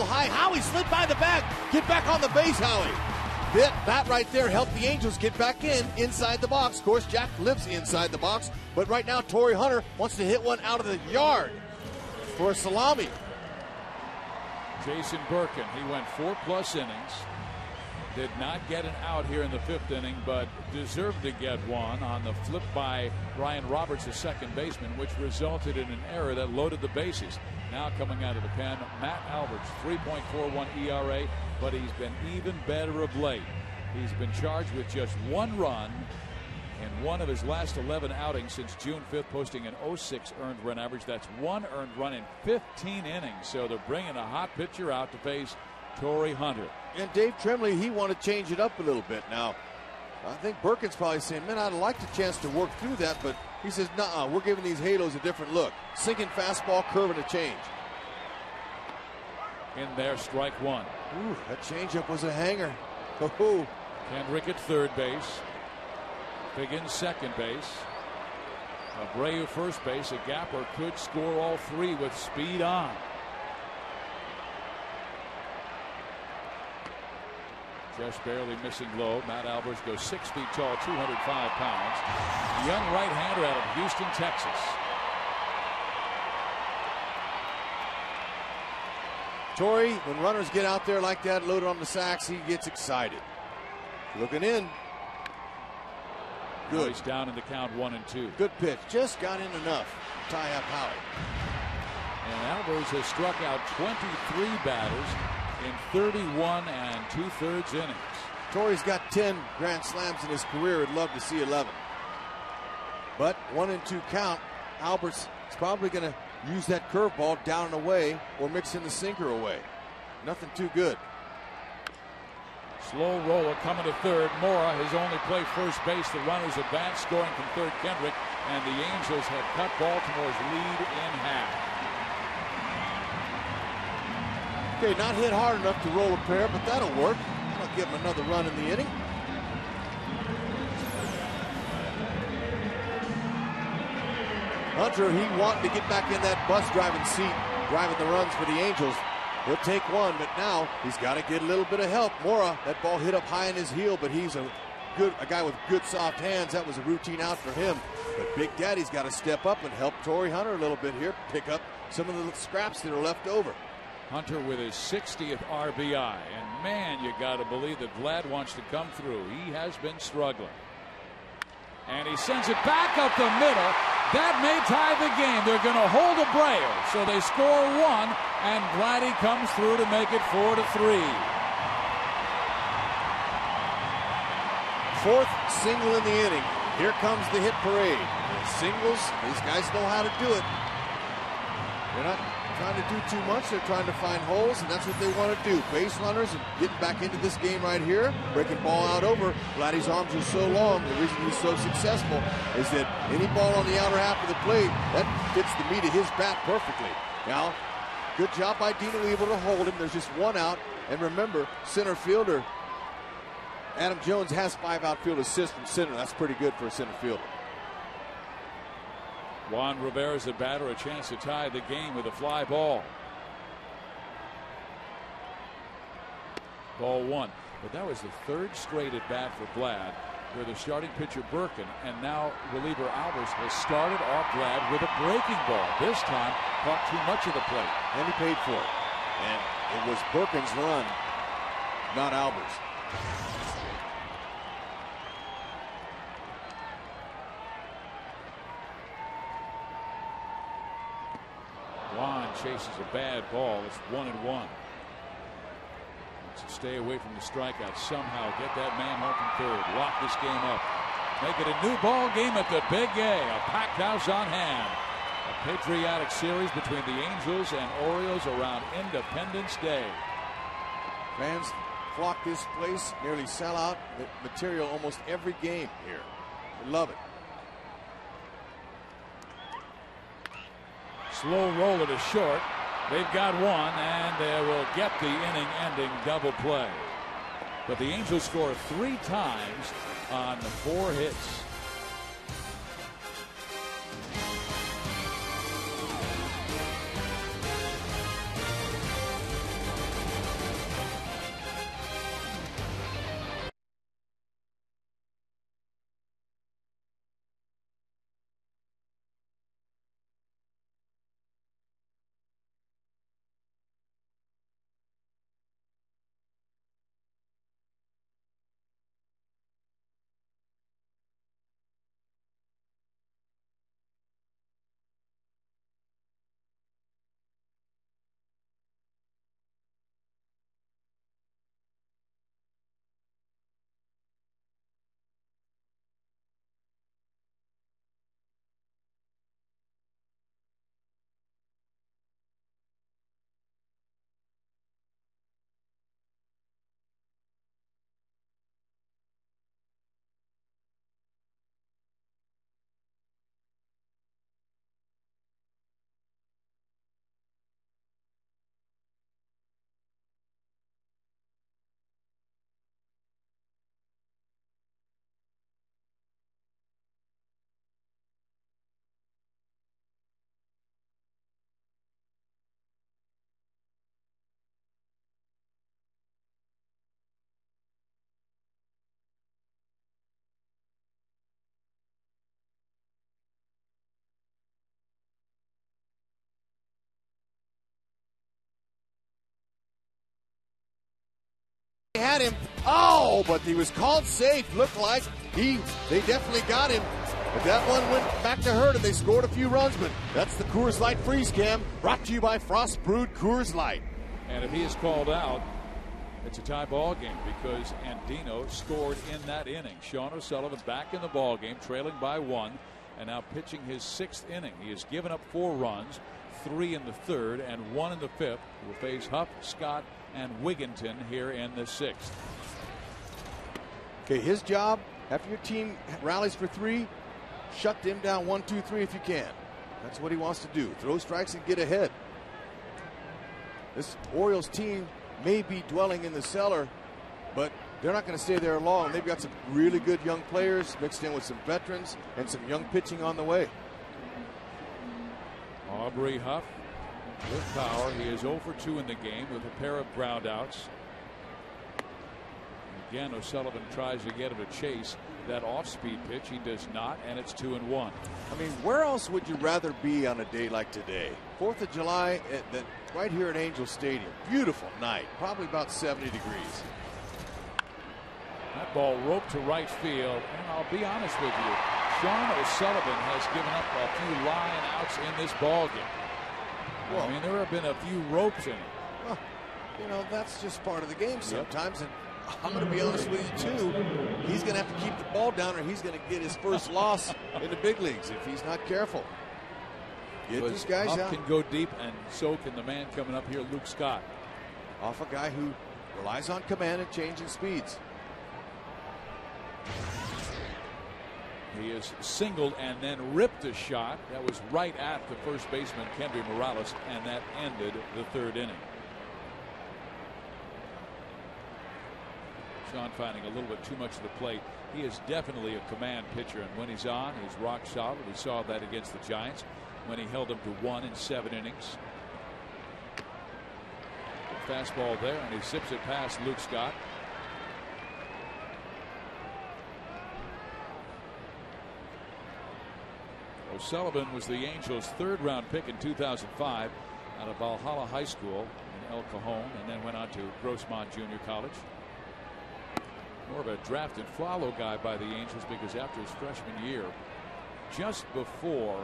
High, Howie slid by the back. Get back on the base, Howie. That right there helped the Angels get back inside the box. Of course, Jack lives inside the box, but right now Torrey Hunter wants to hit one out of the yard for a salami. Jason Birkin, he went 4+ innings. Did not get an out here in the 5th inning, but deserved to get one on the flip by Ryan Roberts, the second baseman, which resulted in an error that loaded the bases. Now coming out of the pen, Matt Alberts, 3.41 ERA, but he's been even better of late. He's been charged with just 1 run in one of his last 11 outings since June 5th, posting an 0.06 earned run average. That's 1 earned run in 15 innings. So they're bringing a hot pitcher out to face Torrey Hunter. And Dave Tremblay, he wanted to change it up a little bit. Now, I think Birkin's probably saying, man, I'd like the chance to work through that, but he says, nuh-uh, we're giving these halos a different look. Sinking fastball, curve, and a change. In there, strike one. Ooh, that changeup was a hanger. Oh. Kendrick at third base. Figgins second base. Abreu first base. A gapper could score all 3 with speed on. Just barely missing low. Matt Albers goes 6 feet tall, 205 pounds. Young right-hander out of Houston, Texas. Torrey, when runners get out there like that, loaded on the sacks, he gets excited. Looking in. Good. He's down in the count 1-2. Good pitch. Just got in enough to tie up Howie. And Albers has struck out 23 batters in 31 2/3 innings. Torrey's got 10 grand slams in his career. I'd love to see 11. But 1-2 count. Albert's probably going to use that curveball down and away or mix in the sinker away. Nothing too good. Slow roller coming to third. Mora has only played first base. The runners advance, scoring from third Kendrick, and the Angels have cut Baltimore's lead in half. Okay, not hit hard enough to roll a pair, but that'll work. I'll give him another run in the inning. Hunter, he wanted to get back in that bus driving seat, driving the runs for the Angels. He'll take one, but now he's got to get a little bit of help. Mora, that ball hit up high in his heel, but he's a guy with good soft hands. That was a routine out for him. But Big Daddy's got to step up and help Torrey Hunter a little bit here, pick up some of the scraps that are left over. Hunter with his 60th RBI, and man, you got to believe that Vlad wants to come through. He has been struggling. And he sends it back up the middle. That may tie the game. They're going to hold Abreu, so they score one, and Vladdy comes through to make it 4-3. Fourth single in the inning. Here comes the hit parade. Singles, these guys know how to do it. They're not trying to do too much. They're trying to find holes, and that's what they want to do. Base runners and getting back into this game right here. Breaking ball out over. Vladdy's arms are so long. The reason he's so successful is that any ball on the outer half of the plate, that fits the meat of his bat perfectly. Now, good job by Dino able to hold him. There's just one out. And remember, center fielder Adam Jones has 5 outfield assists from center. That's pretty good for a center fielder. Juan Rivera's at batter, a chance to tie the game with a fly ball. Ball one. But that was the third straight at bat for Vlad, where the starting pitcher Birkin and now reliever Albers has started off Vlad with a breaking ball. This time caught too much of the plate. And he paid for it. And it was Birkin's run, not Albers. Juan chases a bad ball. It's 1-1. To stay away from the strikeout, somehow get that man home from third, lock this game up, make it a new ball game at the Big A. A packed house on hand. A patriotic series between the Angels and Orioles around Independence Day. Fans flock this place, nearly sell out material almost every game here. They love it. Slow roller to short. They've got one, and they will get the inning-ending double play. But the Angels score 3 times on 4 hits. Had him. Oh, but he was called safe. Looked like they definitely got him. But that one went back to hurt, and they scored a few runs. But that's the Coors Light Freeze Cam, brought to you by Frost Brewed Coors Light. And if he is called out, It's a tie ball game because Andino scored in that inning. Sean O'Sullivan back in the ball game, trailing by 1, and now pitching his 6th inning. He has given up 4 runs, 3 in the 3rd and 1 in the 5th. Will face Huff, Scott, and Wigginton here in the 6th. Okay, his job after your team rallies for 3, shut them down 1, 2, 3 if you can. That's what he wants to do. Throw strikes and get ahead. This Orioles team may be dwelling in the cellar, but they're not going to stay there long. They've got some really good young players mixed in with some veterans and some young pitching on the way. Aubrey Huff with power. He is 0 for 2 in the game with a pair of groundouts. Again, O'Sullivan tries to get him to chase that off-speed pitch. He does not, and it's 2-1. I mean, where else would you rather be on a day like today? 4th of July, right here at Angel Stadium. Beautiful night, probably about 70 degrees. That ball roped to right field, and I'll be honest with you, Sean O'Sullivan has given up a few line outs in this ball game. Well, I mean, there have been a few ropes in it. Well, you know, that's just part of the game sometimes. And I'm going to be honest with you, too. He's going to have to keep the ball down or he's going to get his first loss in the big leagues if he's not careful. Get these guys Huff out. Can go deep, and so can the man coming up here, Luke Scott. Off a guy who relies on command and changing speeds. He is singled and then ripped a shot that was right at the first baseman, Kendry Morales, and that ended the 3rd inning. Sean finding a little bit too much of the plate. He is definitely a command pitcher, and when he's on, he's rock solid. We saw that against the Giants when he held them to 1 in 7 innings. Fastball there, and he zips it past Luke Scott. O'Sullivan was the Angels' 3rd-round pick in 2005 out of Valhalla High School in El Cajon, and then went on to Grossmont Junior College. More of a draft and follow guy by the Angels because after his freshman year, just before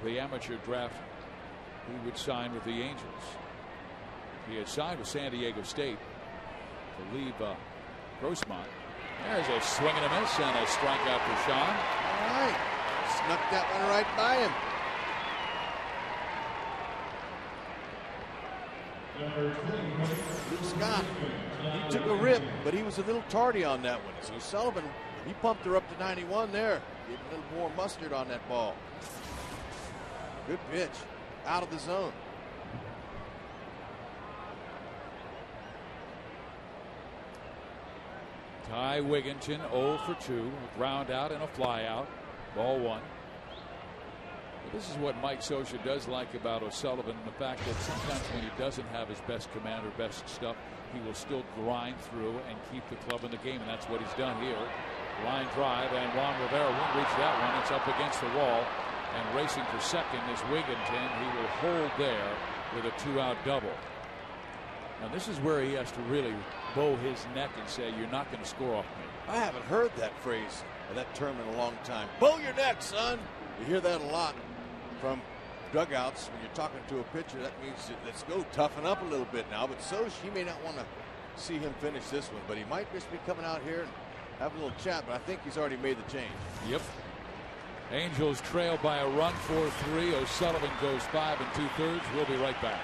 the amateur draft, he would sign with the Angels. He had signed with San Diego State to leave Grossmont. There's a swing and a miss and a strikeout for Sean. All right. Snuck that one right by him. Luke Scott, he took a rip, but he was a little tardy on that one. So Sullivan, he pumped her up to 91 there. Gave a little more mustard on that ball. Good pitch. Out of the zone. Ty Wigginton 0 for 2, a ground out and a fly out. Ball 1. But this is what Mike Scioscia does like about O'Sullivan, the fact that sometimes when he doesn't have his best command or best stuff, he will still grind through and keep the club in the game, and that's what he's done here. Line drive, and Juan Rivera won't reach that one. It's up against the wall, and racing for second is Wigginton. He will hold there with a 2-out double. Now this is where he has to really bow his neck and say, you're not going to score off me. I haven't heard that phrase or that term in a long time. Bow your neck, son. You hear that a lot from dugouts when you're talking to a pitcher. That means let's go toughen up a little bit now. But Scioscia, he may not want to see him finish this one, but he might just be coming out here and have a little chat. But I think he's already made the change. Yep. Angels trail by a run 4-3. O'Sullivan goes 5 2/3. We'll be right back.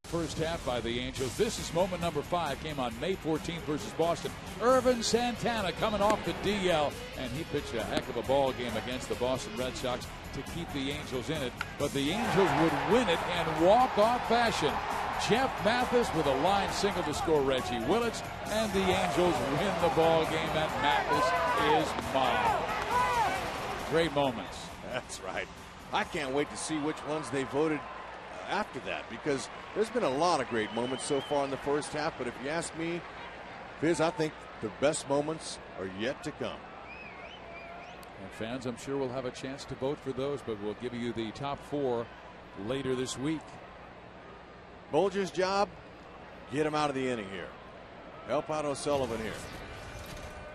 first half by the Angels. This is moment number 5. Came on May 14th versus Boston. Irvin Santana coming off the DL, and he pitched a heck of a ball game against the Boston Red Sox to keep the Angels in it. But the Angels would win it in walk-off fashion. Jeff Mathis with a line single to score Reggie Willits, and the Angels win the ball game, and Mathis is mine. Great moments. That's right. I can't wait to see which ones they voted after that, because there's been a lot of great moments so far in the first half, but if you ask me, Fizz, I think the best moments are yet to come. And fans, I'm sure will have a chance to vote for those, but we'll give you the top 4 later this week. Bolger's job, get him out of the inning here. Help out O'Sullivan here.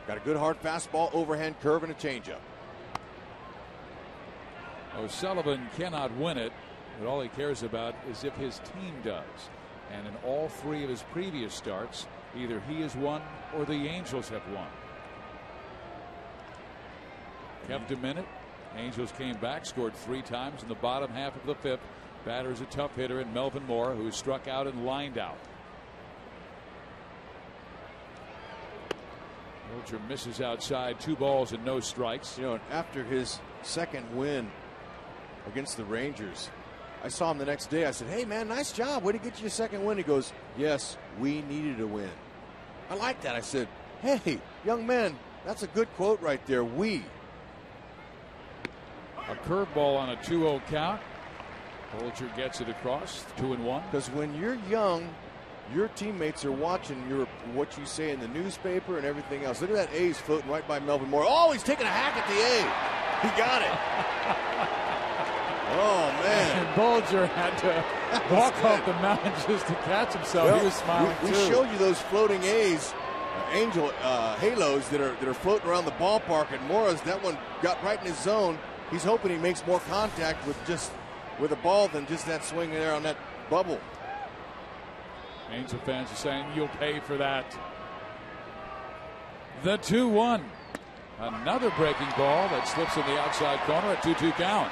Got a good hard fastball, overhand curve, and a changeup. O'Sullivan cannot win it, but all he cares about is if his team does. And in all 3 of his previous starts, either he has won or the Angels have won. Kept him in it. Angels came back, scored 3 times in the bottom half of the 5th. Batter's a tough hitter in Melvin Moore, who struck out and lined out. Bolger misses outside, 2 balls and no strikes. You know, after his second win against the Rangers, I saw him the next day. I said, "Hey man, nice job. Way to get you your second win." He goes, "Yes, we needed a win." I like that. I said, "Hey, young man, that's a good quote right there. We." A curveball on a 2-0 count. Bolger gets it across, 2-1. Because when you're young, your teammates are watching what you say in the newspaper and everything else. Look at that A's floating right by Melvin Moore. Oh, he's taking a hack at the A. He got it. Oh, man. And Bolger had to walk off the mound just to catch himself. Well, he was smiling we too. showed you those floating A's, Angel halos that are floating around the ballpark. And Morris, that one got right in his zone. He's hoping he makes more contact with a ball than just that swing there on that bubble. Angel fans are saying you'll pay for that. The 2-1. Another breaking ball that slips in the outside corner, a 2-2 count.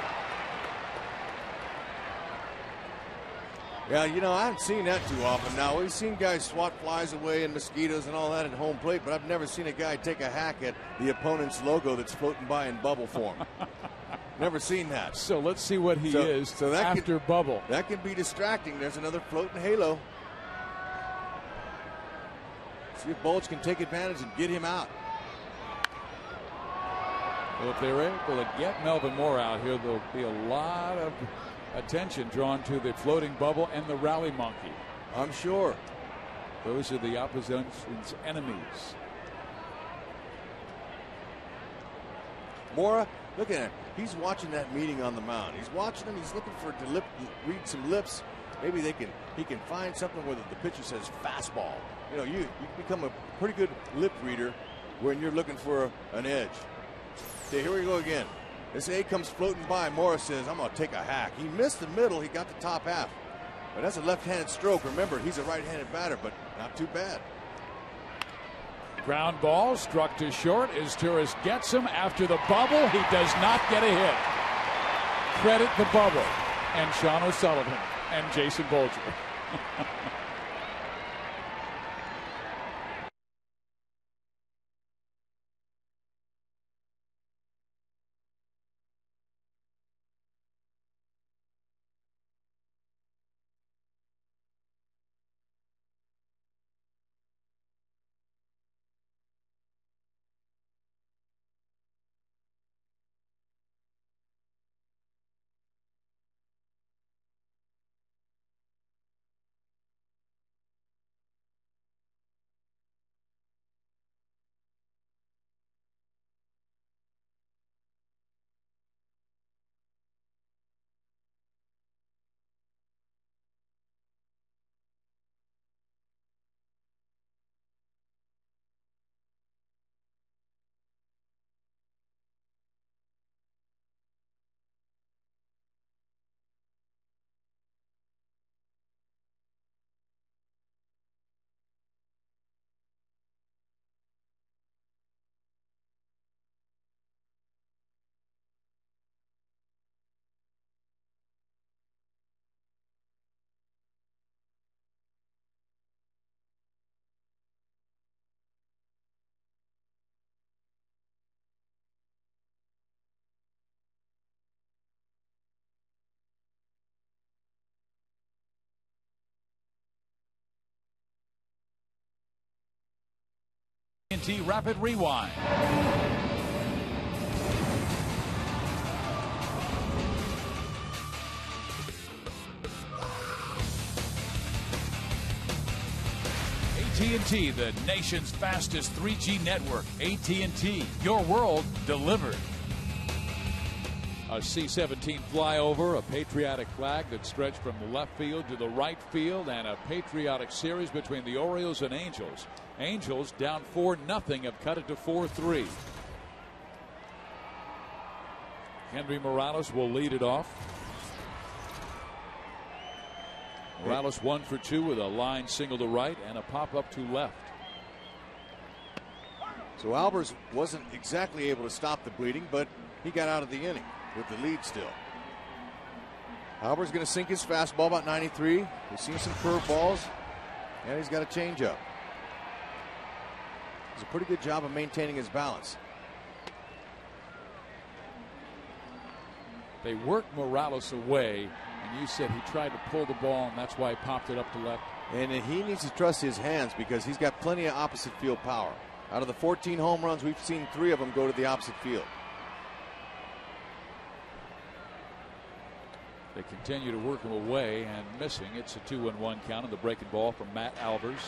Yeah, you know, I haven't seen that too often now. We've seen guys swat flies away and mosquitoes and all that at home plate, but I've never seen a guy take a hack at the opponent's logo that's floating by in bubble form. Never seen that. So let's see what he is that after bubble. That can be distracting. There's another floating halo. See if Bolge can take advantage and get him out. Well, if they're able to get Melvin Moore out here, there'll be a lot of attention drawn to the floating bubble and the rally monkey. I'm sure. Those are the opposition's enemies. Mora, look at him. He's watching that meeting on the mound. He's watching him. He's looking for to read some lips. Maybe he can find something where the pitcher says fastball. You know, you become a pretty good lip reader when you're looking for an edge. Okay, here we go again. This A comes floating by. Morris says, "I'm going to take a hack." He missed the middle. He got the top half. But that's a left-handed stroke. Remember, he's a right-handed batter, but not too bad. Ground ball struck to short. Izturis gets him after the bubble. He does not get a hit. Credit the bubble and Sean O'Sullivan and Jason Bolger. AT&T Rapid Rewind. AT&T, the nation's fastest 3G network. AT&T, your world delivered. A C-17 flyover, a patriotic flag that stretched from the left field to the right field, and a patriotic series between the Orioles and Angels. Angels down 4-0, have cut it to 4-3. Henry Morales will lead it off. Morales 1 for 2 with a line single to right and a pop up to left. So Albers wasn't exactly able to stop the bleeding, but he got out of the inning with the lead still. Albers going to sink his fastball about 93. We've seen some curveballs, and he's got a changeup. Does a pretty good job of maintaining his balance. They worked Morales away, and you said he tried to pull the ball, and that's why he popped it up to left. And he needs to trust his hands because he's got plenty of opposite field power. Out of the 14 home runs, we've seen 3 of them go to the opposite field. They continue to work him away and missing. It's a 2-1 count on the breaking ball from Matt Albers.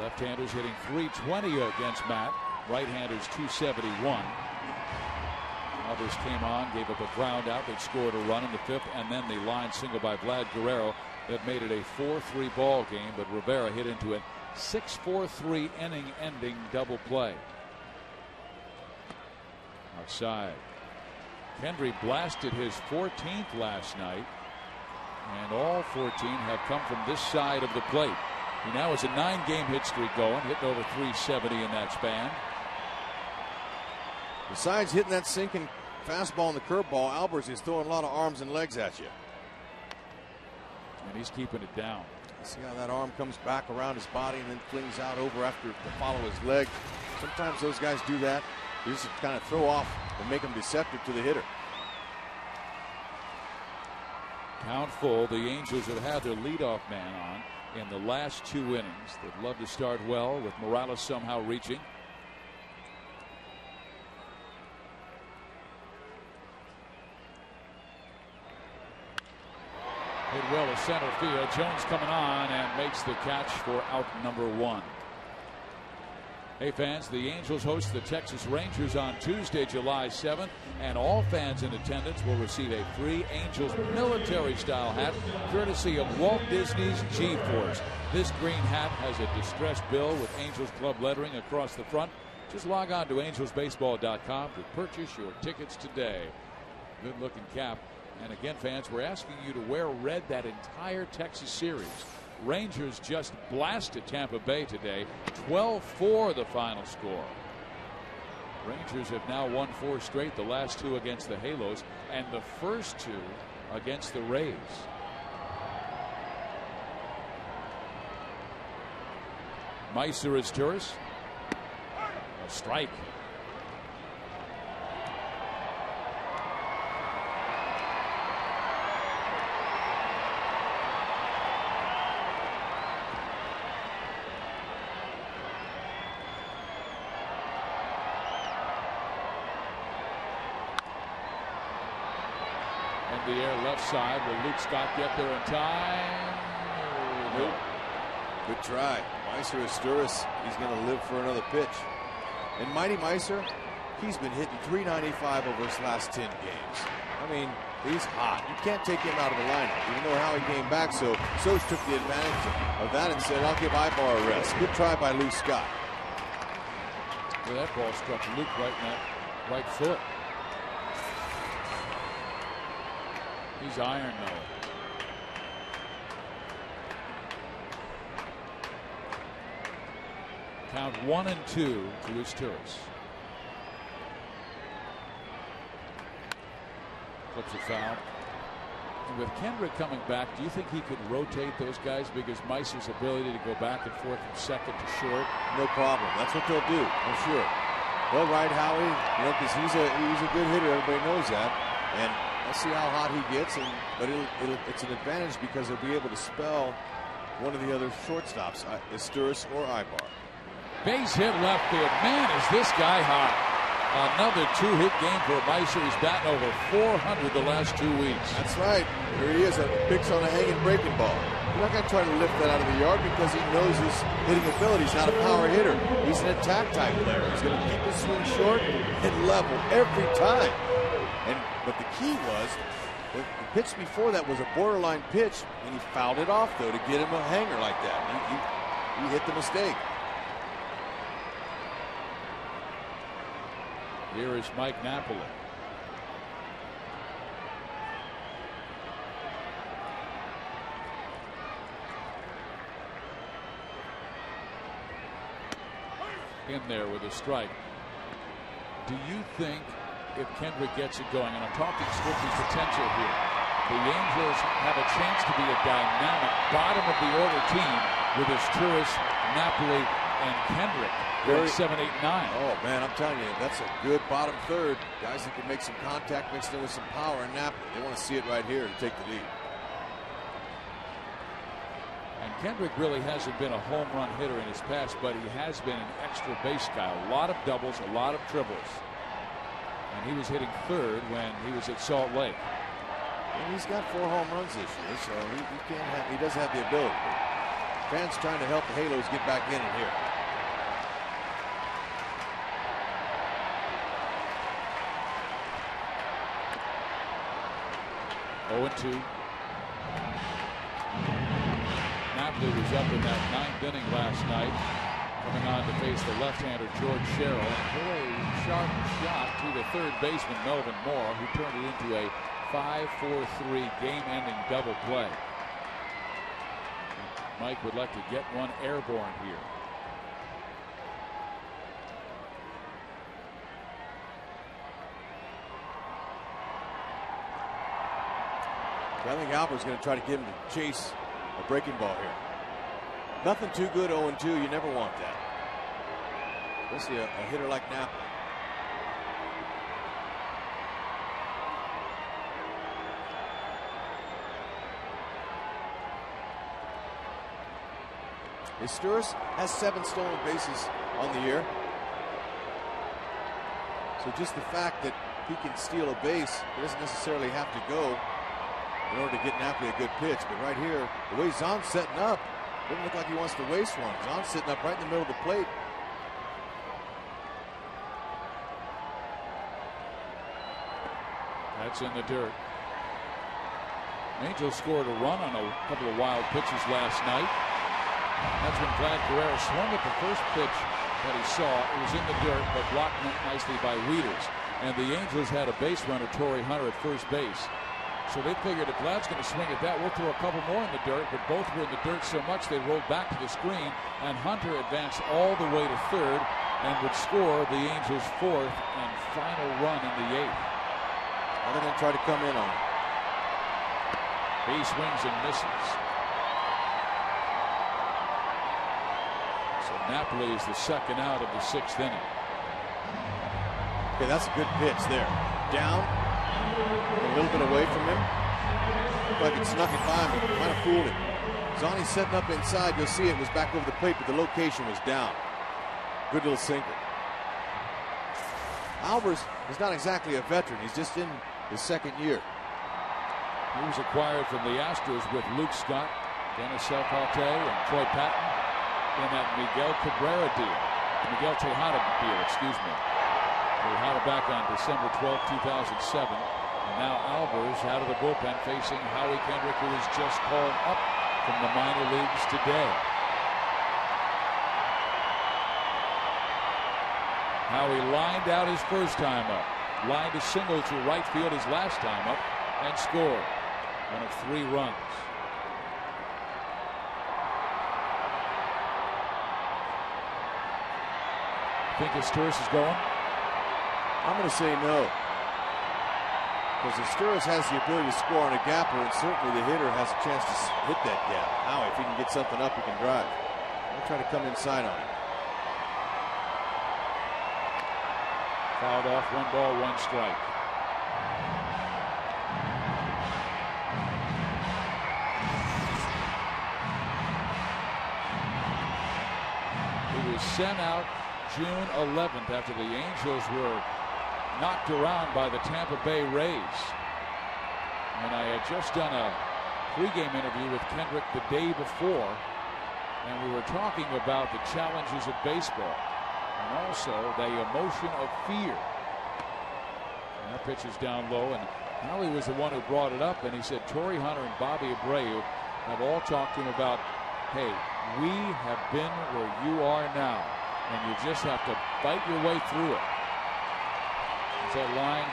Left-handers hitting .320 against Matt. Right-handers .271. Albers came on, gave up a ground out. They scored a run in the 5th, and then the line single by Vlad Guerrero that made it a 4-3 ball game. But Rivera hit into it 6-4-3 inning-ending double play. Outside. Kendry blasted his 14th last night, and all 14 have come from this side of the plate. He now has a 9-game hit streak going, hitting over .370 in that span. Besides hitting that sinking fastball and the curveball, Albers is throwing a lot of arms and legs at you. And he's keeping it down. See how that arm comes back around his body and then flings out over after to follow his leg. Sometimes those guys do that. They just kind of throw off and make them deceptive to the hitter. Count full. The Angels have had their leadoff man on in the last 2 innings. They'd love to start well with Morales somehow reaching. Hit well to center field. Jones coming on and makes the catch for out number 1. Hey fans, the Angels host the Texas Rangers on Tuesday, July 7th, and all fans in attendance will receive a free Angels military-style hat courtesy of Walt Disney's G-Force. This green hat has a distressed bill with Angels Club lettering across the front. Just log on to angelsbaseball.com to purchase your tickets today. Good-looking cap. And again, fans, we're asking you to wear red that entire Texas series. Rangers just blasted Tampa Bay today. 12-4 the final score. Rangers have now won 4 straight, the last 2 against the Halos, and the first 2 against the Rays. Meiser is Turris. A strike. The air left side. Will Luke Scott get there in time? Nope. Good try. Meiser Asturis, he's going to live for another pitch. And Mighty Meiser, he's been hitting .395 over his last 10 games. I mean, he's hot. You can't take him out of the lineup. Even though Howie came back, so Soch took the advantage of that and said, I'll give Ibar a rest. Good try by Luke Scott. Well, that ball struck Luke right in that right foot. He's iron though. Count 1-2 to his Turris. Flips a foul. And with Kendrick coming back, do you think he could rotate those guys? Because Meiser's ability to go back and forth from second to short. No problem. That's what they'll do. I'm sure. They'll ride Howie, because he's a good hitter. Everybody knows that. And let's see how hot he gets, but it's an advantage because he'll be able to spell one of the other shortstops, Asturis or Ibar. Base hit left field. Man, is this guy hot. Another 2-hit game for Meiser. He's batting over 400 the last 2 weeks. That's right. Here he is. Picks on a hanging breaking ball. You're not going to try to lift that out of the yard because he knows his hitting ability. He's not a power hitter. He's an attack type player. He's going to keep his swing short and level every time. But the key was, the pitch before that was a borderline pitch, and he fouled it off, though, to get him a hanger like that. He hit the mistake. Here is Mike Napoli. In there with a strike. Do you think if Kendrick gets it going, and I'm talking strictly potential here, the Angels have a chance to be a dynamic bottom of the order team with Asturias, Napoli, and Kendrick? Very 7, 8, 9. Oh man, I'm telling you, that's a good bottom third. Guys that can make some contact mixed in with some power, and Napoli, they want to see it right here to take the lead. And Kendrick really hasn't been a home run hitter in his past, but he has been an extra base guy. A lot of doubles, a lot of triples. And he was hitting third when he was at Salt Lake. And he's got 4 home runs this year, so he doesn't have the ability. Fans trying to help the Halos get back in it here. Oh, 2. Napoli was up in that 9th inning last night, coming on to face the left-hander George Sherrill, and hit a sharp shot to the third baseman Melvin Moore, who turned it into a 5-4-3 game-ending double play. Mike would like to get one airborne here. I think Albert's going to try to get him to chase a breaking ball here. Nothing too good, 0-2. You never want that. Especially a hitter like Napoli. Asturias has 7 stolen bases on the year. So just the fact that he can steal a base, he doesn't necessarily have to go in order to get Napoli a good pitch. But right here, the way Zahn's setting up, doesn't look like he wants to waste one. Zahn's sitting up right in the middle of the plate. That's in the dirt. Angels scored a run on a couple of wild pitches last night. That's when Vlad Guerrero swung at the first pitch that he saw. It was in the dirt, but blocked nicely by Wieters. And the Angels had a base runner, Torrey Hunter, at first base. So they figured if Vlad's going to swing at that, we'll throw a couple more in the dirt. But both were in the dirt so much they rolled back to the screen, and Hunter advanced all the way to third and would score the Angels' 4th and final run in the 8th. Now they're going to try to come in on it. He swings and misses. So Napoli is the second out of the 6th inning. Okay, that's a good pitch there. Down, a little bit away from him. Looked like it snuck it by him, but kind of fooled him. Zahni's setting up inside. You'll see it was back over the plate, but the location was down. Good little sinker. Albers is not exactly a veteran. He's just in his 2nd year. He was acquired from the Astros with Luke Scott, Dennis Salpate, and Troy Patton in that Miguel Cabrera deal. Miguel Tejada deal, excuse me. Tejada back on December 12, 2007. And now Albers out of the bullpen facing Howie Kendrick, who was just called up from the minor leagues today. Howie lined out his first time up. Lined a single to right field his last time up and scored. One of 3 runs. Think Asturias is going? I'm going to say no. Because Asturias has the ability to score on a gapper, and certainly the hitter has a chance to hit that gap. Now, if he can get something up, he can drive. I'll try to come inside on it. Fouled off, 1 ball, 1 strike. He was sent out June 11th after the Angels were knocked around by the Tampa Bay Rays. And I had just done a pregame interview with Kendrick the day before, and we were talking about the challenges of baseball and also the emotion of fear. And that pitch is down low, and Howie was the one who brought it up, and he said Torrey Hunter and Bobby Abreu have all talked to him about, hey, we have been where you are now, and you just have to fight your way through it. It's that line,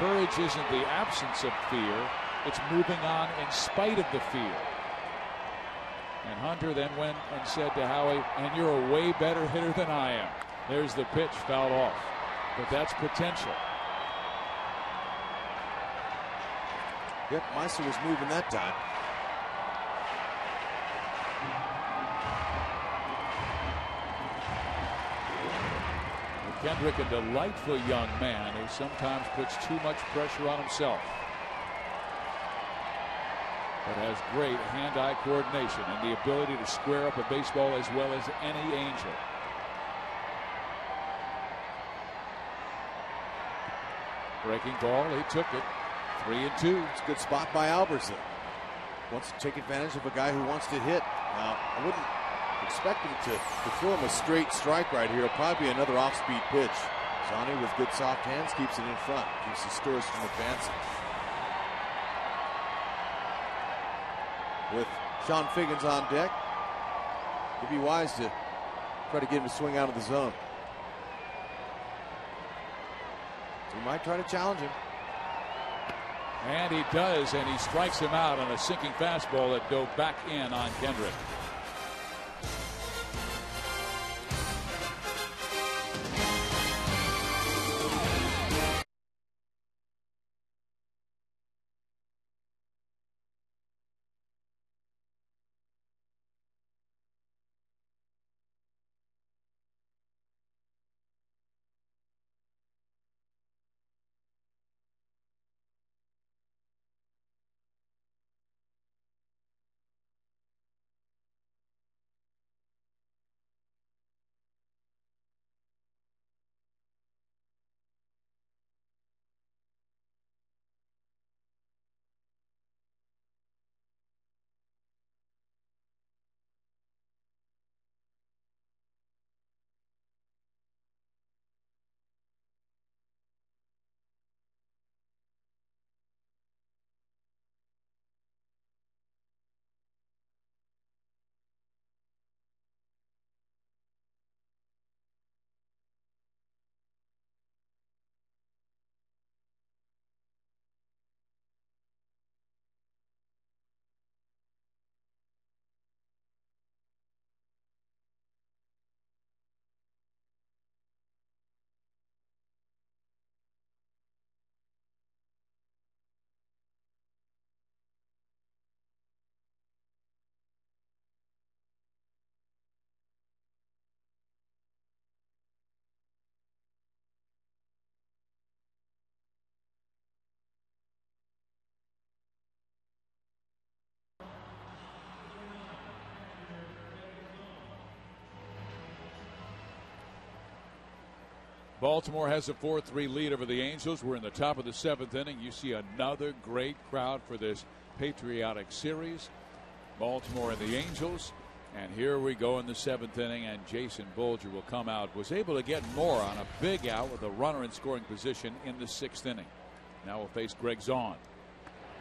courage isn't the absence of fear, it's moving on in spite of the fear. And Hunter then went and said to Howie, and you're a way better hitter than I am. There's the pitch, fouled off. But that's potential. Yep, Meister was moving that time. Kendrick, a delightful young man who sometimes puts too much pressure on himself, but has great hand-eye coordination and the ability to square up a baseball as well as any Angel. Breaking ball, he took it. 3-2. It's a good spot by Albertson. Wants to take advantage of a guy who wants to hit. Now, I wouldn't expect him to throw him a straight strike right here. It'll probably be another off-speed pitch. Zani with good soft hands keeps it in front. Keeps the Stars from advancing. With Sean Figgins on deck, it'd be wise to try to get him to swing out of the zone. He might try to challenge him. And he does, and he strikes him out on a sinking fastball that dove back in on Kendrick. Baltimore has a 4-3 lead over the Angels. We're in the top of the 7th inning. You see another great crowd for this patriotic series. Baltimore and the Angels. And here we go in the 7th inning, and Jason Bolger will come out. Was able to get more on a big out with a runner in scoring position in the 6th inning. Now we'll face Greg Zaun.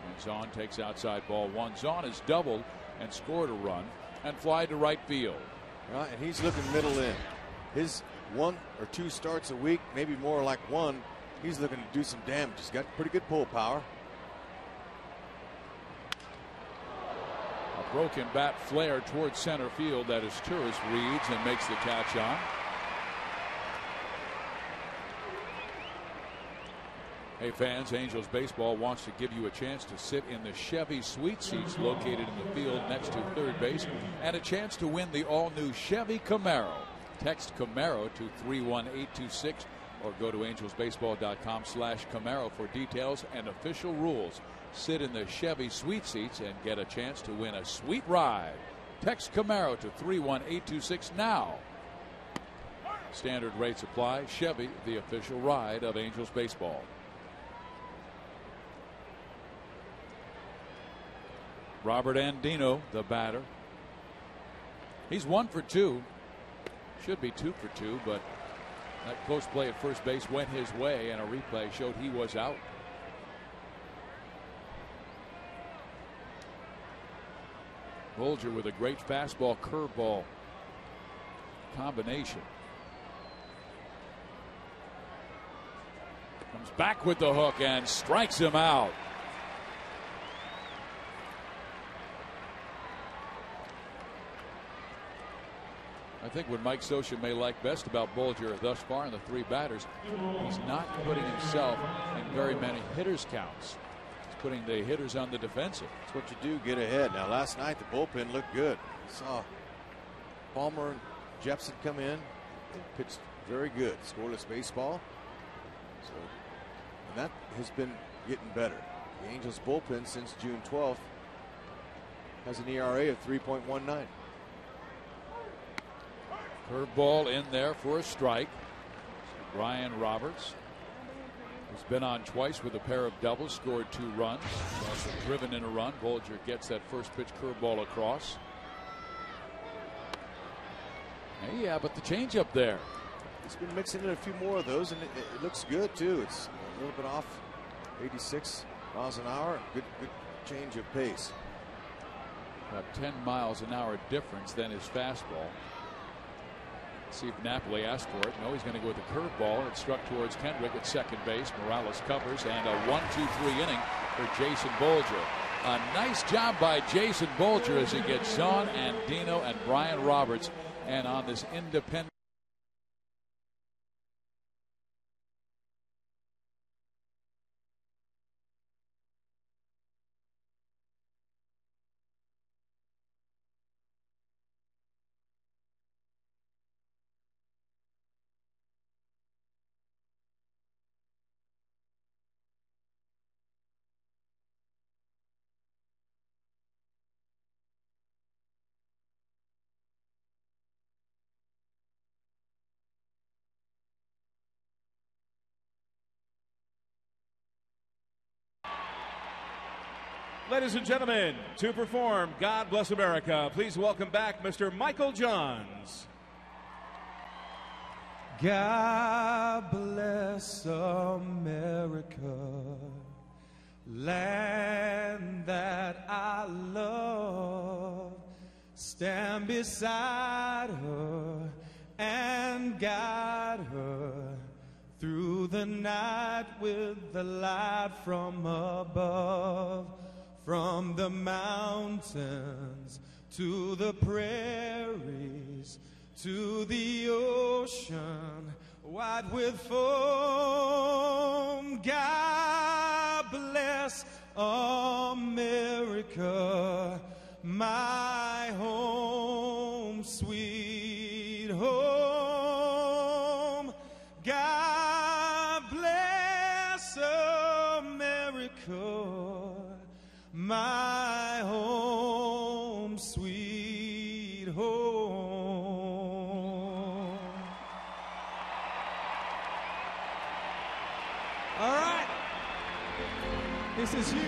And Zaun takes outside ball one. Zaun has doubled and scored a run and fly to right field. Right, and he's looking middle in. His 1 or 2 starts a week, maybe more like 1. He's looking to do some damage. He's got pretty good pull power. A broken bat flare towards center field. That is Turris reads and makes the catch on. Hey fans, Angels baseball wants to give you a chance to sit in the Chevy suite seats located in the field next to third base, and a chance to win the all-new Chevy Camaro. Text Camaro to 31826 or go to angelsbaseball.com/Camaro for details and official rules. Sit in the Chevy suite seats and get a chance to win a sweet ride. Text Camaro to 31826 now. Standard rates apply. Chevy, the official ride of Angels baseball. Robert Andino, the batter. He's 1 for 2. Should be 2 for 2, but that close play at first base went his way, and a replay showed he was out. Bolger with a great fastball curveball combination. Comes back with the hook and strikes him out. I think what Mike Scioscia may like best about Bolger thus far in the 3 batters, he's not putting himself in very many hitters' counts. He's putting the hitters on the defensive. That's what you do, get ahead. Now, last night the bullpen looked good. Saw Palmer and Jepson come in. They pitched very good. Scoreless baseball. So, and that has been getting better. The Angels bullpen since June 12th has an ERA of 3.19. Curveball in there for a strike. Brian Roberts has been on twice with a pair of doubles, scored 2 runs. He's also driven in a run. Bolger gets that first pitch curveball across. Yeah, but the changeup there. He's been mixing in a few more of those, and it looks good too. It's a little bit off 86 miles an hour. Good change of pace. About 10 miles an hour difference than his fastball. See if Napoli asked for it. No, he's going to go with the curveball. It struck towards Kendrick at second base. Morales covers, and a 1-2-3 inning for Jason Bolger. A nice job by Jason Bolger as he gets Sean Andino and Brian Roberts, and on this independent. Ladies and gentlemen, to perform God Bless America, please welcome back Mr. Michael Johns. God bless America, land that I love. Stand beside her and guide her through the night with the light from above. From the mountains to the prairies to the ocean wide with foam. God bless America, my home, sweet home. God bless America, my home, sweet home. All right. This is huge.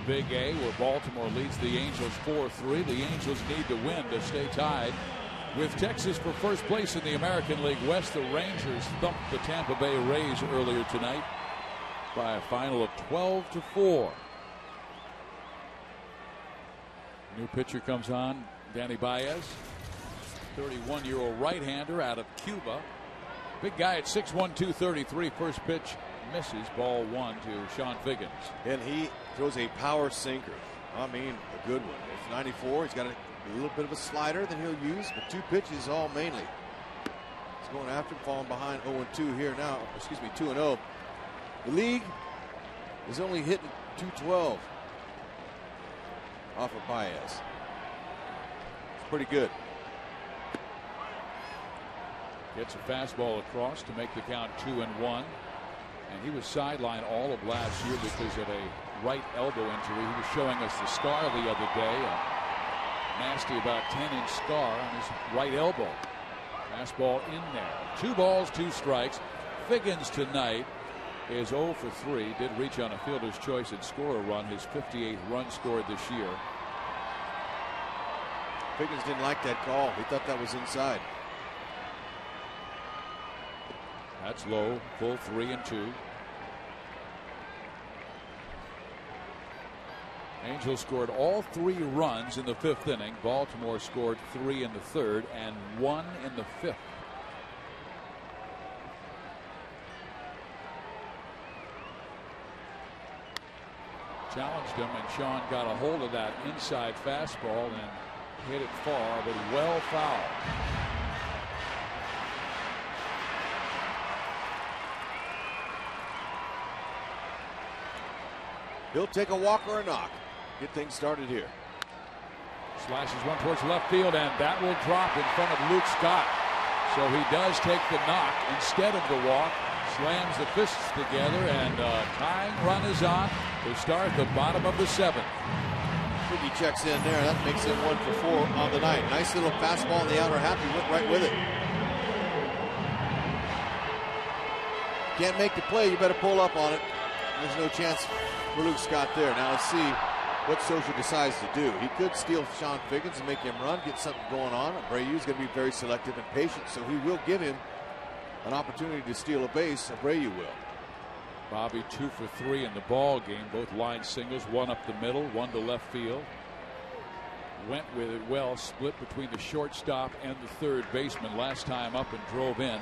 Big A, where Baltimore leads the Angels 4-3. The Angels need to win to stay tied with Texas for first place in the American League West. The Rangers thumped the Tampa Bay Rays earlier tonight by a final of 12-4. New pitcher comes on, Danny Baez, 31-year-old right-hander out of Cuba. Big guy at 6'1", 233. First pitch misses, ball one to Sean Figgins. And he throws a power sinker. I mean, a good one. It's 94. He's got a little bit of a slider that he'll use, but two pitches all mainly. He's going after him, falling behind 0-2 here now. Excuse me, 2-0. The league is only hitting 212 off of Baez. It's pretty good. Gets a fastball across to make the count 2-1. And he was sidelined all of last year because of a right elbow injury. He was showing us the scar the other day. A nasty about 10-inch scar on his right elbow. Fastball in there. 2 balls, 2 strikes. Figgins tonight is 0 for 3. Did reach on a fielder's choice and score a run. His 58th run scored this year. Figgins didn't like that call. He thought that was inside. That's low, full 3-2. Angels scored all 3 runs in the 5th inning. Baltimore scored 3 in the 3rd and 1 in the 5th. Challenged him, and Sean got a hold of that inside fastball and hit it far, but well fouled. He'll take a walk or a knock. Get things started here. Slashes one towards left field, and that will drop in front of Luke Scott. So he does take the knock instead of the walk. Slams the fists together, and tying run is on to start the bottom of the 7th. He checks in there. That makes him 1 for 4 on the night. Nice little fastball in the outer half. He went right with it. Can't make the play. You better pull up on it. There's no chance for Luke Scott there. Now let's see what Social decides to do. He could steal Sean Figgins and make him run, get something going on. Abreu's going to be very selective and patient, so he will give him an opportunity to steal a base. Abreu will. Bobby 2 for 3 in the ball game. Both line singles, one up the middle, one to left field. Went with it well, split between the shortstop and the 3rd baseman last time up and drove in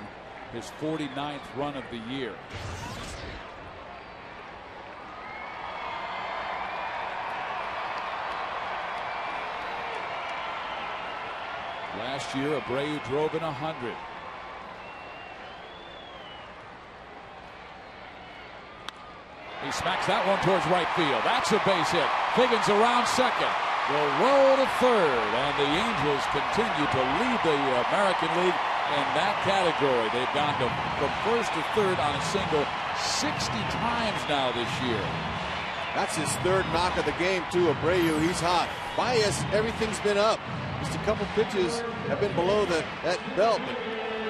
his 49th run of the year. Last year, Abreu drove in 100. He smacks that one towards right field. That's a base hit. Figgins around second. Will roll to 3rd, and the Angels continue to lead the American League in that category. They've gone from 1st to 3rd on a single 60 times now this year. That's his 3rd knock of the game, too. Abreu, he's hot. Baez, everything's been up. Just a couple pitches have been below that belt.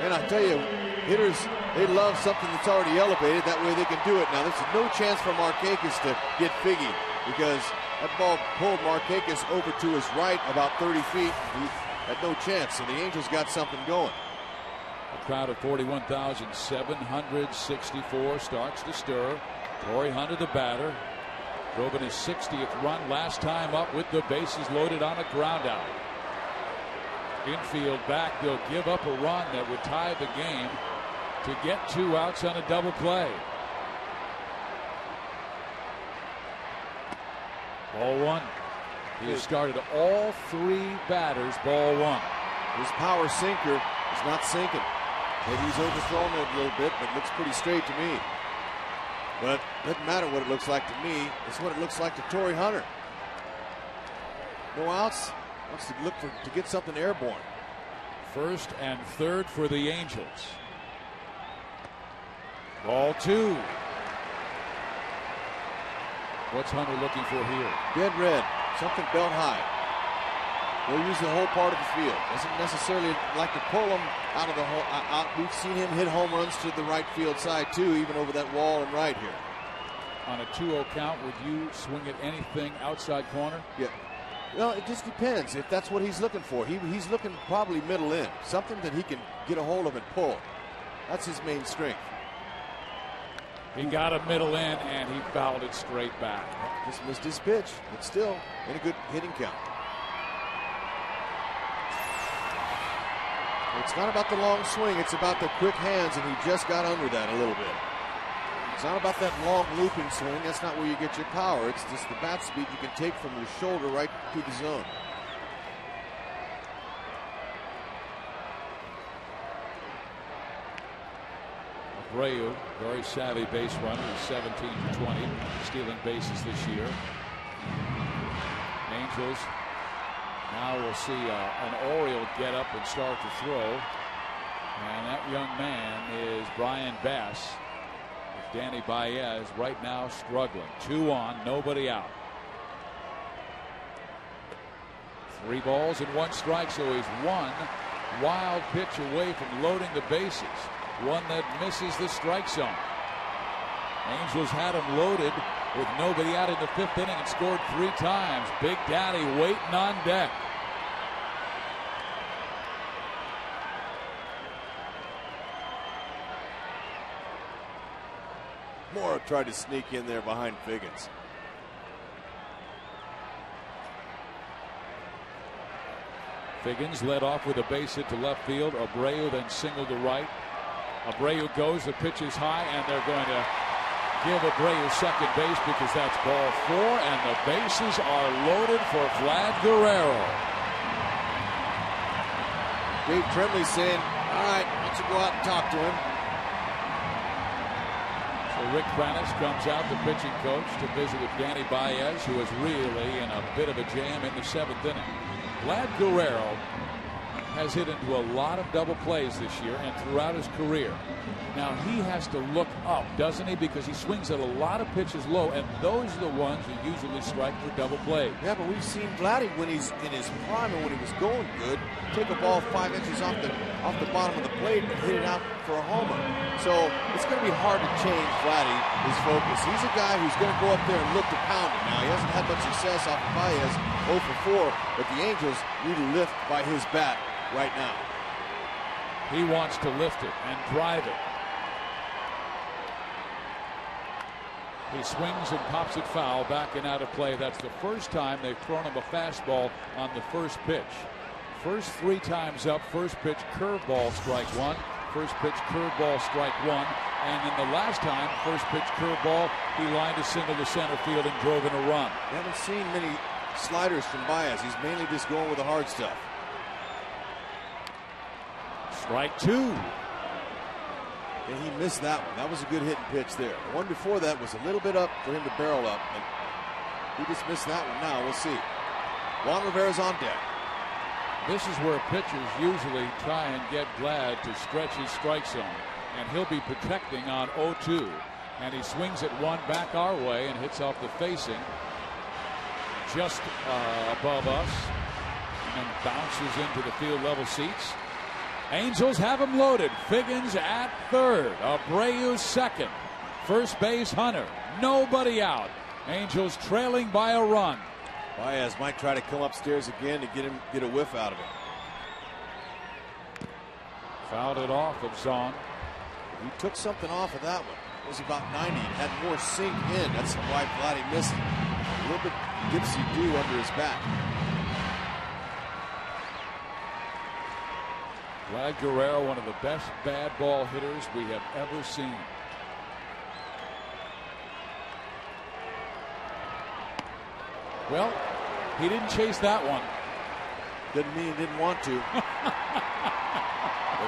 And I tell you, hitters, they love something that's already elevated. That way they can do it. Now, there's no chance for Markakis to get Figgy because that ball pulled Markakis over to his right about 30 feet. He had no chance. So the Angels got something going. A crowd of 41,764 starts to stir. Torrey Hunter, the batter, drove in his 60th run last time up with the bases loaded on a ground out. Infield back, they'll give up a run that would tie the game to get 2 outs on a double play. Ball 1. He has started all 3 batters, ball 1. His power sinker is not sinking. Maybe he's overthrown it a little bit, but it looks pretty straight to me. But it doesn't matter what it looks like to me. It's what it looks like to Torrey Hunter. No outs. Wants to look to get something airborne. 1st and 3rd for the Angels. Ball 2. What's Hunter looking for here? Dead red. Something belt high. They'll use the whole part of the field. Doesn't necessarily like to pull them out of the hole. We've seen him hit home runs to the right field side too, even over that wall and right here. on a 2-0 count, would you swing at anything outside corner? Yeah. Well, it just depends if that's what he's looking for. He's looking probably middle in, something that he can get a hold of and pull. That's his main strength. He got a middle in, and he fouled it straight back. Just missed his pitch, but still in a good hitting count. It's not about the long swing, it's about the quick hands, and he just got under that a little bit. It's not about that long looping swing. That's not where you get your power. It's just the bat speed you can take from your shoulder right to the zone. Abreu, very savvy base runner, 17 for 20, stealing bases this year. Angels now we'll see an Oriole get up and start to throw. And that young man is Brian Bass. With Danny Baez right now struggling. 2 on, nobody out. 3 balls and 1 strike, so he's 1 wild pitch away from loading the bases. One that misses the strike zone. Angels had him loaded with nobody out in the 5th inning and scored 3 times. Big Daddy waiting on deck. Mora tried to sneak in there behind Figgins. Figgins led off with a base hit to left field. Abreu then singled to right. Abreu goes, the pitch is high, and they're going to give Abreu second base because that's ball 4, and the bases are loaded for Vlad Guerrero. Dave Tremblay saying, all right, why don't you go out and talk to him. So Rick Pranis comes out, the pitching coach, to visit with Danny Baez, who is really in a bit of a jam in the 7th inning. Vlad Guerrero has hit into a lot of double plays this year and throughout his career. Now he has to look up, doesn't he? Because he swings at a lot of pitches low, and those are the ones who usually strike for double plays. Yeah, but we've seen Vladdy when he's in his prime and when he was going good, take a ball 5 inches off the bottom of the plate and hit it out for a homer. So it's going to be hard to change Vladdy, his focus. He's a guy who's going to go up there and look to pound it. Now he hasn't had much success off of Baez, 0 for 4, but the Angels need to lift by his bat right now. He wants to lift it and drive it. He swings and pops it foul, back and out of play. That's the first time they've thrown him a fastball on the first pitch. First 3 times up, first pitch curveball, strike 1. First pitch curveball, strike 1. And in the last time, first pitch curveball, he lined a single to center field and drove in a run. We haven't seen many sliders from Baez. He's mainly just going with the hard stuff. Strike 2. And he missed that one. That was a good hitting pitch there. The one before that was a little bit up for him to barrel up, but he just missed that one. Now we'll see. Juan Rivera's on deck. This is where pitchers usually try and get Vlad to stretch his strike zone, and he'll be protecting on 0-2. And he swings it 1 back our way and hits off the facing just above us, and bounces into the field level seats. Angels have him loaded. Figgins at third. Abreu second. First base Hunter. Nobody out. Angels trailing by a run. Baez might try to come upstairs again to get a whiff out of it. Fouled it off of Zahn. He took something off of that one. It was about 90. It had more sink in. That's why Vladdy missed it. A little bit dipsy-do under his bat. Vlad Guerrero, one of the best bad ball hitters we have ever seen. Well, he didn't chase that one. Didn't mean he didn't want to. But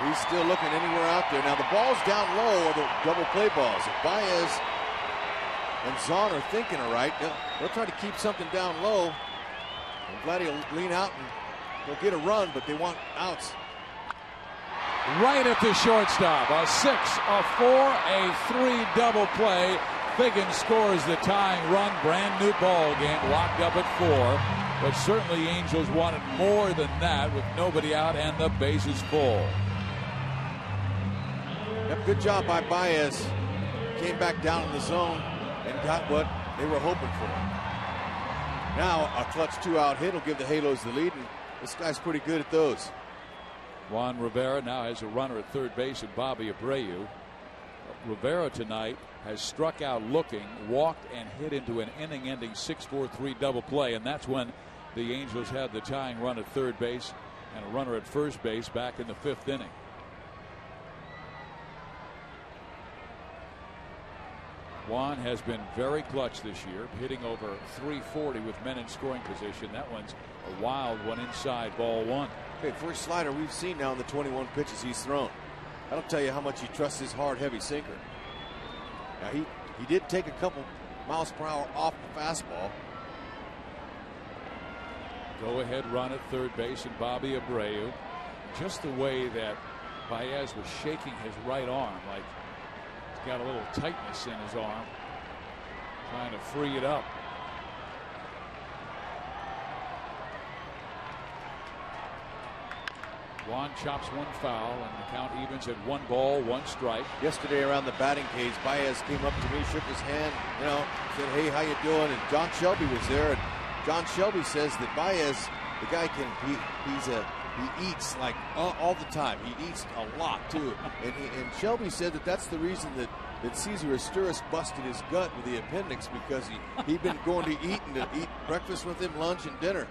he's still looking anywhere out there. Now the ball's down low, or the double play balls. If Baez and Zahn are thinking all right, they'll try to keep something down low. And Vladdy will lean out and they'll get a run, but they want outs. Right at the shortstop. A 6, a 4, a 3 double play. Figgins scores the tying run. Brand new ball game. Locked up at 4. But certainly Angels wanted more than that with nobody out and the bases full. Yep, good job by Baez. Came back down in the zone. and got what they were hoping for. Now a clutch 2-out hit will give the Halos the lead, and this guy's pretty good at those. Juan Rivera now has a runner at third base and Bobby Abreu. Rivera tonight has struck out looking, walked, and hit into an inning-ending 6-4-3 double play, and that's when the Angels had the tying run at third base and a runner at first base back in the 5th inning. Juan has been very clutch this year, hitting over 340 with men in scoring position. That one's a wild one inside, ball 1. Okay, first slider we've seen now in the 21 pitches he's thrown. That'll tell you how much he trusts his hard, heavy sinker. Now he did take a couple miles per hour off the fastball. Go ahead run at third base and Bobby Abreu. Just the way that Baez was shaking his right arm, like he's got a little tightness in his arm, trying to free it up. Juan chops one foul, and the count evens at 1 ball, 1 strike. Yesterday around the batting cage, Baez came up to me, shook his hand, said, "Hey, how you doing?" And John Shelby was there, and John Shelby says that Baez, the guy he eats like all the time. He eats a lot too, and Shelby said that that's the reason that Cesar Asturis busted his gut with the appendix, because he'd been going to eat breakfast with him, lunch and dinner,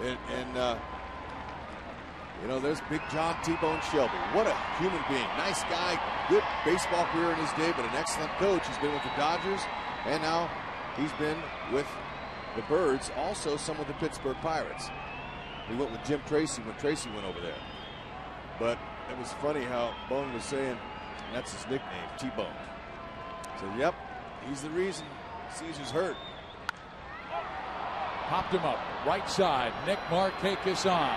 and there's Big John T-Bone Shelby. What a human being. Nice guy, good baseball career in his day, but an excellent coach. He's been with the Dodgers, and now he's been with the Birds, also some with the Pittsburgh Pirates. He went with Jim Tracy when Tracy went over there. But it was funny how Bone was saying that's his nickname, T-Bone. So, yep, he's the reason Caesar's hurt. Popped him up, right side, Nick Markakis on.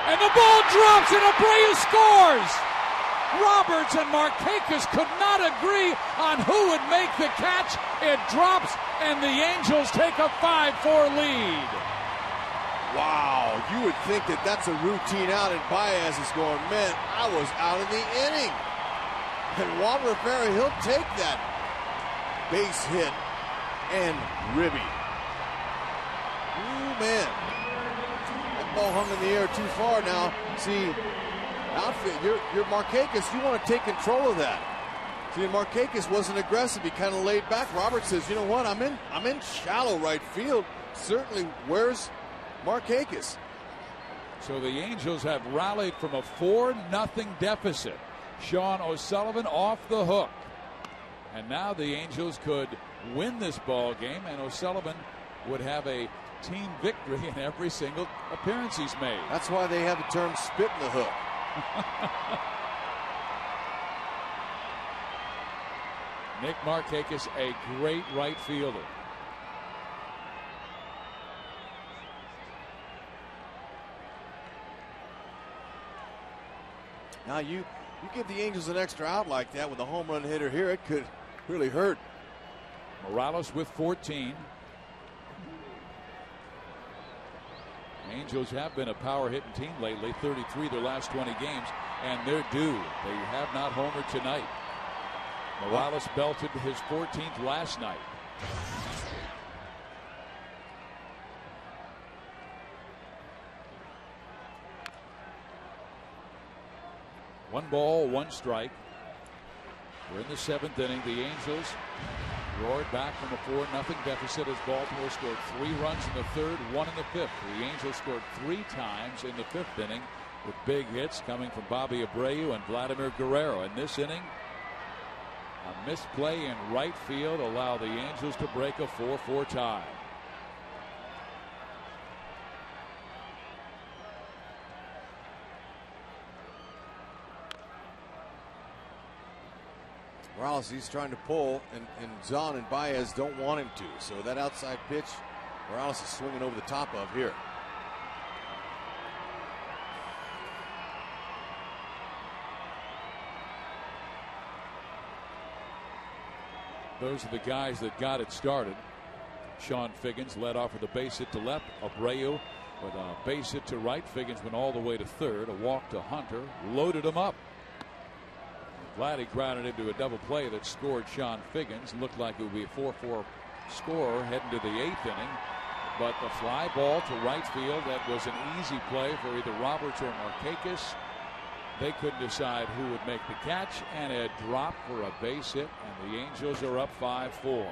And the ball drops and Abreu scores! Roberts and Markakis could not agree on who would make the catch. It drops and the Angels take a 5-4 lead. Wow, you would think that that's a routine out, and Baez is going, man, I was out of the inning. And Juan Rivera, he'll take that base hit and ribby. Ooh, man. Ball hung in the air too far now. See, outfit, you're Markakis, you want to take control of that. See, Markakis wasn't aggressive, he kind of laid back. Robert says, you know what, I'm in shallow right field. Certainly, where's Markakis? So the Angels have rallied from a 4-0 deficit. Sean O'Sullivan off the hook. And now the Angels could win this ball game, and O'Sullivan would have a team victory in every single appearance he's made. That's why they have the term spit in the hook. Nick Markakis, a great right fielder. Now you give the Angels an extra out like that with a home run hitter here, it could really hurt. Morales with 14. Angels have been a power hitting team lately, 33 their last 20 games, and they're due. They have not homered tonight. Morales belted his 14th last night. One ball, 1 strike. We're in the 7th inning. The Angels roared back from a 4-0 deficit as Baltimore scored 3 runs in the 3rd, 1 in the 5th. The Angels scored 3 times in the 5th inning with big hits coming from Bobby Abreu and Vladimir Guerrero. In this inning, a missed play in right field allowed the Angels to break a 4-4 tie. Morales, he's trying to pull, and Zahn and Baez don't want him to. So that outside pitch, Morales is swinging over the top of here. Those are the guys that got it started. Sean Figgins led off with a base hit to left. Abreu with a base hit to right. Figgins went all the way to third. A walk to Hunter. Loaded him up. Glad he grounded into a double play that scored Sean Figgins. Looked like it would be a 4-4 score heading to the 8th inning. But the fly ball to right field, that was an easy play for either Roberts or Markakis. They couldn't decide who would make the catch, and a drop for a base hit, and the Angels are up 5-4.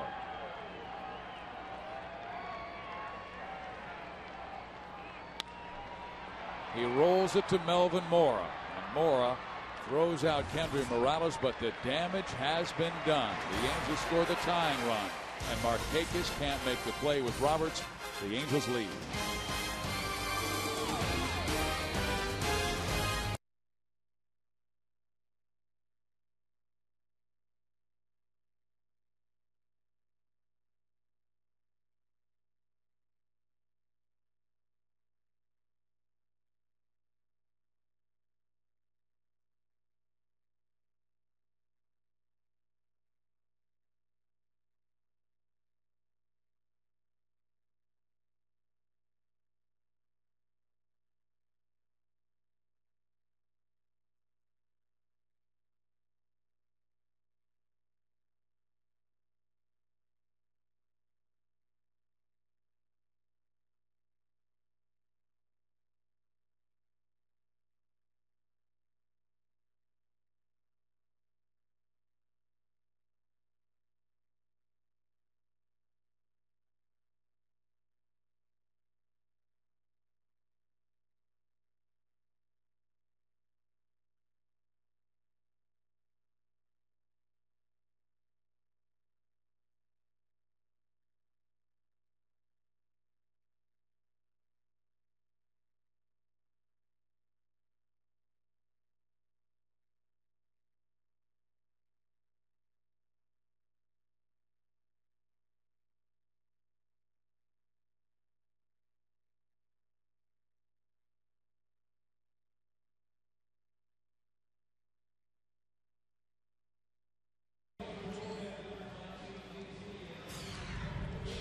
He rolls it to Melvin Mora, and Mora throws out Kendry Morales, but the damage has been done. The Angels score the tying run, and Markakis can't make the play with Roberts. The Angels lead.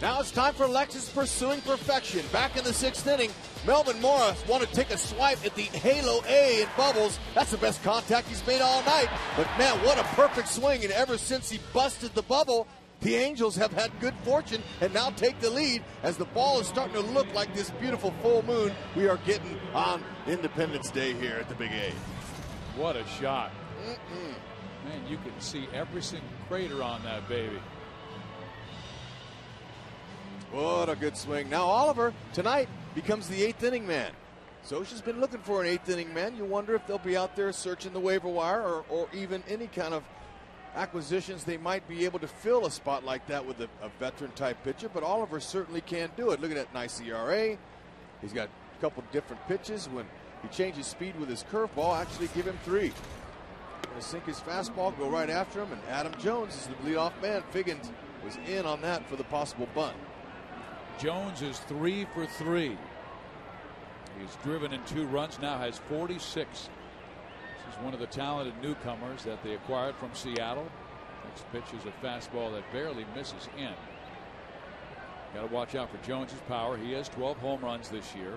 Now it's time for Lexus Pursuing Perfection. Back in the 6th inning, Melvin Mora wanted to take a swipe at the Halo A in Bubbles. That's the best contact he's made all night. But man, what a perfect swing. And ever since he busted the bubble, the Angels have had good fortune and now take the lead as the ball is starting to look like this beautiful full moon we are getting on Independence Day here at the Big A. What a shot. Man, you can see every single crater on that baby. What a good swing. Now Oliver tonight becomes the 8th inning man. Scioscia's been looking for an 8th inning man. You wonder if they'll be out there searching the waiver wire or even any kind of acquisitions they might be able to fill a spot like that with a veteran type pitcher. But Oliver certainly can do it. Look at that nice ERA. He's got a couple different pitches. When he changes speed with his curveball, actually give him 3. Going to sink his fastball, go right after him, and Adam Jones is the leadoff man. Figgins was in on that for the possible bunt. Jones is 3 for 3. He's driven in 2 runs, now has 46. This is one of the talented newcomers that they acquired from Seattle. Next pitch is a fastball that barely misses in. Got to watch out for Jones's power. He has 12 home runs this year.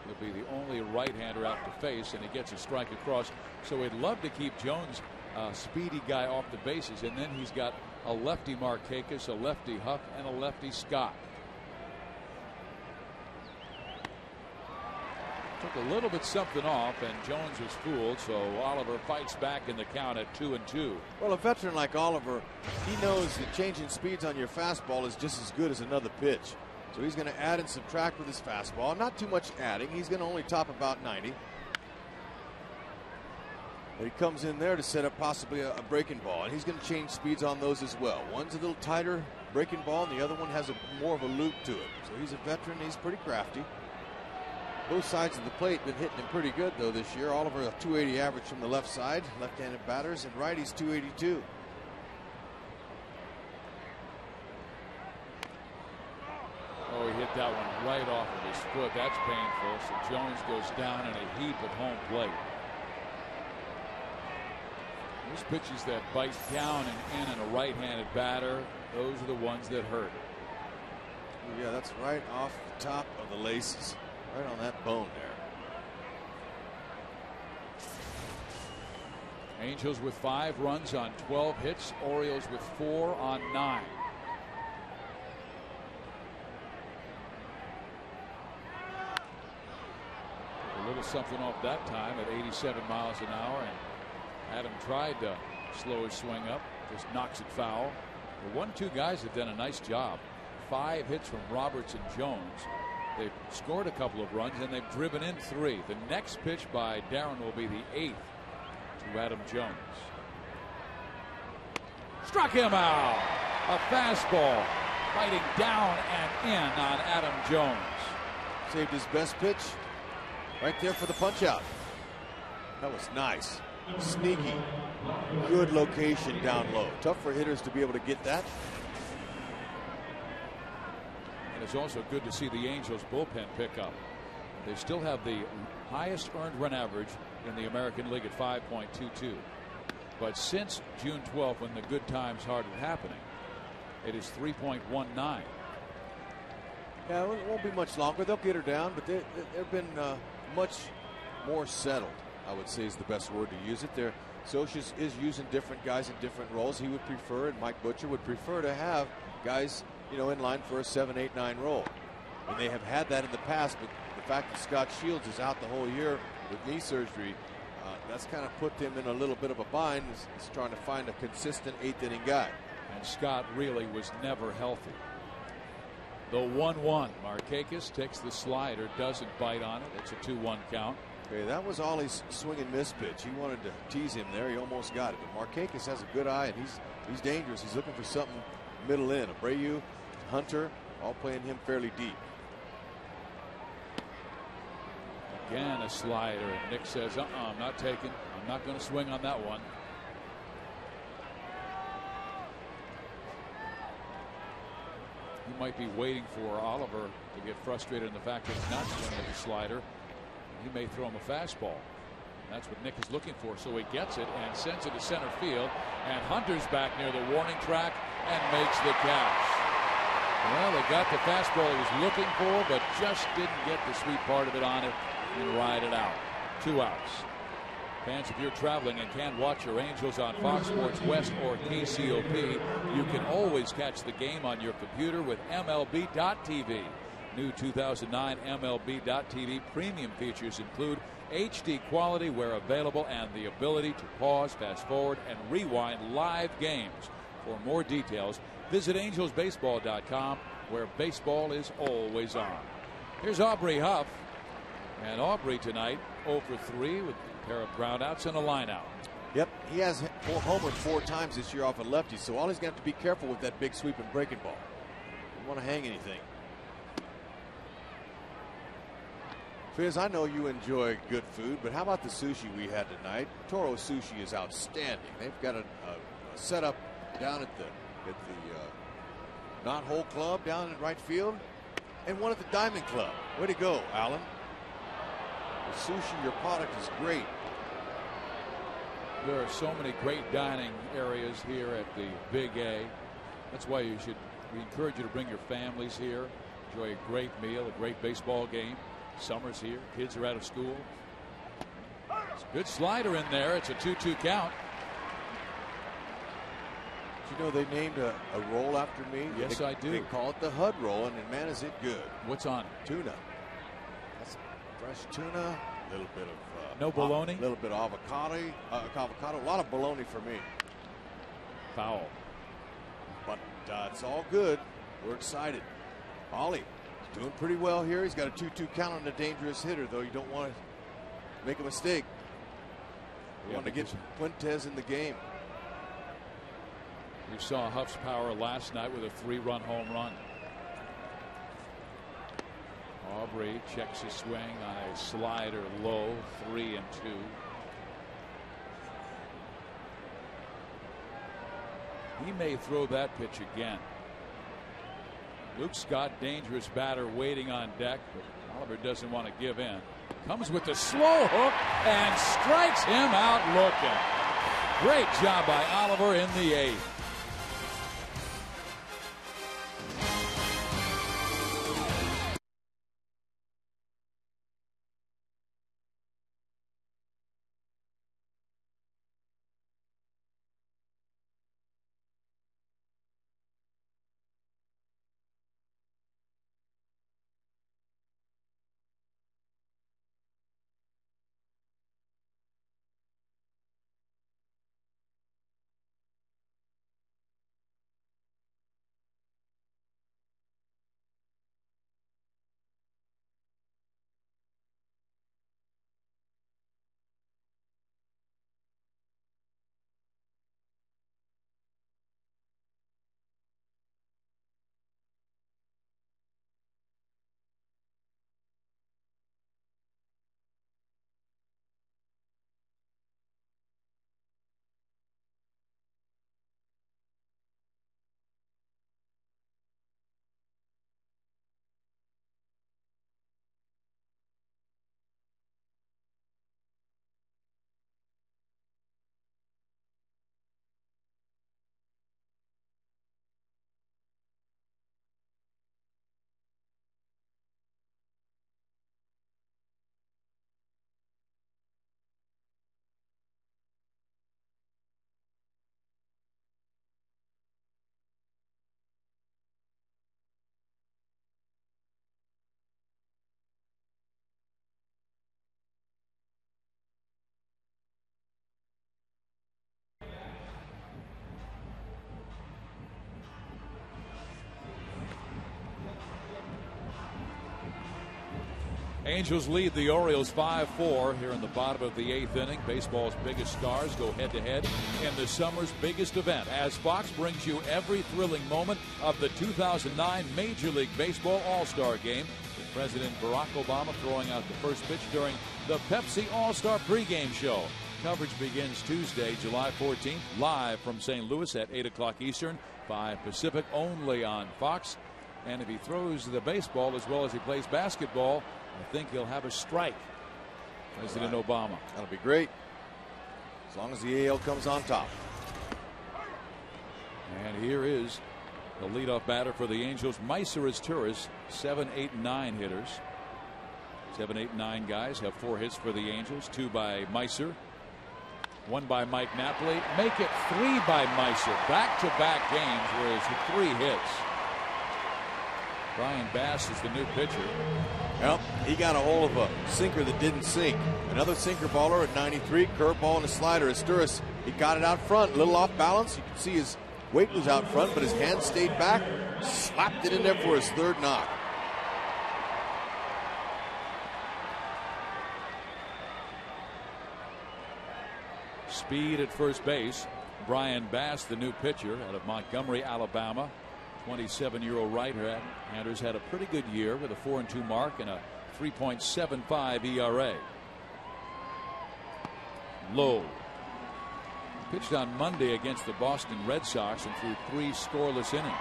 He'll be the only right-hander out to face, and he gets a strike across. So we'd love to keep Jones a speedy guy off the bases, and then he's got a lefty Markakis, a lefty Huck, and a lefty Scott. Took a little bit something off, and Jones was fooled, so Oliver fights back in the count at 2-2. Well, a veteran like Oliver, he knows that changing speeds on your fastball is just as good as another pitch. So he's going to add and subtract with his fastball. Not too much adding. He's going to only top about 90. But he comes in there to set up possibly a breaking ball, and he's going to change speeds on those as well. One's a little tighter breaking ball, and the other one has more of a loop to it. So he's a veteran. He's pretty crafty. Both sides of the plate been hitting him pretty good, though, this year. Oliver, a 280 average from the left side, left-handed batters, and righties 282. Oh, he hit that one right off of his foot. That's painful. So Jones goes down in a heap at home plate. Those pitches that bite down and in a right-handed batter, those are the ones that hurt. Yeah, that's right off the top of the laces. Right on that bone Angels with 5 runs on 12 hits. Orioles with 4 on 9. A little something off that time at 87 miles an hour, and Adam tried to slow his swing up, just knocks it foul. The 1-2 guys have done a nice job. 5 hits from Roberts and Jones. They've scored a couple of runs and they've driven in 3. The next pitch by Darren will be the 8th to Adam Jones. Struck him out. A fastball fighting down and in on Adam Jones. Saved his best pitch right there for the punch out. That was nice. Sneaky. Good location down low. Tough for hitters to be able to get that. And it's also good to see the Angels bullpen pick up. They still have the highest earned run average in the American League at 5.22. But since June 12th, when the good times started happening, it is 3.19. Yeah, it won't be much longer. They'll get her down, but they've been much more settled, I would say is the best word to use it. Socha is using different guys in different roles. He would prefer, and Mike Butcher would prefer, to have guys, you know, in line for a 7, 8, 9 role. And they have had that in the past, but the fact that Scott Shields is out the whole year with knee surgery, that's kind of put them in a little bit of a bind. He's trying to find a consistent 8th inning guy. And Scott really was never healthy. The 1-1. Markakis takes the slider, doesn't bite on it. It's a 2-1 count. Okay, that was Ollie's swing and miss pitch. He wanted to tease him there. He almost got it. But Markakis has a good eye, and he's dangerous. He's looking for something middle in. Abreu, Hunter, all playing him fairly deep. Again, a slider, and Nick says, I'm not taking. I'm not going to swing on that one. He might be waiting for Oliver to get frustrated in the fact that he's not swinging at the slider. He may throw him a fastball. That's what Nick is looking for. So he gets it and sends it to center field. And Hunter's back near the warning track and makes the catch. Well, they got the fastball he was looking for, but just didn't get the sweet part of it on it and ride it out. 2 outs. Fans, if you're traveling and can't watch your Angels on Fox Sports West or KCOP, you can always catch the game on your computer with MLB.TV. New 2009 MLB.TV premium features include HD quality where available and the ability to pause, fast forward, and rewind live games. For more details, visit angelsbaseball.com, where baseball is always on. Here's Aubrey Huff. And Aubrey tonight 0 for 3 with a pair of groundouts and a lineout. Yep, he has homered 4 times this year off a lefty, so all he's got to be careful with that big sweep and breaking ball. Don't want to hang anything. Fizz, I know you enjoy good food, but how about the sushi we had tonight? Toro Sushi is outstanding. They've got a setup down at the Knot Hole Club down in right field, and one at the Diamond Club. Way to go, Alan. The sushi, your product is great. There are so many great dining areas here at the Big A. That's why we encourage you to bring your families here. Enjoy a great meal, a great baseball game. Summer's here. Kids are out of school. It's a good slider in there. It's a 2-2 count. Did you know they named a roll after me? Yes, I do. They call it the HUD roll, and man, is it good. What's on it? Tuna. That's fresh tuna. A little bit of no bologna. A little bit of avocado. A lot of bologna for me. Foul. But it's all good. We're excited. Ollie doing pretty well here. He's got a 2-2 count on a dangerous hitter, though. You don't want to make a mistake. You want to get Fuentes in the game. We saw Huff's power last night with a 3-run home run. Aubrey checks his swing on a slider low, 3-2. He may throw that pitch again. Luke Scott, dangerous batter, waiting on deck, but Oliver doesn't want to give in. Comes with the slow hook and strikes him out looking. Great job by Oliver in the 8th. Angels lead the Orioles 5-4 here in the bottom of the 8th inning. Baseball's biggest stars go head-to-head in the summer's biggest event, as Fox brings you every thrilling moment of the 2009 Major League Baseball All-Star Game, with President Barack Obama throwing out the first pitch during the Pepsi All-Star pregame show. Coverage begins Tuesday, July 14th, live from St. Louis at 8 o'clock Eastern, 5 Pacific, only on Fox. And if he throws the baseball as well as he plays basketball, I think he'll have a strike, President Obama. That'll be great, as long as the AL comes on top. And here is the leadoff batter for the Angels, Meiser Turris, 7, 8, 9 hitters. 7, 8, 9 guys have 4 hits for the Angels, 2 by Meiser, 1 by Mike Napoli. Make it 3 by Meiser. Back-to-back games where he's 3 hits. Brian Bass is the new pitcher. Well, he got a hold of a sinker that didn't sink. Another sinker baller at 93, curveball and a slider. Turris, he got it out front, a little off balance. You can see his weight was out front, but his hand stayed back. Slapped it in there for his 3rd knock. Speed at first base. Brian Bass, the new pitcher out of Montgomery, Alabama. 27-year-old right-handers had a pretty good year with a 4-2 mark and a 3.75 ERA. Low. Pitched on Monday against the Boston Red Sox and threw 3 scoreless innings.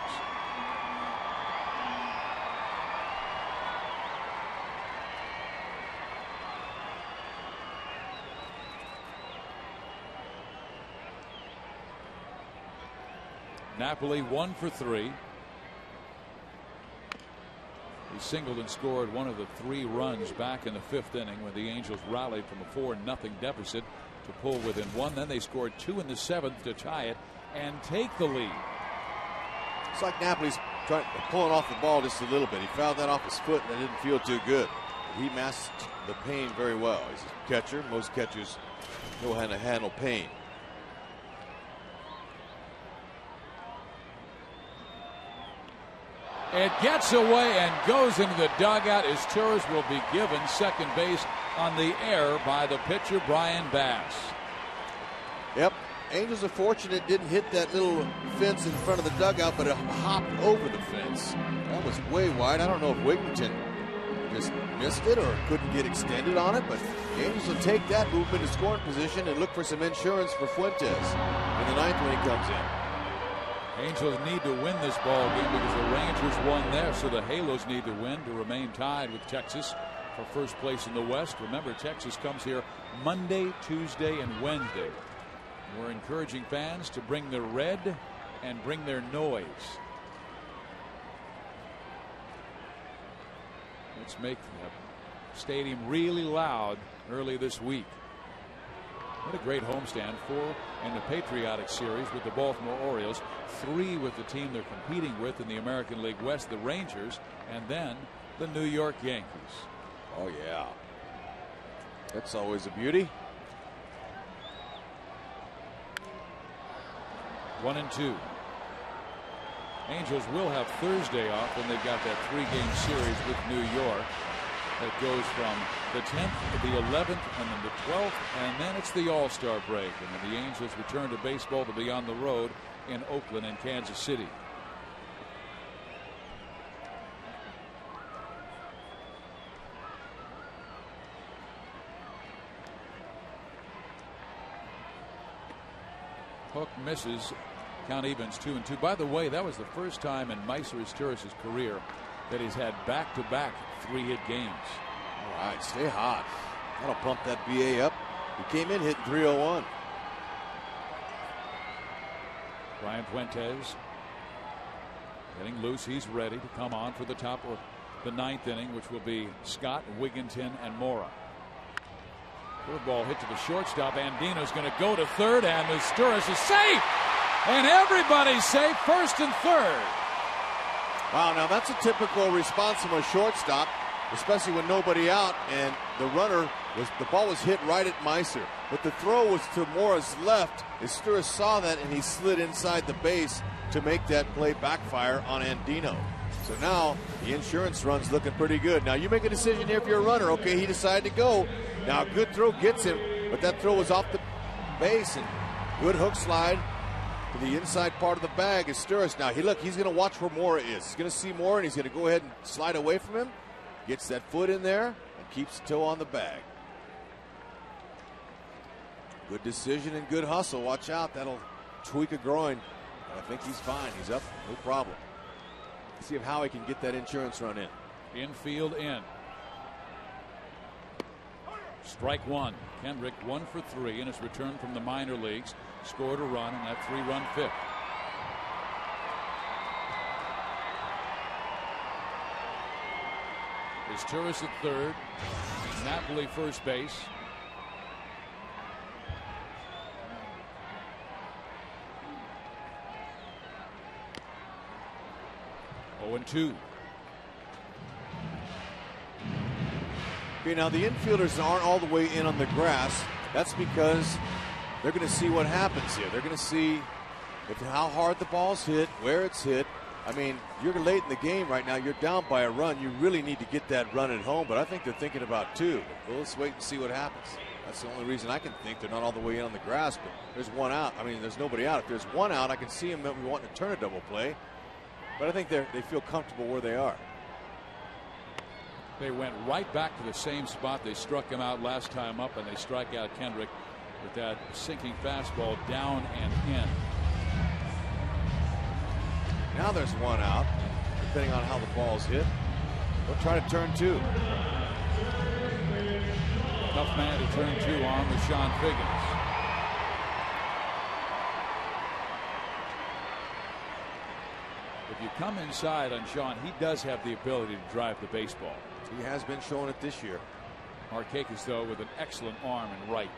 Napoli 1 for 3. He singled and scored one of the 3 runs back in the 5th inning when the Angels rallied from a 4-0 deficit to pull within 1. Then they scored 2 in the 7th to tie it and take the lead. It's like Napoli's pulling off the ball just a little bit. He fouled that off his foot and it didn't feel too good. He masked the pain very well. He's a catcher. Most catchers know how to handle pain. It gets away and goes into the dugout as Turris will be given second base on the air by the pitcher Brian Bass. Yep. Angels are fortunate it didn't hit that little fence in front of the dugout, but it hopped over the fence. That was way wide. I don't know if Wigington just missed it or couldn't get extended on it, but the Angels will take that, move into scoring position, and look for some insurance for Fuentes in the 9th when he comes in. Angels need to win this ball game because the Rangers won there, so the Halos need to win to remain tied with Texas for first place in the West. Remember, Texas comes here Monday, Tuesday, and Wednesday. We're encouraging fans to bring their red and bring their noise. Let's make the stadium really loud early this week. What a great homestand. 4 in the Patriotic Series with the Baltimore Orioles, 3 with the team they're competing with in the American League West, the Rangers, and then the New York Yankees. Oh, yeah. That's always a beauty. 1-2. Angels will have Thursday off, and they've got that 3-game series with New York that goes from the 10th to the 11th and then the 12th, and then it's the All-Star break, and then the Angels return to baseball to be on the road in Oakland and Kansas City. Hook misses. Count evens 2-2. By the way, that was the first time in Meiser Turris' career that he's had back-to-back 3-hit games. All right, stay hot. That'll pump that BA up. He came in hitting .301. Brian Fuentes getting loose. He's ready to come on for the top of the 9th inning, which will be Scott, Wigington, and Mora. Curveball hit to the shortstop. Andino's going to go to third, and Turris is safe. And everybody's safe, first and third. Wow, now that's a typical response from a shortstop, especially when nobody out, and the ball was hit right at Meiser. But the throw was to Mora's left. Turris saw that, and he slid inside the base to make that play backfire on Andino. So now the insurance run's looking pretty good. Now you make a decision here if you're a runner. Okay, he decided to go. Now a good throw gets him, but that throw was off the base, and good hook slide to the inside part of the bag is Sturris. Now he's going to watch where Mora is. He's going to see Mora, and he's going to go ahead and slide away from him. Gets that foot in there and keeps the toe on the bag. Good decision and good hustle. Watch out, that'll tweak a groin. I think he's fine. He's up, no problem. Let's see if Howie can get that insurance run in. Infield in. Strike one. Kendrick 1 for 3 in his return from the minor leagues. Scored a run in that 3-run fifth. Is Turris at third. Napoli first base. Oh, and 2. Okay, now the infielders aren't all the way in on the grass. That's because they're going to see what happens here. They're going to see how hard the ball's hit, where it's hit. I mean, you're late in the game right now. You're down by a run. You really need to get that run at home, but I think they're thinking about 2. Well, let's wait and see what happens. That's the only reason I can think they're not all the way in on the grass, but there's one out. I mean, there's nobody out. If there's one out, I can see them wanting to turn a double play, but I think they feel comfortable where they are. They went right back to the same spot. They struck him out last time up, and they strike out Kendrick with that sinking fastball down and in. Now there's one out, depending on how the ball's hit. They'll try to turn 2. Tough man to turn 2 on with Sean Figgins. If you come inside on Sean, he does have the ability to drive the baseball. He has been showing it this year. Markakis, though, with an excellent arm and right.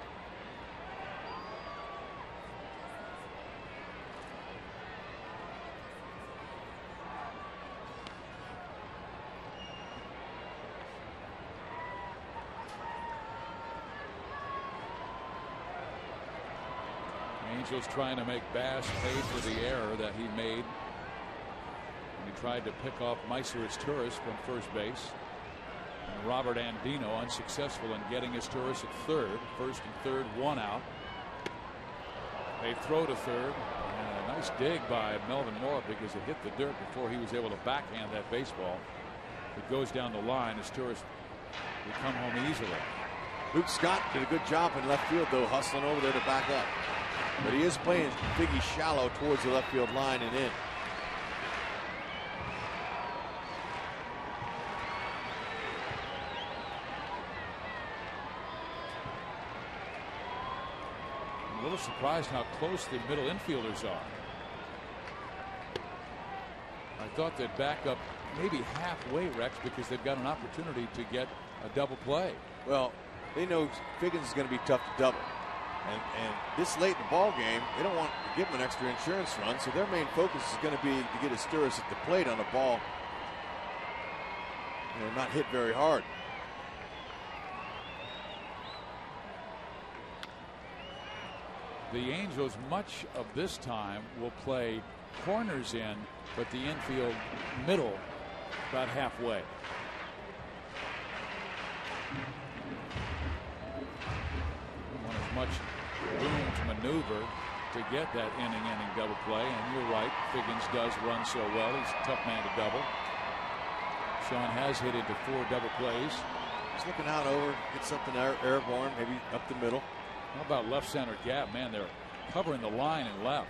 Angels trying to make Bass pay for the error that he made when he tried to pick off Meiser's Turris from first base. And Robert Andino unsuccessful in getting his Turris at third. First and third, 1 out. They throw to third. And a nice dig by Melvin Mora because it hit the dirt before he was able to backhand that baseball. It goes down the line as Turris will come home easily. Luke Scott did a good job in left field, though, hustling over there to back up. But he is playing Figgy shallow towards the left field line and in. I'm a little surprised how close the middle infielders are. I thought they'd back up maybe halfway, Rex, because they've got an opportunity to get a double play. Well, they know Figgins is going to be tough to double. And this late in the ball game, they don't want to give him an extra insurance run, so their main focus is going to be to get his Sturris at the plate on a ball, not hit very hard. The Angels, much of this time, will play corners in, but the infield middle about halfway. Much room to maneuver to get that inning double play, and you're right, Figgins does run so well. He's a tough man to double. Sean has hit into 4 double plays. He's looking out over, get something airborne, maybe up the middle. How about left center gap? Man, they're covering the line and left.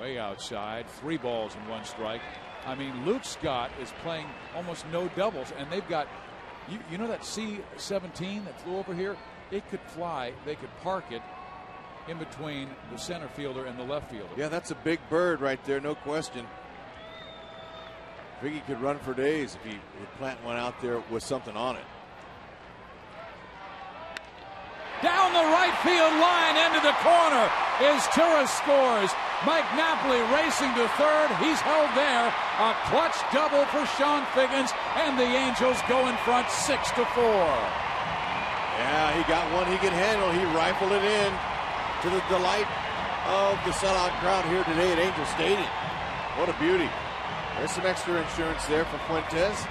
Way outside, 3 balls and 1 strike. I mean, Luke Scott is playing almost no doubles, and they've got, you know that C-17 that flew over here? It could fly. They could park it in between the center fielder and the left fielder. Yeah, that's a big bird right there, no question. Figgy could run for days if he plant one out there with something on it. Down the right field line into the corner is Turris scores. Mike Napoli racing to third. He's held there. A clutch double for Sean Figgins, and the Angels go in front 6-4. Yeah, he got one he could handle. He rifled it in to the delight of the sellout crowd here today at Angel Stadium. What a beauty. There's some extra insurance there for Fuentes.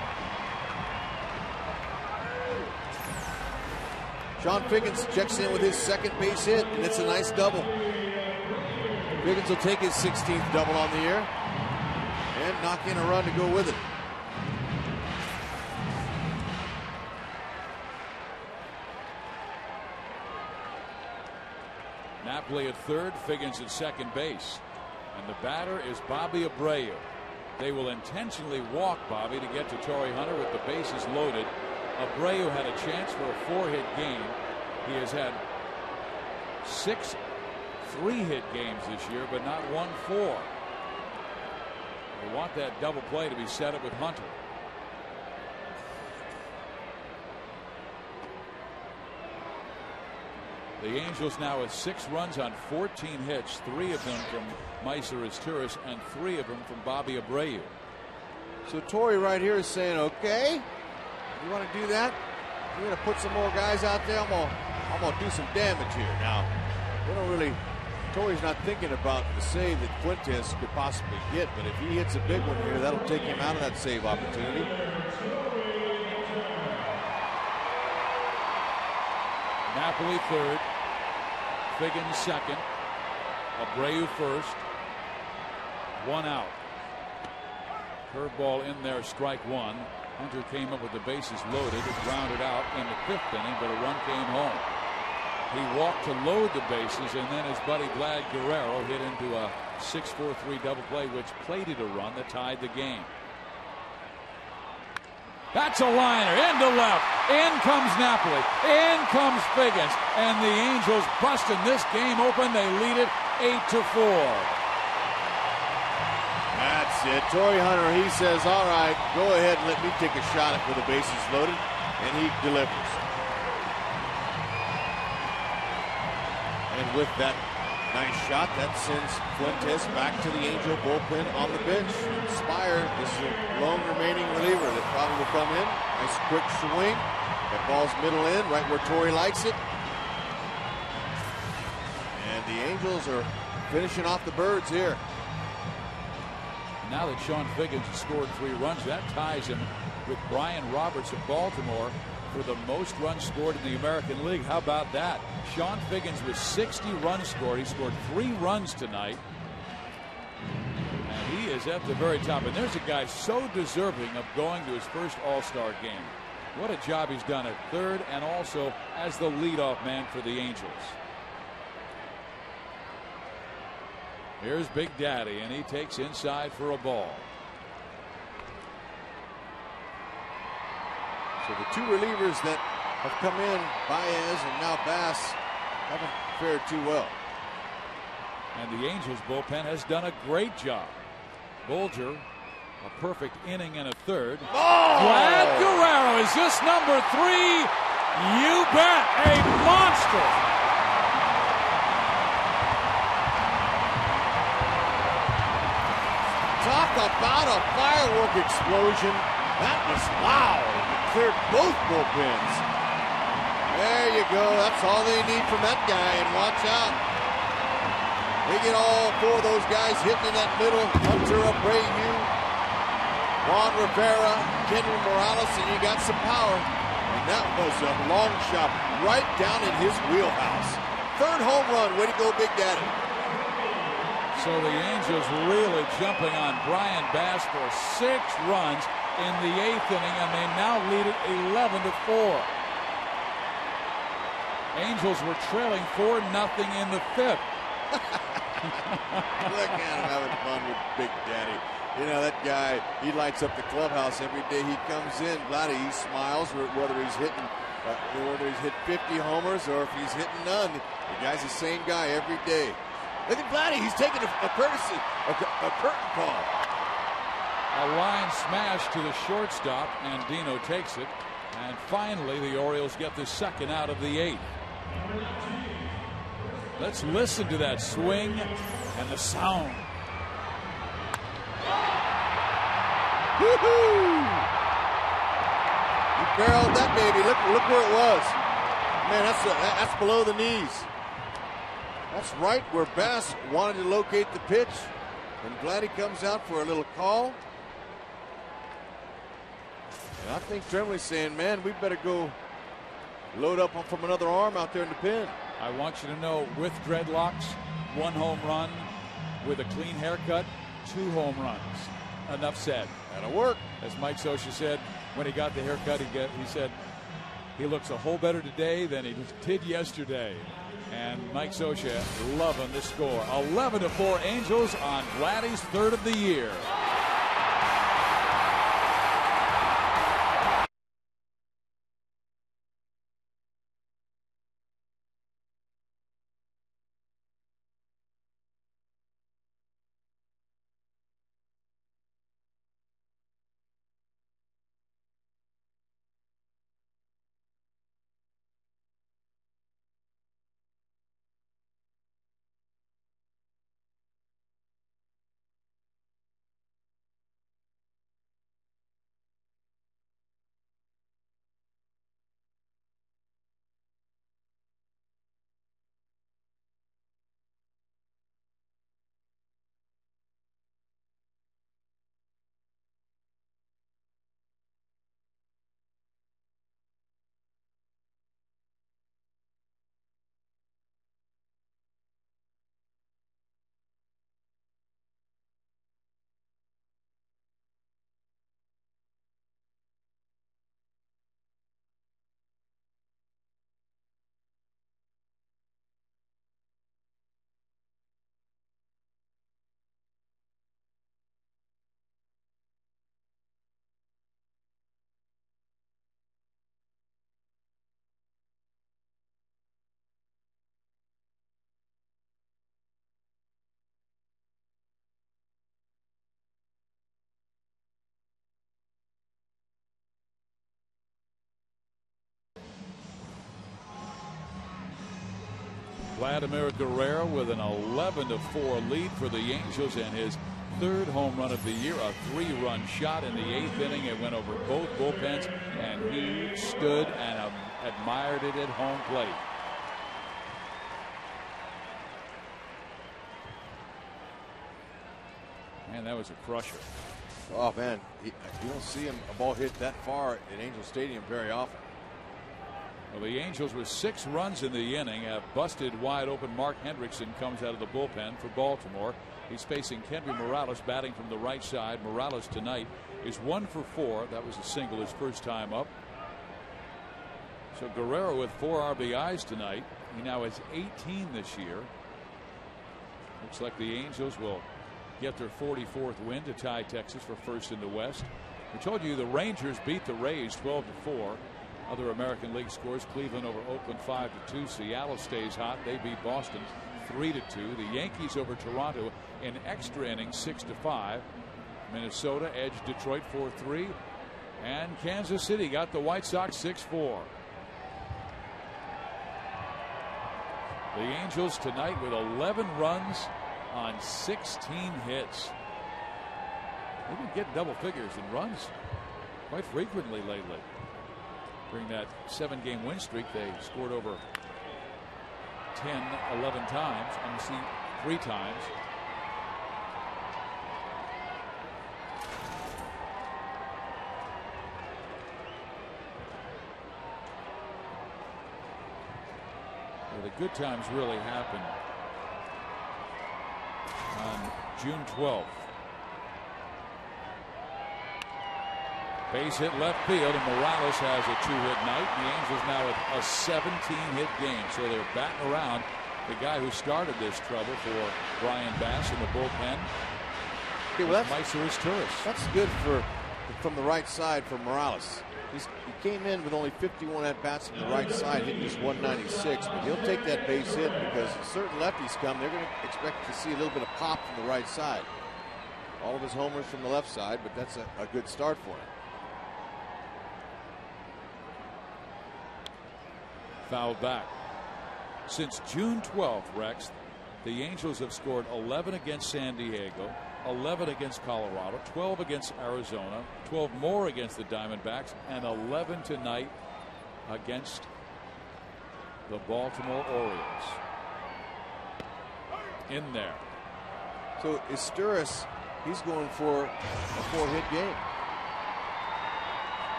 Sean Figgins checks in with his second base hit, and it's a nice double. Figgins will take his 16th double on the year and knock in a run to go with it. Napoli at third, Figgins at second base. And the batter is Bobby Abreu. They will intentionally walk Bobby to get to Torrey Hunter with the bases loaded. Abreu had a chance for a 4-hit game. He has had 6 3-hit games this year, but not 1 4. They want that double play to be set up with Hunter. The Angels now with 6 runs on 14 hits, 3 of them from Meiser Izturis and 3 of them from Bobby Abreu. So Torrey right here is saying, okay, you want to do that? You're going to put some more guys out there? I'm going to do some damage here. Now, they don't really, Torrey's not thinking about the save that Fuentes could possibly get, but if he hits a big one here, that'll take him out of that save opportunity. Napoli third, Figgins second, Abreu first, 1 out. Curveball in there, strike 1. Hunter came up with the bases loaded, grounded out in the 5th inning, but a run came home. He walked to load the bases, and then his buddy Vlad Guerrero hit into a 6-4-3 double play, which plated a run that tied the game. That's a liner into left. In comes Napoli. In comes Figgins. And the Angels busting this game open. They lead it 8-4. That's it. Torrey Hunter, he says, all right, go ahead and let me take a shot at with the bases loaded. And he delivers. And with that nice shot, that sends Fuentes back to the Angel bullpen on the bench. Spire is the lone remaining reliever that probably will come in. Nice quick swing. That ball's middle in, right where Torrey likes it. And the Angels are finishing off the birds here. Now that Sean Figgins has scored 3 runs, that ties him with Brian Roberts of Baltimore for the most runs scored in the American League. How about that? Sean Figgins with 60 runs scored. He scored 3 runs tonight. And he is at the very top. And there's a guy so deserving of going to his first All-Star game. What a job he's done at third and also as the leadoff man for the Angels. Here's Big Daddy, and he takes inside for a ball. So the 2 relievers that have come in, Baez and now Bass, haven't fared too well. And the Angels bullpen has done a great job. Bolger, a perfect inning and a third. Oh! Vlad Guerrero is this number 3. You bet. A monster. Talk about a firework explosion. That was loud. It cleared both bullpens. There you go. That's all they need from that guy. And watch out. They get all 4 of those guys hitting in that middle. Hunter Abreu, Juan Rivera, Kendall Morales, and you got some power. And that was a long shot right down in his wheelhouse. 3rd home run. Way to go, Big Daddy. So the Angels really jumping on Brian Bass for 6 runs in the 8th inning, and they now lead it 11-4. Angels were trailing 4-0 in the 5th. Look at him having fun with Big Daddy. You know, that guy, he lights up the clubhouse every day he comes in. Vladdy, he smiles whether he's hitting, whether he's hit 50 homers or if he's hitting none. The guy's the same guy every day. Look at Vladdy, he's taking a courtesy, a curtain call. A line smash to the shortstop, and Dino takes it. And finally, the Orioles get the 2nd out of the 8th. Let's listen to that swing and the sound. Woo-hoo! He barreled that baby. Look where it was. Man, that's below the knees. That's right where Bass wanted to locate the pitch. And Vladdy comes out for a little call. And I think Trembley's saying, man, we better go load up from another arm out there in the pen. I want you to know, with dreadlocks, 1 home run. With a clean haircut, 2 home runs. Enough said. That'll work. As Mike Scioscia said, when he got the haircut, he said he looks a whole better today than he did yesterday. And Mike Scioscia loving the score. 11-4 Angels on Vladdy's 3rd of the year. Vladimir Guerrero with an 11-4 lead for the Angels and his 3rd home run of the year, a 3-run shot in the 8th inning. It went over both bullpens, and he stood and admired it at home plate. Man, that was a crusher. Oh, man, you don't see a ball hit that far in Angel Stadium very often. Well, the Angels with 6 runs in the inning have busted wide open. Mark Hendrickson comes out of the bullpen for Baltimore. He's facing Kenby Morales, batting from the right side. Morales tonight is 1 for 4. That was a single his first time up. So Guerrero with 4 RBIs tonight. He now has 18 this year. Looks like the Angels will get their 44th win to tie Texas for first in the West. We told you the Rangers beat the Rays 12-4. Other American League scores: Cleveland over Oakland 5-2. Seattle stays hot. They beat Boston 3-2. The Yankees over Toronto in extra innings 6-5. Minnesota edged Detroit 4-3. And Kansas City got the White Sox 6-4. The Angels tonight with 11 runs on 16 hits. They've been getting double figures in runs quite frequently lately. During that 7-game win streak, they scored over 10, 11 times. And you see 3 times. Well, the good times really happened on June 12th. Base hit left field, and Morales has a 2-hit night. The Angels now with a 17-hit game, so they're batting around the guy who started this trouble for Brian Bass in the bullpen. Okay, well, that's good from the right side for Morales. He came in with only 51 at-bats on the right side, hitting just 196, but he'll take that base hit because certain lefties come, they're going to expect to see a little bit of pop from the right side. All of his homers from the left side, but that's a good start for him. Fouled back. Since June 12th, Rex, the Angels have scored 11 against San Diego, 11 against Colorado, 12 against Arizona, 12 more against the Diamondbacks, and 11 tonight against the Baltimore Orioles. In there. So Esteuris, he's going for a 4-hit game.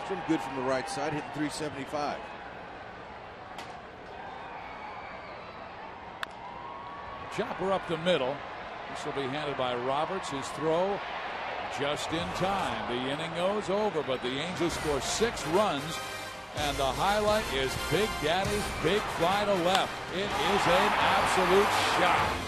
He's been good from the right side, hitting 375. Chopper up the middle. This will be handled by Roberts. His throw just in time. The inning goes over, but the Angels score 6 runs. And the highlight is Big Daddy's big fly to left. It is an absolute shot.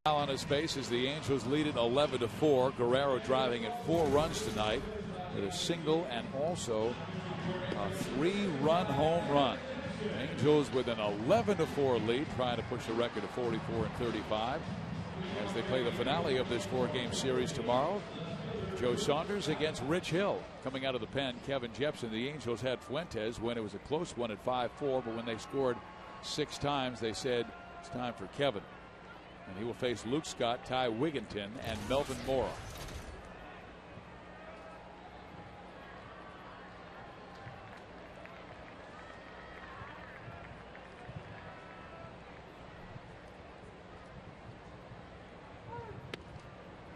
On his face as the Angels lead it 11-4. Guerrero driving at 4 runs tonight with a single and also a 3-run home run. Angels with an 11-4 lead, trying to push the record to 44-35 as they play the finale of this 4-game series tomorrow. Joe Saunders against Rich Hill. Coming out of the pen, Kevin Jepson. The Angels had Fuentes when it was a close one at 5-4, but when they scored 6 times, they said it's time for Kevin. And he will face Luke Scott, Ty Wigginton, and Melvin Mora.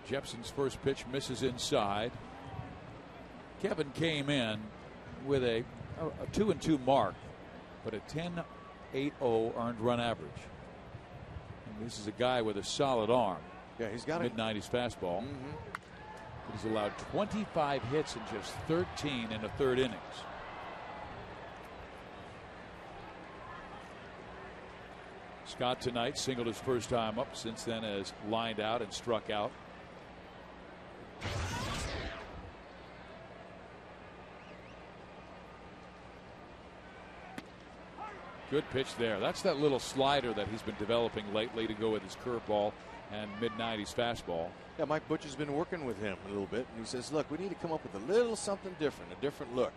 Jepson's first pitch misses inside. Kevin came in with a 2-2 mark, but a 10.80 earned run average. This is a guy with a solid arm. Yeah, he's got mid-90s fastball. But he's allowed 25 hits in just 13 in the 3rd innings. Scott tonight singled his first time up. Since then has lined out and struck out. Good pitch there. That's that little slider that he's been developing lately to go with his curveball and mid-90s fastball. Yeah, Mike Butcher's been working with him a little bit, and he says, look, we need to come up with a little something different, a different look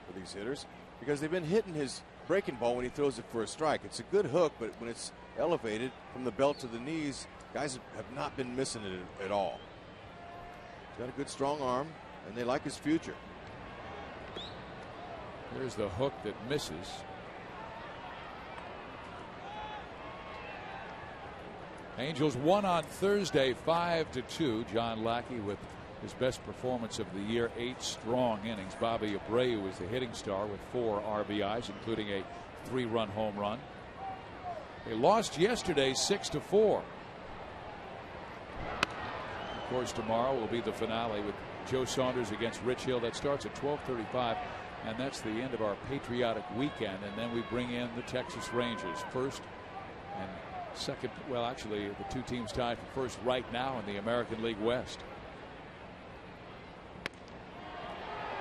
for these hitters, because they've been hitting his breaking ball when he throws it for a strike. It's a good hook, but when it's elevated from the belt to the knees, guys have not been missing it at all. He's got a good strong arm, and they like his future. Here's the hook that misses. Angels won on Thursday 5-2. John Lackey with his best performance of the year, 8 strong innings. Bobby Abreu was the hitting star with 4 RBIs, including a 3-run home run. They lost yesterday 6-4. Of course, tomorrow will be the finale with Joe Saunders against Rich Hill. That starts at 12:35, and that's the end of our patriotic weekend. And then we bring in the Texas Rangers, first and second. Well, actually, the 2 teams tied for first right now in the American League West.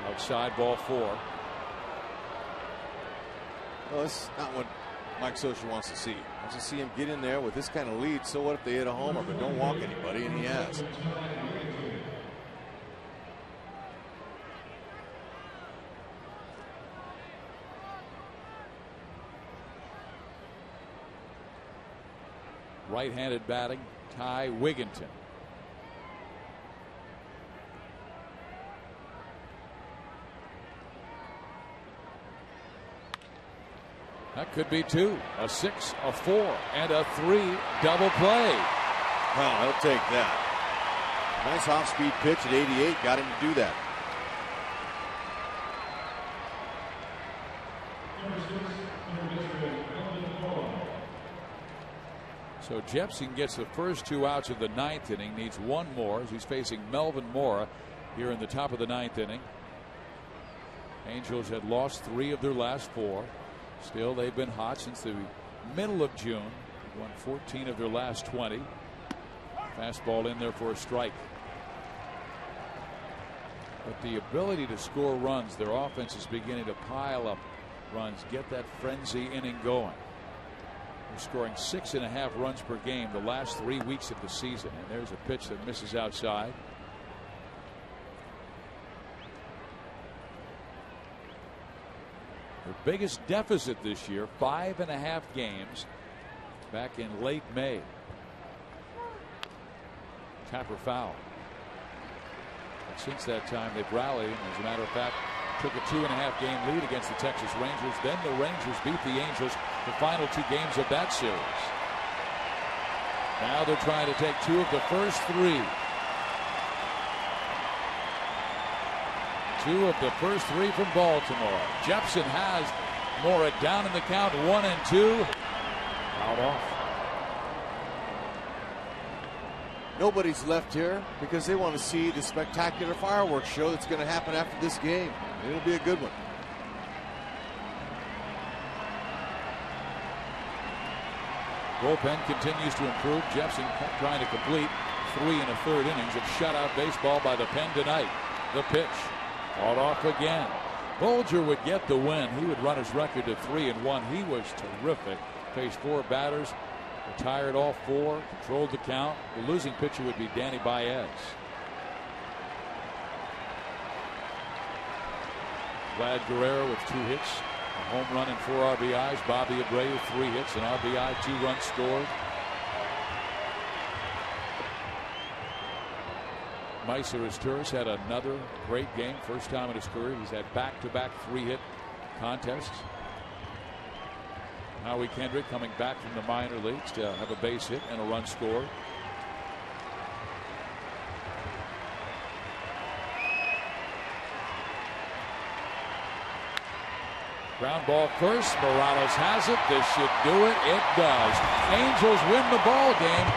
Outside, ball 4. Well, that's not what Mike Scioscia wants to see. Wants to see him get in there with this kind of lead. So what if they hit a homer, but don't walk anybody, and he has. right-handed batting, Ty Wigginton. That could be 2, a 6, a 4, and a 3 double play. Well, he'll take that. Nice off-speed pitch at 88, got him to do that. So Jepson gets the first 2 outs of the 9th inning, needs 1 more as he's facing Melvin Mora here in the top of the 9th inning. Angels had lost 3 of their last 4. Still, they've been hot since the middle of June. Won 14 of their last 20. Fastball in there for a strike. But the ability to score runs, their offense is beginning to pile up runs, get that frenzy inning going. They're scoring 6.5 runs per game the last 3 weeks of the season. And there's a pitch that misses outside. Their biggest deficit this year, 5.5 games back in late May. Tapper foul. And since that time, they've rallied. As a matter of fact, took a 2.5 game lead against the Texas Rangers. Then the Rangers beat the Angels the final 2 games of that series. Now they're trying to take 2 of the first 3. 2 of the first 3 from Baltimore. Jepson has Mora down in the count, 1-2. Out off. Nobody's left here because they want to see the spectacular fireworks show that's going to happen after this game. It'll be a good one. Bullpen continues to improve. Jepson trying to complete 3 1/3 innings of shutout baseball by the pen tonight. The pitch. Fought off again. Bolger would get the win. He would run his record to 3-1. He was terrific. Faced 4 batters. Retired all 4. Controlled the count. The losing pitcher would be Danny Baez. Vlad Guerrero with 2 hits. A home run and 4 RBIs. Bobby Abreu 3 hits, an RBI, 2 runs scored. Meiser Izturis had another great game. First time in his career. He's had back-to-back 3-hit contests. Howie Kendrick coming back from the minor leagues to have a base hit and a run scored. Ground ball first. Morales has it. This should do it. It does. Angels win the ball game.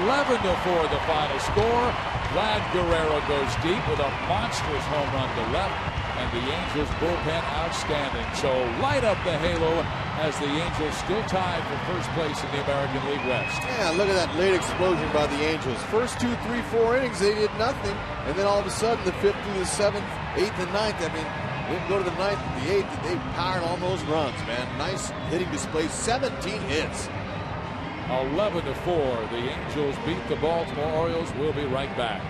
11-4 the final score. Vlad Guerrero goes deep with a monstrous home run to left. And the Angels bullpen outstanding. So light up the halo as the Angels still tied for first place in the American League West. Yeah, look at that late explosion by the Angels. First 2, 3, 4 innings, they did nothing. And then all of a sudden, the 5th through the 7th, 8th, and 9th, I mean, they didn't go to the 9th and the 8th. They powered on those runs, man. Nice hitting display, 17 hits. 11-4. The Angels beat the Baltimore Orioles. We'll be right back.